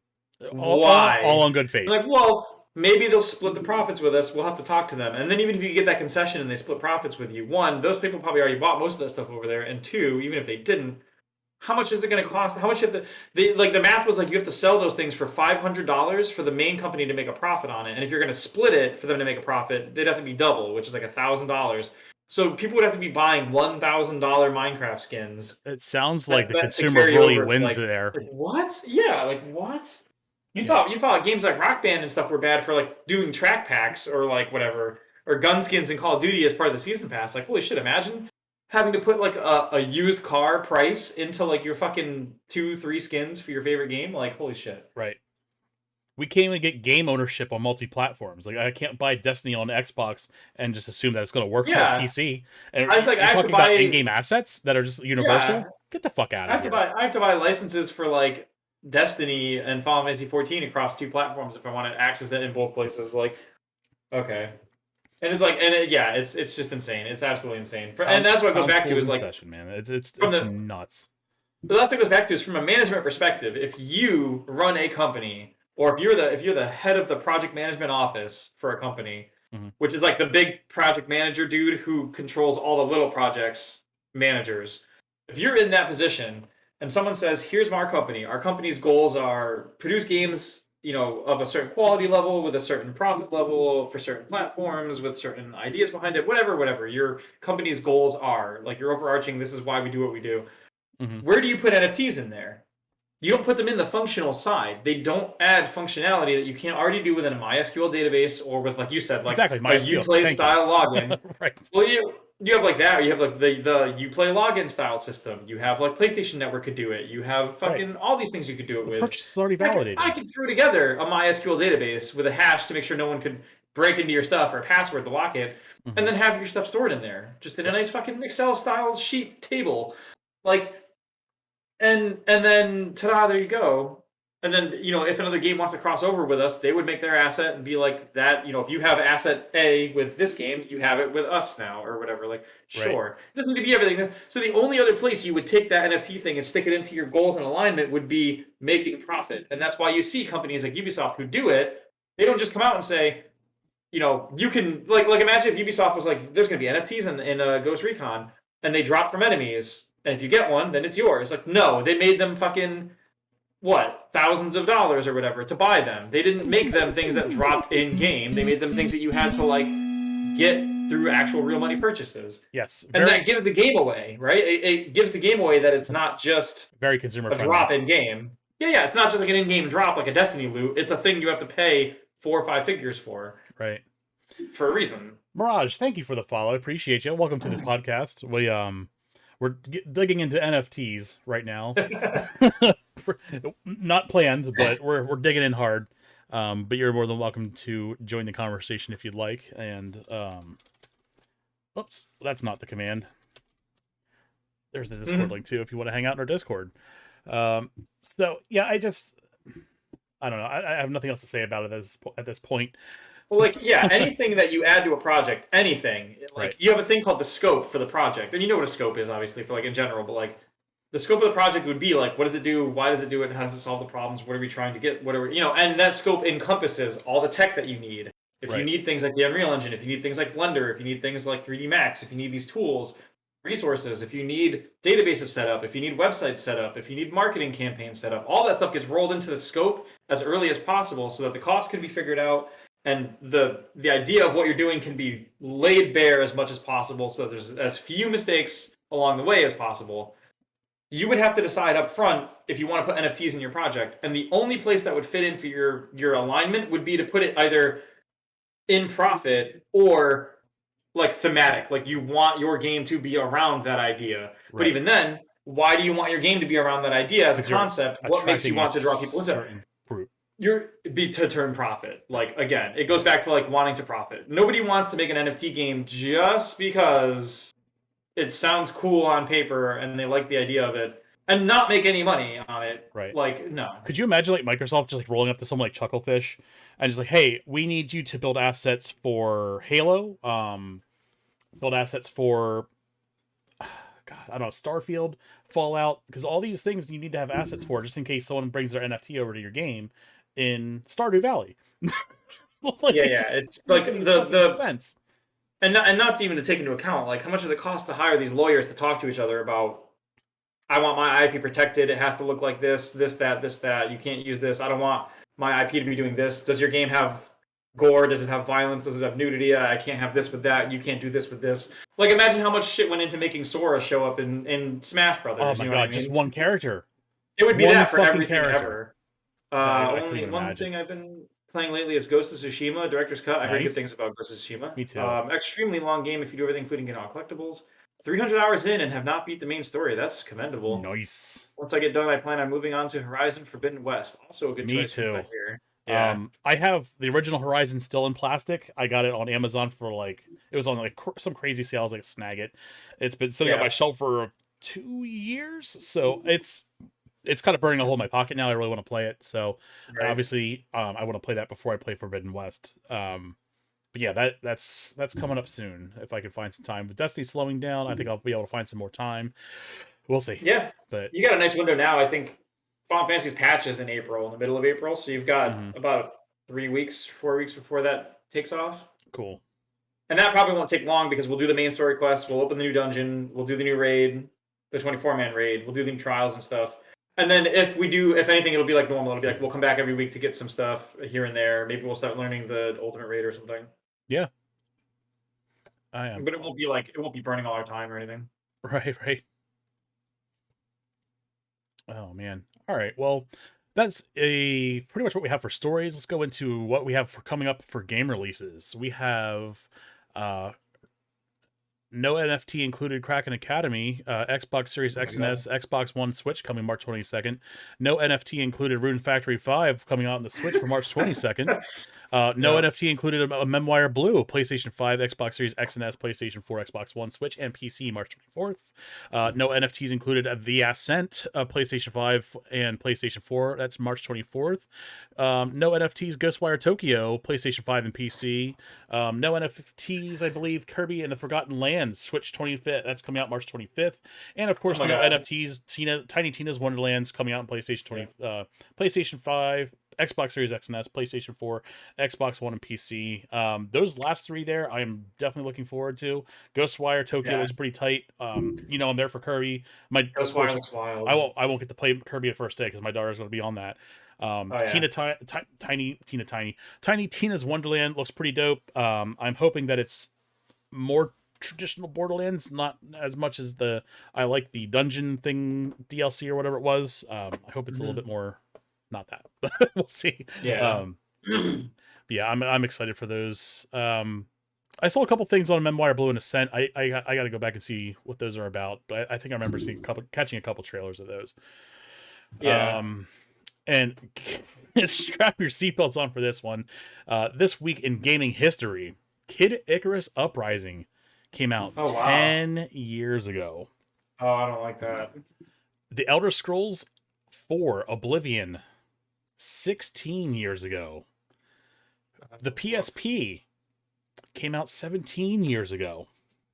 All Why? on good I'm faith. like, well, maybe they'll split the profits with us. We'll have to talk to them. And then even if you get that concession and they split profits with you, one, those people probably already bought most of that stuff over there. And two, even if they didn't, how much is it going to cost? How much have the math was like you have to sell those things for $500 for the main company to make a profit on it, and if you're going to split it for them to make a profit, they'd have to be double, which is like $1,000. So people would have to be buying $1,000 Minecraft skins It sounds like the that to consumer carry really over to wins there. like what? Yeah, like what? Yeah. You thought games like Rock Band and stuff were bad for like doing track packs or like whatever or gun skins in Call of Duty as part of the season pass. Like holy shit, imagine having to put like a used car price into like your fucking 2, 3 skins for your favorite game. Like holy shit. Right. We can't even get game ownership on multi-platforms. Like I can't buy Destiny on Xbox and just assume that it's going to work on a Yeah, PC. And I was like, I you're have to talking about buy. in-game assets that are just Yeah, universal. Get the fuck out of here. I have to buy licenses for like Destiny and Final Fantasy 14 across 2 platforms if I want to access it in both places. Like okay. And it's like, yeah, it's just insane. It's absolutely insane. And that's what it goes back to Consoles is in like session, man. It's from it's the nuts. but that's what it goes back to is from a management perspective. If you run a company, or if you're the head of the project management office for a company, Hmm. which is like the big project manager dude who controls all the little projects managers. If you're in that position and someone says, "Here's our company. Our company's goals are produce games." Of a certain quality level with a certain profit level for certain platforms with certain ideas behind it, whatever your company's goals are, like your overarching, this is why we do what we do. Hmm. Where do you put NFTs in there? You don't put them in the functional side. They don't add functionality that you can't already do within a MySQL database or with, like you said, like Exactly. a MySQL. Uplay Thank you. style login. Right. Well, you have like that. Or you have like the you play login style system. You have like PlayStation Network could do it. You have Right. fucking all these things you could do it The with. purchase is already I validated. could throw together a MySQL database with a hash to make sure no one could break into your stuff or a password to lock it, and Hmm. then have your stuff stored in there, just in a Right. nice fucking Excel style sheet table. Like, and then ta-da, there you go. And then, if another game wants to cross over with us, they would make their asset and be like that. If you have asset A with this game, you have it with us now, or whatever. Like, Right. sure, it doesn't need to be everything. So the only other place you would take that NFT thing and stick it into your goals and alignment would be making profit. And that's why you see companies like Ubisoft who do it. They don't just come out and say, you can like imagine if Ubisoft was like, there's going to be NFTs in Ghost Recon, and they drop from enemies, and if you get one, then it's yours. Like, no, they made them fucking what, thousands of dollars or whatever to buy them. They didn't make them things that dropped in game. They made them things that you had to like get through actual real money purchases, Yes. and Very. that gives the game away, right? It gives the game away that it's That's not just very consumer a friendly. drop in game. Yeah, it's not just like an in-game drop like a Destiny loot. It's a thing you have to pay 4 or 5 figures Right. for a reason. Mirage, thank you for the follow. I appreciate you. Welcome to the podcast. We're digging into NFTs right now. Not planned, but we're digging in hard. But you're more than welcome to join the conversation if you'd like. And oops, that's not the command. There's the Discord link too if you want to hang out in our Discord. So yeah, I don't know. I have nothing else to say about it at this point. Well, like, yeah, anything that you add to a project, anything. Like, Right. you have a thing called the scope for the project. And you know what a scope is, obviously, for like in general, but like the scope of the project would be like, what does it do? Why does it do it? How does it solve the problems? What are we trying to get? What are we, and that scope encompasses all the tech that you need. If you Right. need things like the Unreal Engine, if you need things like Blender, if you need things like 3D Max, if you need these tools, resources, if you need databases set up, if you need websites set up, if you need marketing campaigns set up, all that stuff gets rolled into the scope as early as possible so that the cost can be figured out and the idea of what you're doing can be laid bare as much as possible so there's as few mistakes along the way as possible. You would have to decide up front if you want to put NFTs in your project, and the only place that would fit in for your alignment would be to put it either in profit or like thematic, like you want your game to be around that idea. But Right. even then, why do you want your game to be around that idea as a Because you're concept? What makes you attracting a want to draw people into it? certain group. You're be to turn profit. Like, again, it goes back to like wanting to profit. Nobody wants to make an NFT game just because it sounds cool on paper and they like the idea of it and not make any money on it. Right. Like, no. Could you imagine like Microsoft just like rolling up to someone like Chucklefish and just like, hey, we need you to build assets for Halo, build assets for God, I don't know, Starfield, Fallout, because all these things you need to have assets for just in case someone brings their NFT over to your game in Stardew Valley. Like, Yeah. It's like make any fucking the sense. and not even to take into account like how much does it cost to hire these lawyers to talk to each other about I want my IP protected. It has to look like this, that, this, that. You can't use this. I don't want my IP to be doing this. Does your game have gore? Does it have violence? Does it have nudity? I can't have this with that. You can't do this with this. Like, imagine how much shit went into making Sora show up in Smash Oh Brothers. my You know what I god, just mean? one character. It would be One that for fucking everything character. ever. I couldn't Only even one imagine. thing I've been playing lately is Ghost of Tsushima Director's Cut. I heard good things Nice. about Ghost of Tsushima. Me too. Extremely long game if you do everything, including getting all collectibles. 300 hours in and have not beat the main story. That's commendable. Nice. Once I get done, I plan on moving on to Horizon Forbidden West. Also a good Me choice from too. that here. Yeah. I have the original Horizon still in plastic. I got it on Amazon for like it was on like some crazy sale. I was like, snag it. It's been sitting on my shelf for 2 years, so it's kind of burning a hole in my pocket now. I really want to play it, so Right. obviously I want to play that before I play Forbidden West. But yeah, that's coming up soon if I can find some time. But Destiny's slowing down. I think I'll be able to find some more time. We'll see. Yeah. But You got a nice window now. I think Final Fantasy's patch is in April, in the middle of April. So you've got about 3 weeks, 4 weeks before that takes off. cool. And that probably won't take long because we'll do the main story quest, we'll open the new dungeon, we'll do the new raid, the 24-man raid, we'll do the new trials and stuff. And then if anything, it'll be like normal. It'll be like we'll come back every week to get some stuff here and there. Maybe we'll start learning the ultimate raid or something. Yeah, I am. But it won't be burning all our time or anything. Right. Oh man. All right. Well, that's pretty much what we have for stories. Let's go into what we have for coming up for game releases. We have No NFT included Kraken Academy, Xbox Series Oh my X and God. S, Xbox One, Switch coming March 22nd. No NFT included Rune Factory 5 coming out on the Switch for March 22nd. No Yeah. NFT included a Memoir Blue, PlayStation 5, Xbox Series X and S, PlayStation 4, Xbox One, Switch, and PC March 24th. No NFTs included The Ascent, PlayStation 5 and PlayStation 4. That's March 24th. No NFTs Ghostwire Tokyo, PlayStation 5 and PC. No NFTs, I believe, Kirby and the Forgotten Land, Switch 25th. That's coming out March 25th. And of course, Oh my no God. NFTs Tiny Tina's Wonderlands coming out on PlayStation 5, Xbox Series X and S, PlayStation 4, Xbox One, and PC. Those last three there, I am definitely looking forward to. Ghostwire Tokyo Yeah. looks pretty tight. I'm there for Kirby. Of Ghostwire course, looks wild. I won't get to play Kirby the first day because my daughter's going to be on that. Oh yeah. Tiny Tina's Wonderland looks pretty dope. I'm hoping that it's more traditional Borderlands, not as much as I like the dungeon thing DLC or whatever it was. I hope it's a little bit more, not that, but we'll see. Yeah. But yeah, I'm excited for those. I saw a couple things on Memoir Blue and Ascent. I got to go back and see what those are about, but I think I remember catching a couple trailers of those. Yeah. And strap your seatbelts on for this one. This week in gaming history, Kid Icarus Uprising came out Oh, wow. 10 years ago. Oh, I don't like that. The Elder Scrolls 4 Oblivion, 16 years ago. The PSP came out 17 years ago.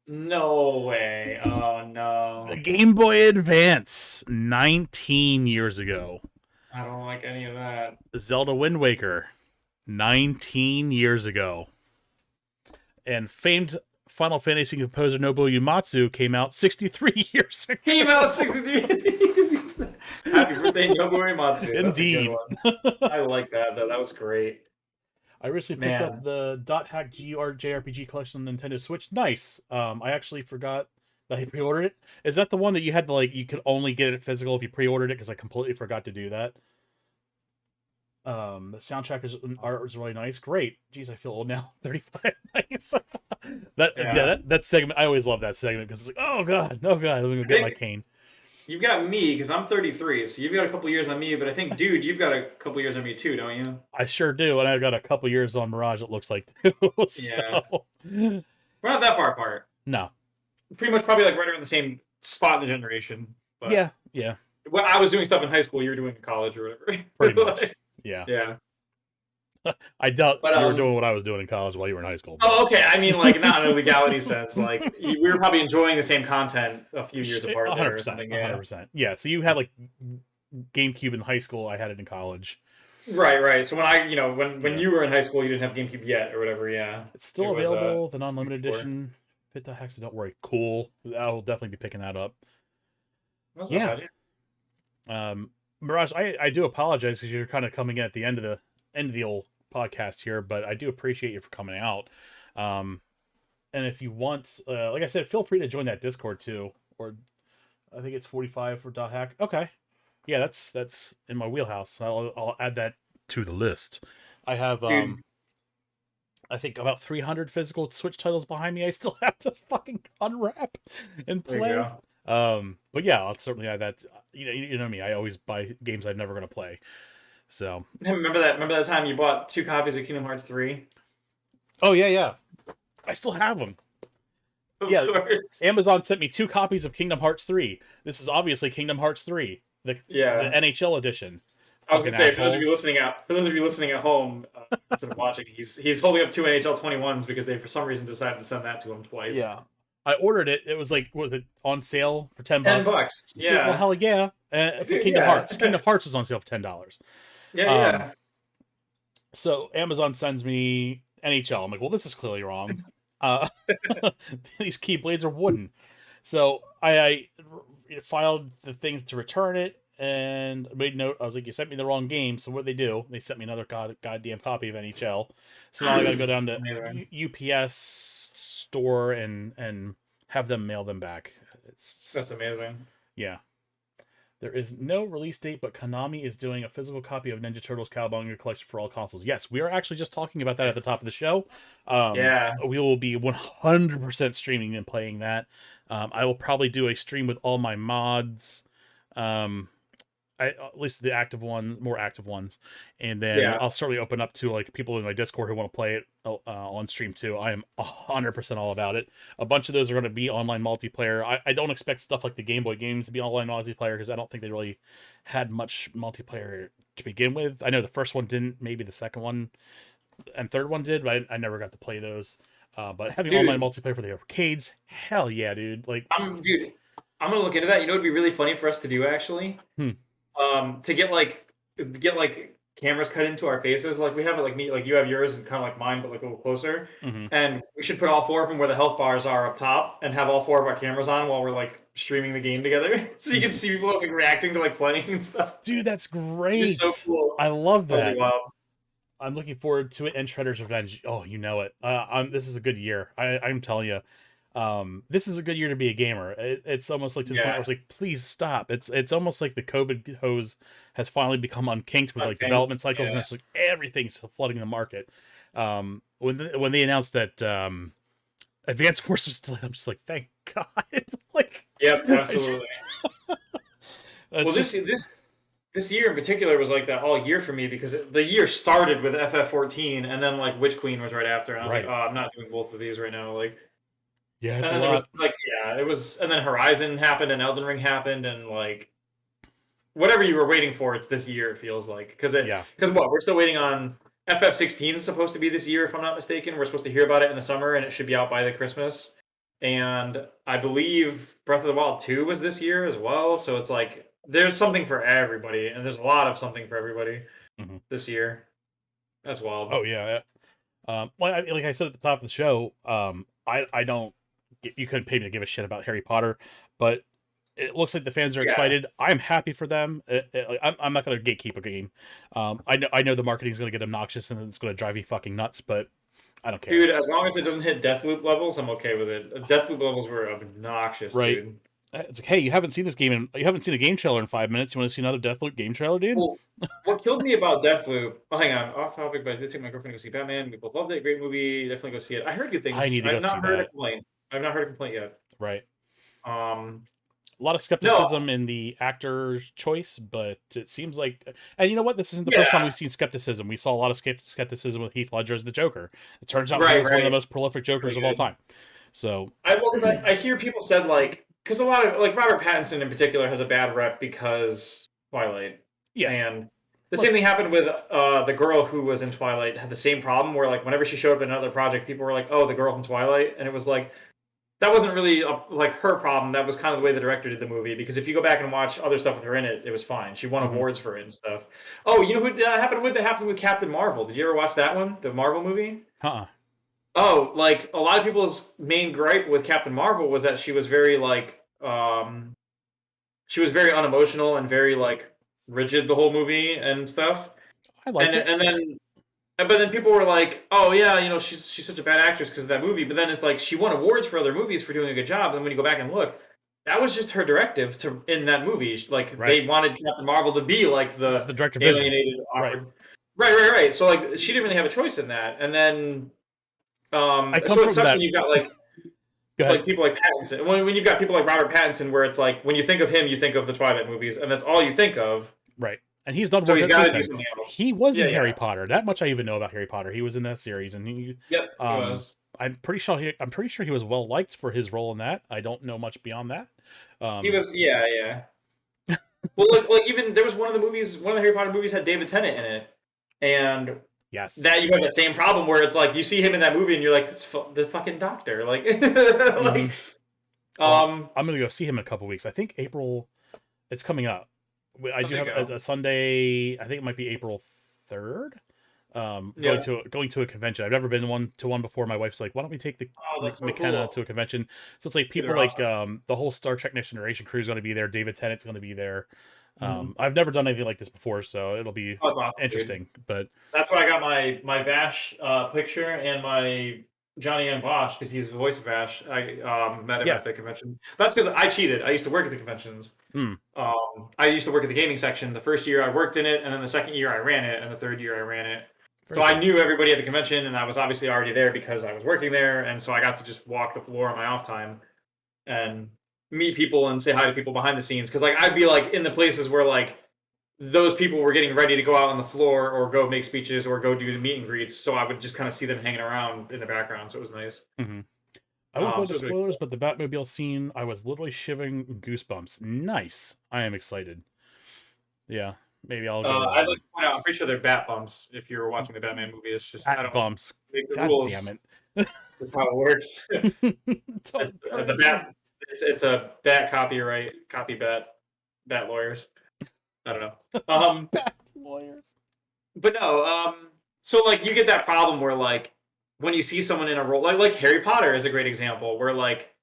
No way. Oh no. The Game Boy Advance, 19 years ago. I don't like any of that. Zelda Wind Waker, 19 years ago. And famed Final Fantasy composer Nobuo Uematsu came out 63 years ago. Came out 63. Happy birthday, Nobuo Uematsu. Indeed. I like that, though. That was great. I recently picked up the .hack JRPG collection on Nintendo Switch. Nice. I actually forgot that I pre-ordered it. Is that the one that you had to, you could only get it physical if you pre-ordered it? Because I completely forgot to do that. The soundtrack art was really nice. Great. Jeez, I feel old now. 35. Nice. That segment, I always love that segment because it's like, oh god, let me go get my cane. You've got me because I'm 33, so you've got a couple years on me. But I think, dude, you've got a couple years on me too, don't you? I sure do, and I've got a couple years on Mirage. It looks like too. So. Yeah, we're not that far apart. No, pretty much probably like right around the same spot in the generation. But yeah. Well, I was doing stuff in high school. You were doing in college or whatever. Pretty much. Yeah. I doubt you were doing what I was doing in college while you were in high school. But... Oh, okay. I mean, not in a legality sense. Like, we were probably enjoying the same content a few years apart. 100%. 100%. Yeah. So you had like GameCube in high school. I had it in college. Right. So when you were in high school, you didn't have GameCube yet or whatever. Yeah. It's still available. The non-limited edition. Fit the hex. Don't worry. Cool. I'll definitely be picking that up. Yeah. Mirage, I do apologize because you're kind of coming in at the end of the old podcast here, but I do appreciate you for coming out. And if you want, like I said, feel free to join that Discord too. Or I think it's 45 for .hack. Okay, yeah, that's in my wheelhouse. I'll add that to the list. I have I think about 300 physical Switch titles behind me. I still have to fucking unwrap and play. But yeah, I'll certainly add that. You know me. I always buy games I'm never going to play. So remember that time you bought 2 copies of Kingdom Hearts 3? Oh yeah. I still have them. Of course. Amazon sent me 2 copies of Kingdom Hearts 3. This is obviously Kingdom Hearts 3, the NHL edition. I was gonna say, for those of you listening at home, instead of watching, he's holding up 2 NHL 21s because they for some reason decided to send that to him twice. Yeah. I ordered it. It was was it on sale for $10? $10. Yeah. Well, hell yeah. For Kingdom Hearts. Kingdom Hearts was on sale for $10. Yeah. So Amazon sends me NHL. I'm like, well, this is clearly wrong. These keyblades are wooden. So I filed the thing to return it and made note. I was like, you sent me the wrong game. So what did they do? They sent me another goddamn copy of NHL. So now I got to go down to UPS store and have them mail them back. That's amazing. Yeah. There is no release date, but Konami is doing a physical copy of Ninja Turtles Cowabunga collection for all consoles. Yes, we are actually just talking about that at the top of the show. Yeah, We will be 100% streaming and playing that. I will probably do a stream with all my mods. Um, at least the active ones, more active ones, and then yeah. I'll certainly open up to like people in my Discord who want to play it on stream too. I am 100% all about it. A bunch of those are going to be online multiplayer. I don't expect stuff like the Game Boy games to be online multiplayer because I don't think they really had much multiplayer to begin with. I know the first one didn't, maybe the second one and third one did, but I never got to play those. But having online Dude, multiplayer for the arcades, hell yeah, dude! Like, dude, I'm gonna look into that. You know, it'd be really funny for us to do actually. hmm, To get like cameras cut into our faces. Like we have it like me, like you have yours and kind of like mine, but like a little closer. mm-hmm. And we should put all four of them where the health bars are up top, and have all four of our cameras on while we're like streaming the game together, so you can see people like reacting to like playing and stuff. Dude, that's It's great. so cool. I love That'll be that. wild. I'm looking forward to it and Shredder's Revenge. Oh, you know it. This is a good year. I'm telling you. This is a good year to be a gamer. It's almost like to the point where I Yeah. was like, please stop. It's almost like the COVID hose has finally become unkinked with like Okay. development cycles, and Yeah. it's like everything's flooding the market. When they announced that Advanced Wars was delayed, I'm just like, thank God. Like, Yep. it's Absolutely. Well, just this year in particular was like that all year for me because the year started with FF14 and then like Witch Queen was right after, and I was like, right. oh, I'm not doing both of these right now. Like, Yeah, it's and a then there was lot. like, yeah, it was, and then Horizon happened and Elden Ring happened, and like whatever you were waiting for, it's this year. It feels like Yeah. because what we're still waiting on. FF16 is supposed to be this year, if I'm not mistaken. We're supposed to hear about it in the summer, and it should be out by the Christmas. And I believe Breath of the Wild 2 was this year as well. So it's like there's something for everybody, and there's a lot of something for everybody Hmm. this year. That's wild. Oh yeah. Well, like I said at the top of the show, I don't. You couldn't pay me to give a shit about Harry Potter, but it looks like the fans are Yeah, excited. I'm happy for them. I'm not going to gatekeep a game. I know the marketing is going to get obnoxious and it's going to drive me fucking nuts, but I don't care. dude. As long as it doesn't hit Deathloop levels, I'm okay with it. Deathloop levels were obnoxious, Right? dude. It's like, hey, you haven't seen this game, and you haven't seen a game trailer in 5 minutes. You want to see another Deathloop game trailer, dude? Well, what killed me about Deathloop? Oh, hang on, off topic, but I did take my girlfriend to go see Batman. We both loved it. Great movie. Definitely go see it. I heard good I things. need to go I've see not heard a that. complaint. I've not heard a complaint yet. Right. Um, A lot of no, skepticism in the actor's choice, but it seems like, and you know what? This isn't the first time yeah, we've seen skepticism. We saw a lot of skepticism with Heath Ledger as the Joker. It turns out he right, was one of the right. most prolific Jokers Really of all good. time. So, I well, because I hear people said like because a lot of like Robert Pattinson in particular has a bad rep because Twilight, yeah, and the same let's thing happened with the girl who was in Twilight had the same problem where like whenever she showed up in another project, people were like, "Oh, the girl from Twilight," and it was like that wasn't really like her problem. That was kind of the way the director did the movie because if you go back and watch other stuff with her in it, it was fine. She won mm-hmm. awards for it and stuff. Oh, you know who that happened with? That happened with Captain Marvel. Did you ever watch that one, the Marvel movie? Uh-uh. Oh, like a lot of people's main gripe with Captain Marvel was that she was very like she was very unemotional and very like rigid the whole movie and stuff. I And liked it. and then but then people were like, "Oh yeah, you know, she's such a bad actress because of that movie." But then it's like she won awards for other movies for doing a good job. And when you go back and look, that was just her directive to in that movie. Like Right. they wanted Captain Marvel to be like It was the the director vision. alienated, Right. awkward. Right, right, right. So like she didn't really have a choice in that. And then I come so it from sucks when that. you've got Go ahead. like people like Pattinson. When you've got people like Robert Pattinson, where it's like when you think of him, you think of the Twilight movies, and that's all you think of. Right. And he's done So work he's that got since to do then. something else. He was Yeah, in yeah. Harry Potter. That much I even know about Harry Potter. He was in that series, and Yep, he was. I'm pretty sure he was well liked for his role in that. I don't know much beyond that. He Um, was. Yeah, yeah. Well, like even there was one of the movies, one of the Harry Potter movies had David Tennant in it, and that yes. you have that same problem where it's like you see him in that movie and you're like, that's the fucking doctor, like, Hmm. like, Well, um, I'm gonna go see him in a couple weeks. I think April. It's coming up. I how'd do they have go? a Sunday. I think it might be April 3rd. Yeah. Going to a convention. I've never been one before. My wife's like, why don't we take the Oh, that's so McKenna cool. to a convention? So it's like Dude, people they're like awesome. the whole Star Trek Next Generation crew is going to be there. David Tennant's going to be there. Mhm. I've never done anything like this before, so it'll be Oh, that's awesome, dude. interesting. But That's where I got my Vash picture and my Johnny M. Bosch because he's the voice of Ash. I met him Yeah. at the convention. That's because I cheated. I used to work at the conventions. Hmm. I used to work at the gaming section. The first year I worked in it, and then the second year I ran it, and the third year I ran it. Very So I cool. knew everybody at the convention, and I was obviously already there because I was working there, and so I got to just walk the floor on my off time and meet people and say hi to people behind the scenes. Because like I'd be like in the places where like those people were getting ready to go out on the floor or go make speeches or go do meet and greets. So I would just kind of see them hanging around in the background. So it was nice. Mm-hmm. I won't go So into it was really spoilers, cool. but the Batmobile scene, I was literally shivering goosebumps. Nice. I am excited. Yeah, maybe I'll go. I'd like to point out, I'm pretty sure they're bat bumps. If you're watching the Batman movie, it's just I Bat don't bumps. make the God damn rules. it. That's how it works. It's Don't the encourage me. bat. It's a bat copy bat lawyers. I don't know. Bat lawyers. But no. So like you get that problem where like when you see someone in a role like Harry Potter is a great example where like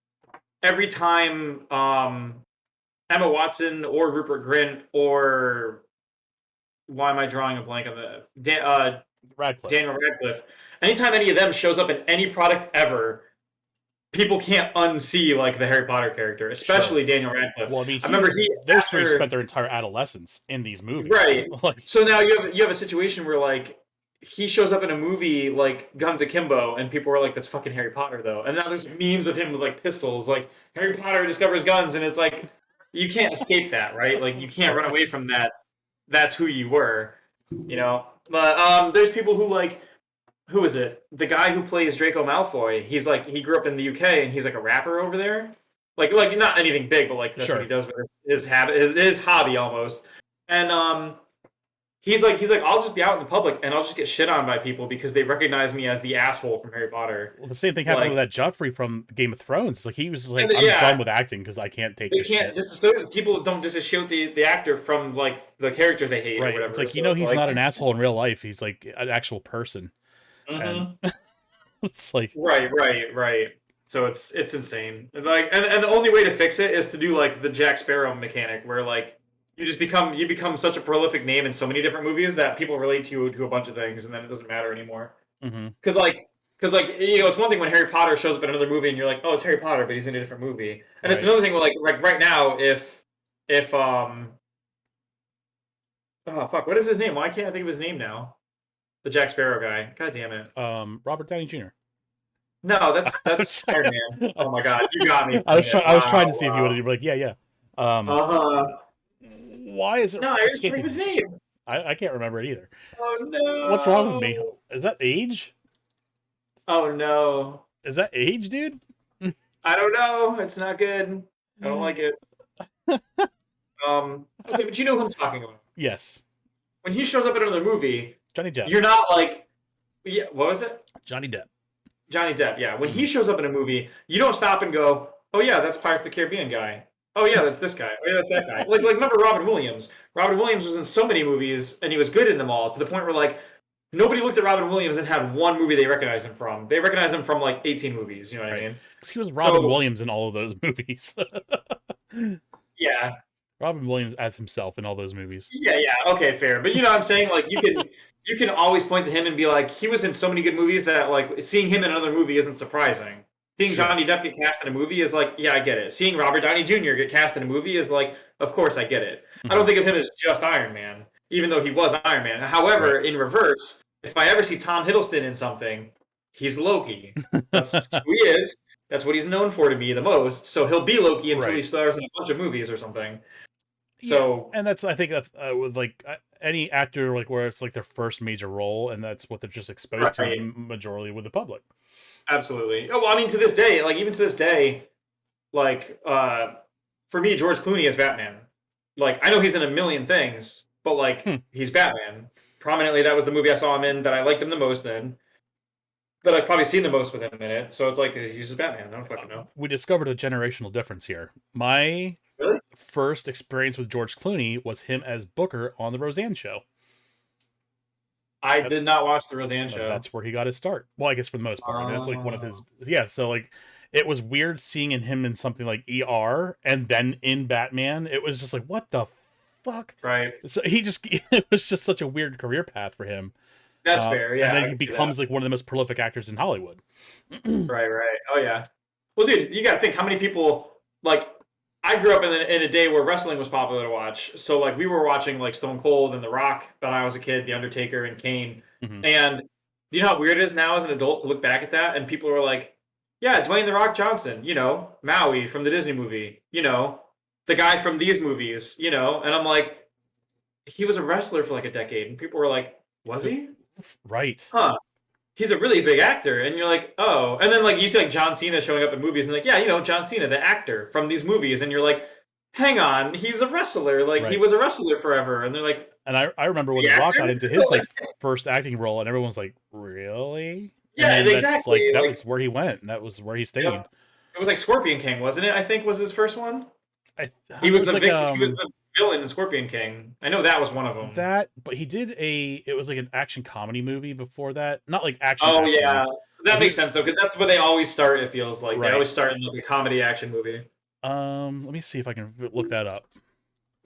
every time Emma Watson or Rupert Grint or why am I drawing a blank on Radcliffe. Daniel Radcliffe. Anytime any of them shows up in any product ever, people can't unsee like the Harry Potter character, Sure. especially Daniel Radcliffe. Well, I mean, I remember he those three after spent their entire adolescence in these movies. right. Like, So now you have a situation where like he shows up in a movie like Guns Akimbo, and people are like, "That's fucking Harry Potter, though." And now there's memes of him with like pistols, like Harry Potter discovers guns, and it's like you can't escape that, right? Like you can't run away from that. That's who you were, you know. But there's people who like who is it? The guy who plays Draco Malfoy. He's like he grew up in the UK and he's like a rapper over there. Like not anything big, but like that's what he sure. does with his habit, his hobby almost. And he's like I'll just be out in the public and I'll just get shit on by people because they recognize me as the asshole from Harry Potter. Well, the same thing happened Like with that Joffrey from Game of Thrones. Like, he was just like, and I'm yeah, done with acting because I can't take they this can't shit. disassociate people don't disassociate the actor from like the character they hate or Right. It's whatever. like, So it's he's like not an asshole in real life. He's like an actual person. And mhm. it's like, Right. So it's insane. Like, and the only way to fix it is to do like the Jack Sparrow mechanic, where like you become such a prolific name in so many different movies that people relate to a bunch of things, and then it doesn't matter anymore. mm-hmm, Because like it's one thing when Harry Potter shows up in another movie and you're like, oh, it's Harry Potter, but he's in a different movie, and it's right. another thing where like right now if oh fuck, what is his name? Why can't I think of his name now? The Jack Sparrow guy. God damn it. Robert Downey Jr. No, that's I that's Iron Man. Oh my god, you got me I saying was it. trying. I was trying Wow, to see if you would wow. be like, yeah. Um, Uh-huh. why is it No, I just think of escaping his me? name. I can't remember it either. Oh What's wrong with me? no. Is that age? Oh no. Is that age, dude? I don't know. It's not good. I don't like it. Okay, but you know who I'm talking about. Yes, When he shows up in another movie, Johnny Depp. you're not like, yeah, what was it? Johnny Depp. Johnny Depp. Yeah. When Mhm. he shows up in a movie, you don't stop and go, oh yeah, that's Pirates of the Caribbean guy. Oh yeah, that's this guy. Oh yeah, that's that guy. Like remember Robin Williams? Robin Williams was in so many movies and he was good in them all to the point where like nobody looked at Robin Williams and had one movie they recognized him from. They recognized him from like 18 movies. You know what I Right, mean? because he was Robin So Williams in all of those movies. yeah, Robin Williams as himself in all those movies. yeah. Okay, fair. But you know what I'm saying? Like you can always point to him and be like, he was in so many good movies that like seeing him in another movie isn't surprising. Seeing Sure. Johnny Depp get cast in a movie is like, yeah, I get it. Seeing Robert Downey Jr. get cast in a movie is like, of course I get it. I Hmm. don't think of him as just Iron Man, even though he was Iron Man. Right. However, in reverse, if I ever see Tom Hiddleston in something, he's Loki. That's who he is. That's what he's known for to be the most. So he'll be Loki until he Right. stars in a bunch of movies or something. Yeah, So and that's, I think, with like any actor, like where it's like their first major role, and that's what they're just exposed to right. majorly with the public. Absolutely. Oh, well, I mean, to this day, like even to this day, like for me, George Clooney is Batman. Like I know he's in a million things, but like Hmm. he's Batman. Prominently, that was the movie I saw him in that I liked him the most in. That I've probably seen the most with him in it. So it's like he's just Batman. I don't fucking know. We discovered a generational difference here. My Really? first experience with George Clooney was him as Booker on the Roseanne Show. I did not watch the Roseanne show. That's where he got his start. Well, I guess for the most part. I mean, that's like one of his. Yeah, so like it was weird seeing him in something like ER and then in Batman. It was just like, what the fuck? Right. So he just, it was just such a weird career path for him. That's fair. And Yeah, then I he can see that. becomes like one of the most prolific actors in Hollywood. Right, right. Oh yeah. Well, dude, you got to think how many people like. I grew up in a day where wrestling was popular to watch. So like we were watching like Stone Cold and The Rock when I was a kid, The Undertaker and Kane. Hmm. And you know how weird it is now as an adult to look back at that and people are like, "Yeah, Dwayne The Rock Johnson, you know, Maui from the Disney movie, you know, the guy from these movies, you know." And I'm like, he was a wrestler for like a decade, and people were like, "Was he? Right. Huh? He's a really big actor." And you're like, "Oh." And then like you see like John Cena showing up in movies and like, "Yeah, you know, John Cena, the actor from these movies." And you're like, "Hang on, he's a wrestler. Like he Right. was a wrestler forever." And they're like, And I remember when "The The Rock got actor?" into his like first acting role, and everyone was like, "Really?" And Yeah, then that's like exactly. that Like, was where he went, and that was where he stayed. yep. It was like Scorpion King, wasn't it? I think was his first one. It was like He was the villain in Scorpion King. I know that was one of them. that, but he did it was like an action comedy movie before that, not like action Oh action, yeah, but that makes sense though, because that's where they always start. It feels like they right. always start in like a comedy action movie. Let me see if I can look that up.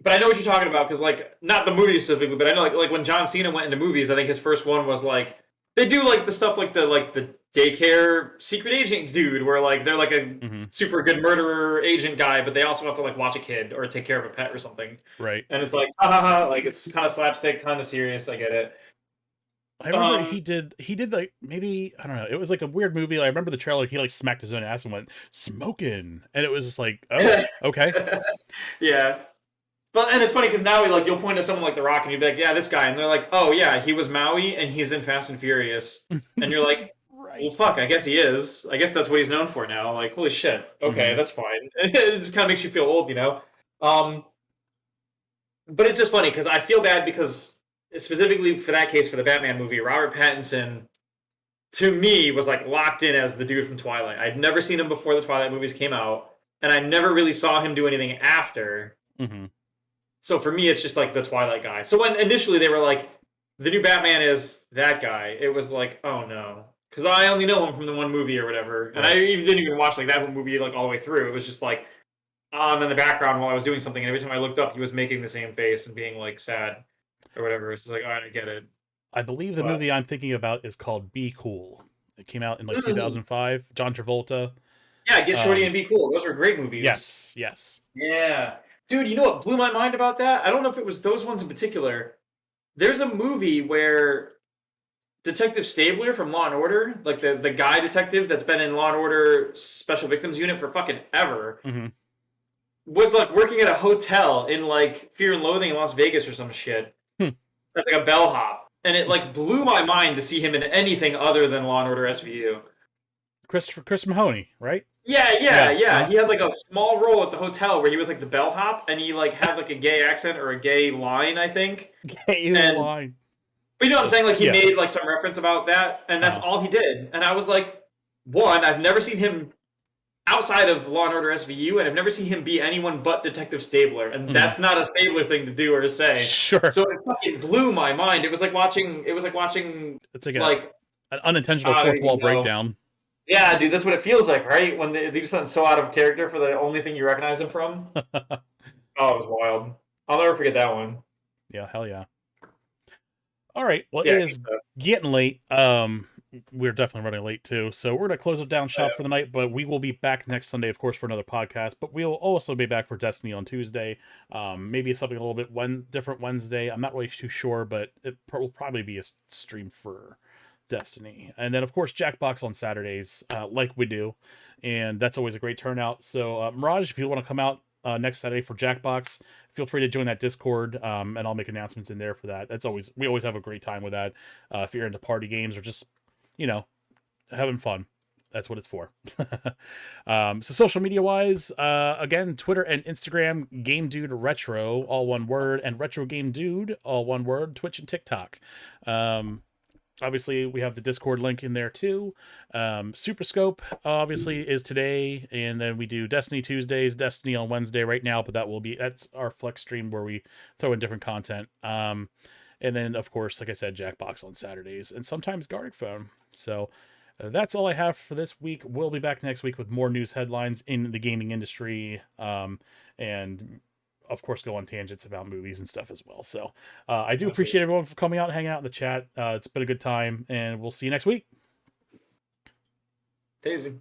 But I know what you're talking about because like not the movie specifically, but I know like when John Cena went into movies, I think his first one was like they do like the stuff like the daycare secret agent dude, where like they're like a Hmm. super good murderer agent guy, but they also have to like watch a kid or take care of a pet or something, Right. and it's like ha ha ha, like it's kind of slapstick, kind of serious. I get it. I remember he did like maybe I don't know. It was like a weird movie. I remember the trailer. He like smacked his own ass and went smoking, and it was just like, oh, okay. Yeah. But and it's funny because now like you'll point to someone like The Rock and you'll be like, yeah, this guy, and they're like, oh yeah, he was Maui and he's in Fast and Furious, and you're like, well, Right. fuck, I guess he is. I guess that's what he's known for now. Like, holy shit. Okay, Hmm. that's fine. It just kind of makes you feel old, you know. Um, but it's just funny because I feel bad because specifically for that case for the Batman movie, Robert Pattinson to me was like locked in as the dude from Twilight. I'd never seen him before the Twilight movies came out, and I never really saw him do anything after. Hmm. So for me, it's just like the Twilight guy. So when initially they were like, the new Batman is that guy, it was like, oh no. Because I only know him from the one movie or whatever. And I Right. didn't even watch like that movie like all the way through. It was just like on in the background while I was doing something. And every time I looked up, he was making the same face and being like sad or whatever. It's just like, all right, I get it. I believe the But movie I'm thinking about is called Be Cool. It came out in like mm, 2005. John Travolta. yeah, Get Shorty Um, and Be Cool. Those were great movies. yes, yes. Yeah. Dude, you know what blew my mind about that? I don't know if it was those ones in particular. There's a movie where Detective Stabler from Law and Order, like the guy detective that's been in Law and Order Special Victims Unit for fucking ever, Hmm. was like working at a hotel in like Fear and Loathing in Las Vegas or some shit. Hmm. That's like a bellhop, and it like blew my mind to see him in anything other than Law and Order SVU. Chris Mahoney, right? Yeah, yeah, Yeah. yeah. He had like a small role at the hotel where he was like the bellhop, and he like had like a gay accent or a gay line, I think. Gay And line. but you know what I'm saying? Like he Yeah. made like some reference about that, and that's Uh-huh. all he did. And I was like, one, I've never seen him outside of Law and Order SVU, and I've never seen him be anyone but Detective Stabler, and Hmm. that's not a Stabler thing to do or to say. Sure. So it fucking blew my mind. It was like watching. It was like watching It's like like an unintentional I don't fourth wall even know. breakdown. Yeah, dude, that's what it feels like, right? When they do something so out of character for the only thing you recognize him from. Oh, it was wild. I'll never forget that one. Yeah, hell yeah. All right. Well, it Yeah, is getting late. We're definitely running late too, so we're gonna close it down shop for the night. But we will be back next Sunday, of course, for another podcast. But we'll also be back for Destiny on Tuesday. Maybe something a little bit different Wednesday. I'm not really too sure, but it will probably be a stream for Destiny, and then of course Jackbox on Saturdays, like we do, and that's always a great turnout. So Mirage, if you want to come out next Saturday for Jackbox, feel free to join that Discord, and I'll make announcements in there for that. We always have a great time with that. If you're into party games or just having fun, that's what it's for. So social media wise, again, Twitter and Instagram, Game Dude Retro, all one word, and Retro Game Dude, all one word. Twitch and TikTok. Obviously, we have the Discord link in there too. SuperScope obviously is today, and then we do Destiny Tuesdays, Destiny on Wednesday right now, but that's our flex stream where we throw in different content. And then of course, like I said, Jackbox on Saturdays, and sometimes Guard Phone. So that's all I have for this week. We'll be back next week with more news headlines in the gaming industry, and of course, go on tangents about movies and stuff as well. So I do Absolutely. appreciate everyone for coming out and hanging out in the chat. It's been a good time, and we'll see you next week. Daisy.